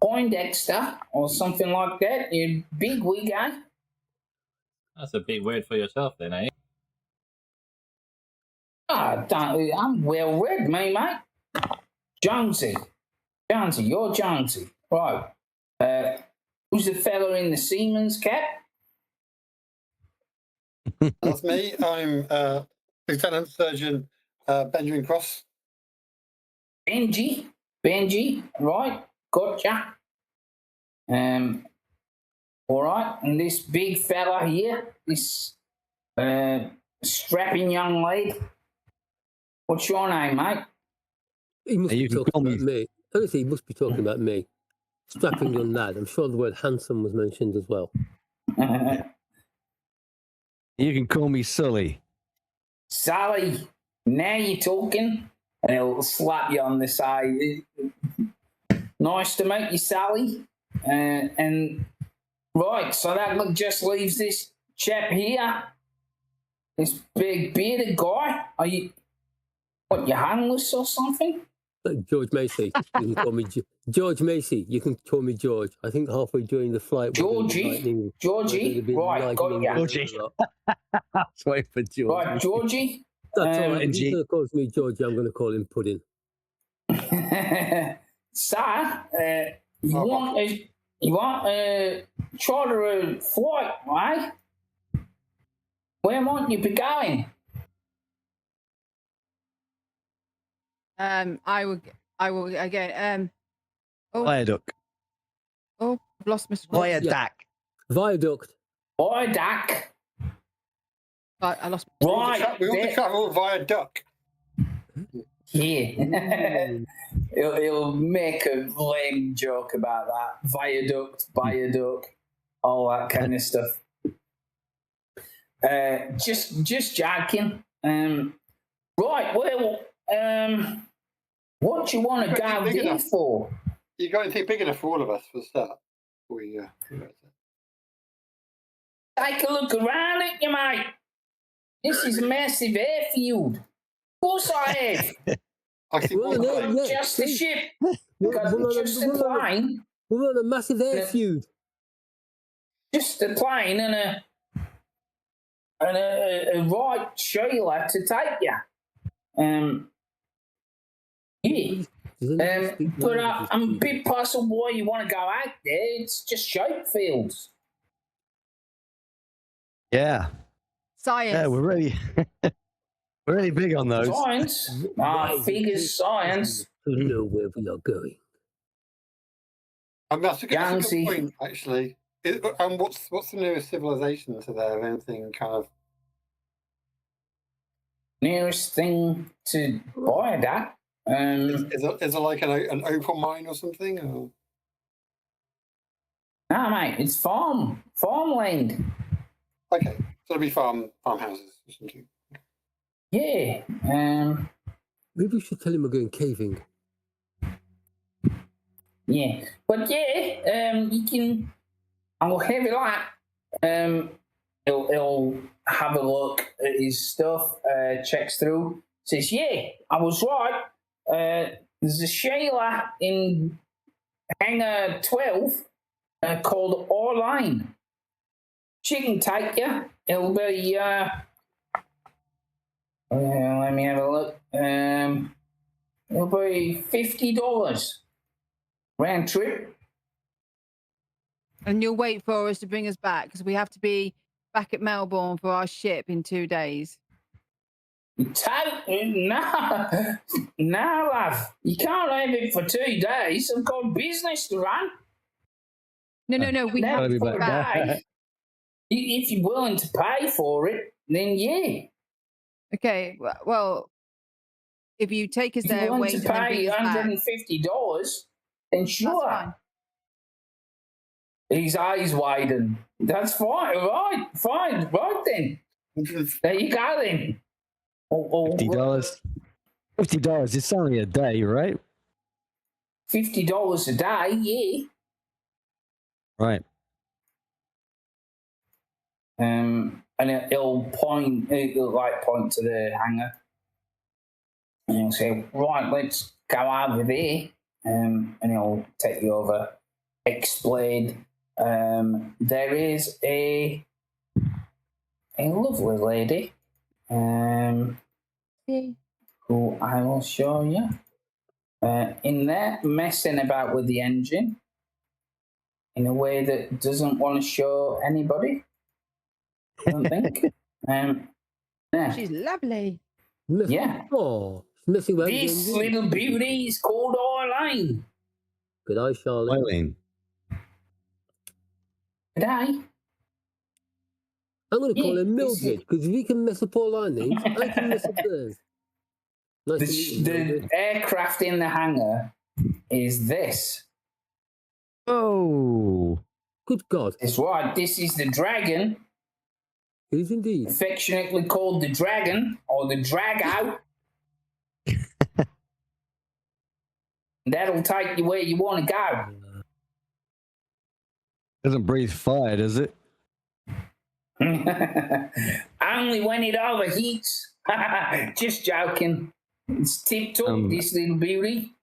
Poindexter or something like that? You big wig, eh? That's a big word for yourself, then, eh? I'm well read, me, mate. Jonesy, you're Jonesy. Right. Who's the fella in the seaman's cap? That's me. I'm Lieutenant Surgeon Benjamin Cross. Benji, right, gotcha. All right, and this big fella here, this strapping young lady. What's your name, mate? He must be talking about me. Honestly, he must be talking about me. Strapping young lad. I'm sure the word handsome was mentioned as well. You can call me Sully. Sally, now you're talking. And he'll slap you on the side. Nice to meet you, Sally. And right, so that just leaves this chap here. This big bearded guy. Are you, what, you're handless or something? George Macy. You can call me George Macy. You can call me George. I think halfway during the flight. Georgie, right, got ya. Georgie. That's wait for George. Right, Georgie. That's all right. If he's going to call me Georgie, I'm going to call him Pudding. Sir, you want a charter a flight, right? Where might you be going? I will again. Viaduct. Oh, I've lost my screen. Viaduct. I lost. Right. We want to travel via duck. Yeah. he'll make a lame joke about that. Viaduct, all that kind of stuff. Just joking. Right, well, what do you want to go there for? You got anything big enough for all of us for the start? Take a look around at you, mate. This is a massive airfield. Of course I have. Just the ship. Just a plane. We're on a massive airfield. Just a plane and a right trailer to take you. Yeah. But I'm a bit puzzled why you want to go out there. It's just shape fields. Yeah. Science. Yeah, we're really big on those. Science. Figures science. To know where we are going. That's a good point, actually. And what's the nearest civilization to there? Anything kind of nearest thing to buy that? Is it like an opal mine or something? Or? No, mate, it's farmland. Okay, so it'll be farmhouses or something. Yeah. Maybe we should tell him we're going caving. Yeah, but yeah, you can. I'll have it like. He'll have a look at his stuff, checks through, says, yeah, I was right. There's a Shayla in hangar 12 called Orline. She can take you. It'll be, let me have a look. It'll be $50 round trip. And you'll wait for us to bring us back because we have to be back at Melbourne for our ship in 2 days. No, love. You can't have it for 2 days. I've got business to run. No. We have to be back. If you're willing to pay for it, then yeah. Okay, well, if you take us If there, you're willing wait to and then pay bring us back. $150, then sure. That's fine. His eyes widen. That's fine. Right then. There you go then. $50. $50. It's only a day, right? $50 a day, yeah. Right. And it'll point to the hangar, and he'll say, "Right, let's go over there." And he'll take you over. Explain. There is a lovely lady, who I will show you. In there, messing about with the engine in a way that doesn't want to show anybody. I don't think. Yeah. She's lovely. Yeah. Oh, messing around. This little beauty is called Eileen. Good day, Charlotte. Eileen. Good day. I'm going to call Yeah, her Mildred because if you can mess up all our names, I can mess up theirs. Nice to meet you, The Mildred. aircraft in the hangar is this. Oh. Good God. That's right. This is the Dragon, It is indeed. affectionately called the Dragon or the Drag-Out. That'll take you where you want to go. Doesn't breathe fire, does it? Only when it overheats. Just joking. It's tip-top, this little beauty.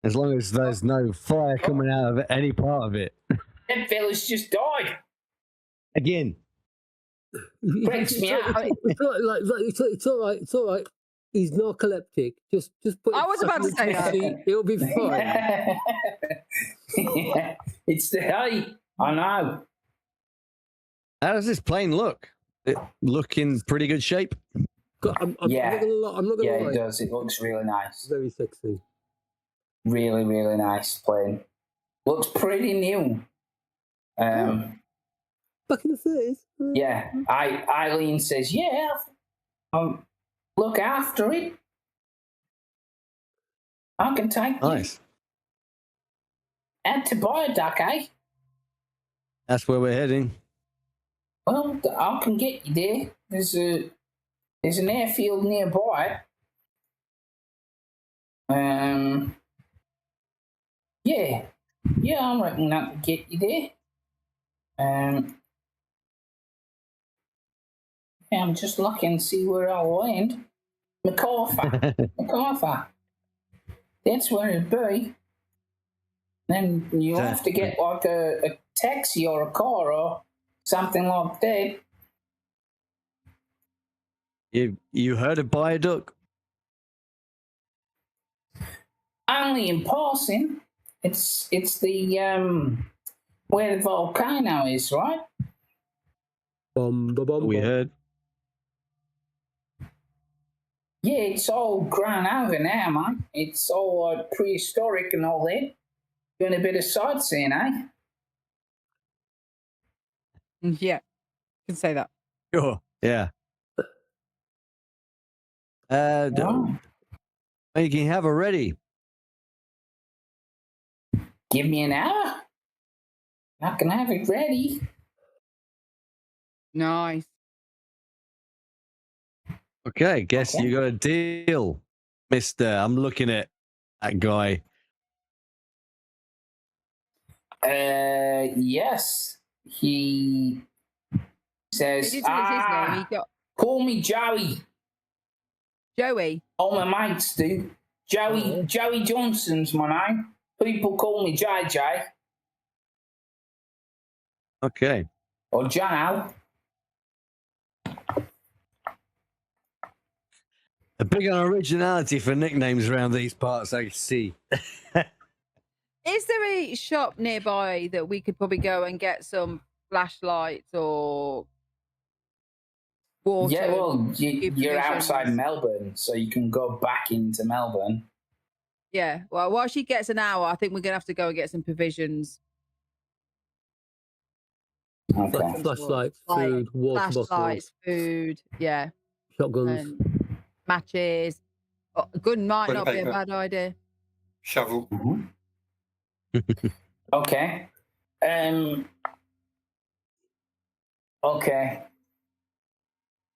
As long as there's no fire coming out of any part of it. That fella's just died. Again. Breaks me out. It's all right. It's all right. He's narcoleptic. Just put. I was about to say that. It'll be fine. Yeah, it's the hay. I know. How does this plane look? It look in pretty good shape. God, I'm not gonna Yeah, lie. it does. It looks really nice. Very sexy. Really, really nice plane. Looks pretty new. Back in the 30s. Yeah, Eileen says, yeah, look after it. I can take Nice. you out to Bioduck, eh? That's where we're heading. Well, I can get you there. There's an airfield nearby. Yeah, I reckon I can get you there. Yeah, I'm just looking to see where I'll land. MacArthur. That's where it'd be. Then you'll have to get like a taxi or a car or something like that. You heard of Viaduct? Only in passing. It's the where the volcano is, right? We heard. Yeah, it's all grown over now, man. It's all prehistoric and all that. Doing a bit of sightseeing, eh? Yeah, can say that. Sure. Yeah. Wow. You can have her ready. Give me an hour. I can have it ready. Nice. Okay, guess you got a deal, Mister. I'm looking at that guy. Yes. He Says, Did you tell us his name? He got call me Joey. Joey. All my mates do. Joey Johnson's my name. People call me JJ. Okay. Or Jono. A big on originality for nicknames around these parts, I see. Is there a shop nearby that we could probably go and get some flashlights or water? Yeah, well, you're provisions? outside Melbourne, so you can go back into Melbourne. Yeah. Well, while she gets an hour, I think we're going to have to go and get some provisions. Okay. Flashlights, food, water Flashlights, bottles, food, yeah. shotguns. Matches. Oh, a gun might Toilet not be a paper. bad idea. Shovel. Okay. Okay.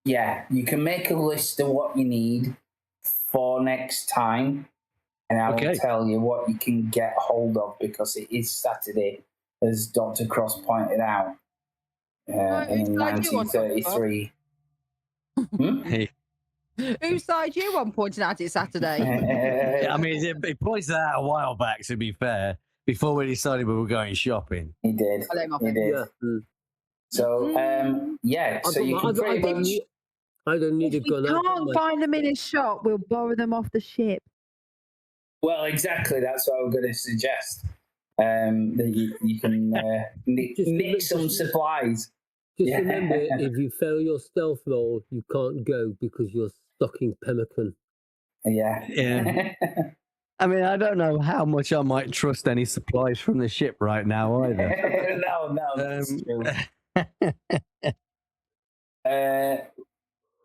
Yeah, you can make a list of what you need for next time, and I will tell you what you can get hold of because it is Saturday, as Dr. Cross pointed out in 1933. Hey. Whose side you on pointing out it's Saturday? I mean, he pointed that out a while back, to be fair, before we decided we were going shopping. He did. He did. Yeah. So, yeah, so you can pretty much... I don't need If a gun. we can't find them in a shop, we'll borrow them off the ship. Well, exactly. That's what I was going to suggest. That you can nick some supplies. Just remember, if you fail your stealth roll, you can't go because you're stuck in pemmican. Yeah. Yeah. I mean, I don't know how much I might trust any supplies from the ship right now either. No, that's true.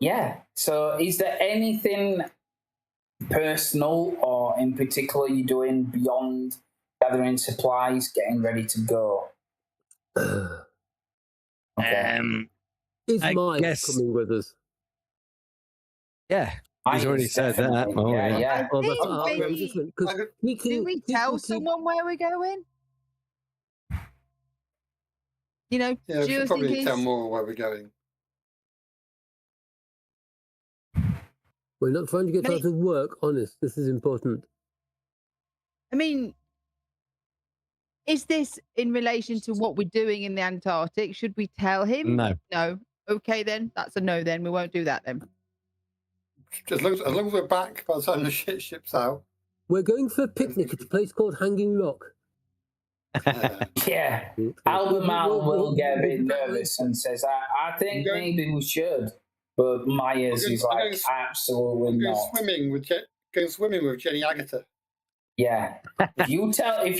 Yeah. So, is there anything personal or in particular you're doing beyond gathering supplies, getting ready to go? Okay. Is I Mike guess- coming with us? Yeah, he's already said that. Definitely. Oh, Yeah, yeah. Oh, think that's maybe- different. 'Cause we can, Do we tell someone where we're going? You know, Yeah, we should just in probably case. tell more where we're going. We're not trying to get out of work, honest. This is important. I mean, is this in relation to what we're doing in the Antarctic? Should we tell him? No. No. Okay, then. That's a no, then. We won't do that, then. As long as we're back by the time the ship's out. We're going for a picnic at a place called Hanging Rock. Yeah. Albemarle will get a bit nervous and says, I think maybe we should. But Myers is like, absolutely Going not. swimming with Jenny Agatha. Yeah. If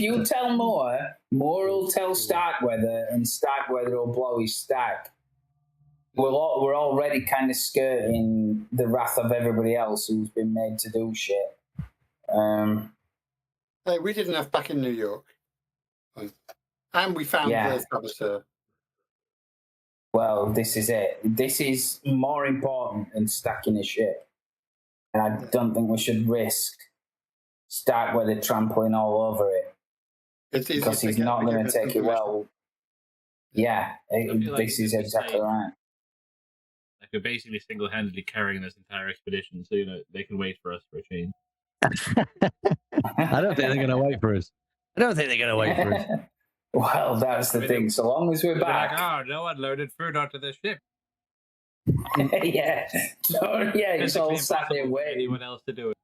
you tell Moore will tell Starkweather, and Starkweather will blow his stack. We're already kind of skirting the wrath of everybody else who's been made to do shit. Hey, we did enough back in New York. And we found the saboteur. Well, this is it. This is more important than stacking a ship. And I don't think we should risk Starkweather trampling all over it. Because he's not going to take it well. Yeah, this is exactly right. Like we're basically single-handedly carrying this entire expedition, so they can wait for us for a change. I don't think they're going to wait for us. Well, that's the thing. So long as we're back. Like, oh, no one loaded food onto the ship. Yeah. He's all sat there waiting. Anyone else to do it?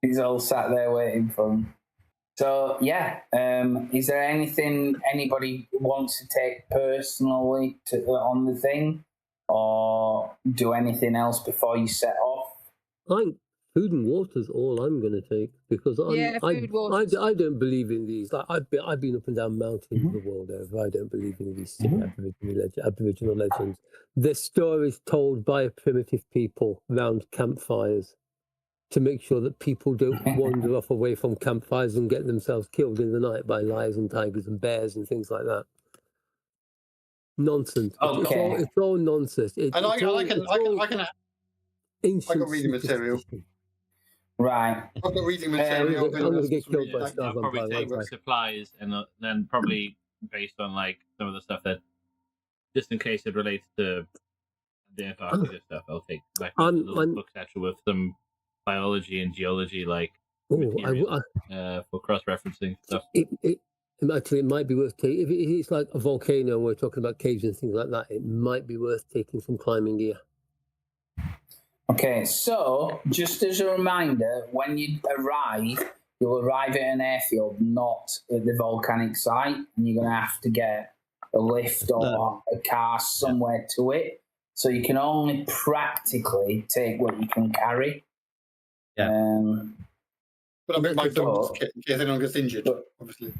He's all sat there waiting for him. So, yeah. Is there anything anybody wants to take personally on the thing? Or do anything else before you set off? Food and water's all I'm going to take because I don't believe in these. Like I've been up and down mountains of the world over. I don't believe in these Aboriginal legends. They're stories told by primitive people around campfires to make sure that people don't wander off away from campfires and get themselves killed in the night by lions and tigers and bears and things like that. Nonsense. Okay. It's all nonsense. I can reading material. Right. I've got reading material. I'm going to get killed by I'll stars on probably fire. take supplies and then probably based on like some of the stuff that just in case it relates to the Antarctica stuff, I'll take like a little book satchel with some biology and geology material, for cross-referencing stuff. Actually, it might be worth taking. If it's like a volcano and we're talking about caves and things like that, it might be worth taking some climbing gear. Okay, so just as a reminder, when you arrive, you'll arrive at an airfield, not at the volcanic site, and you're going to have to get a lift or a car somewhere to it. So you can only practically take what you can carry. Yeah. But I mean, my dog's kit in case anyone gets injured, obviously.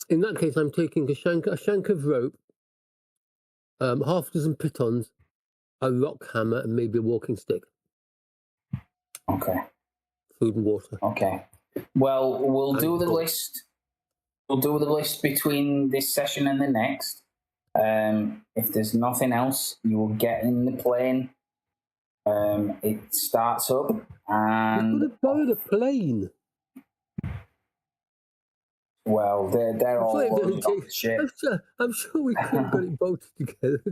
In that case, I'm taking a shank of rope, half a dozen pitons, a rock hammer, and maybe a walking stick. Okay. Food and water. Okay. Well, we'll do the list. We'll do the list between this session and the next. If there's nothing else, you will get in the plane. It starts up and... You could have borrowed a plane. Well, they're all loaded on the ship. I'm sure we could have got it bolted together.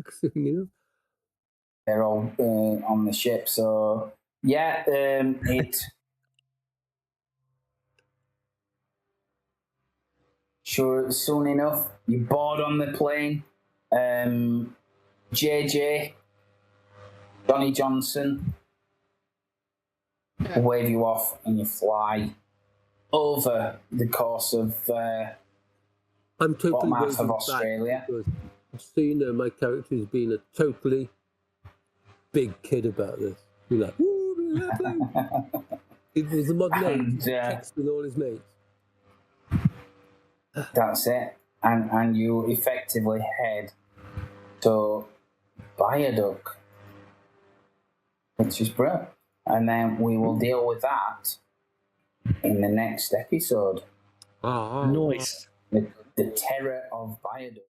They're all on the ship, so yeah, Sure, soon enough, you board on the plane. JJ, Johnny Johnson, wave you off and you fly over the course of I'm totally bottom half of Australia. So you know, my character has been a totally big kid about this. You're like, ooh, it was a modern age, texting all his mates. That's it. And you effectively head to Viaduct, which is brilliant. And then we will deal with that in the next episode. Nice. The terror of Viaduct.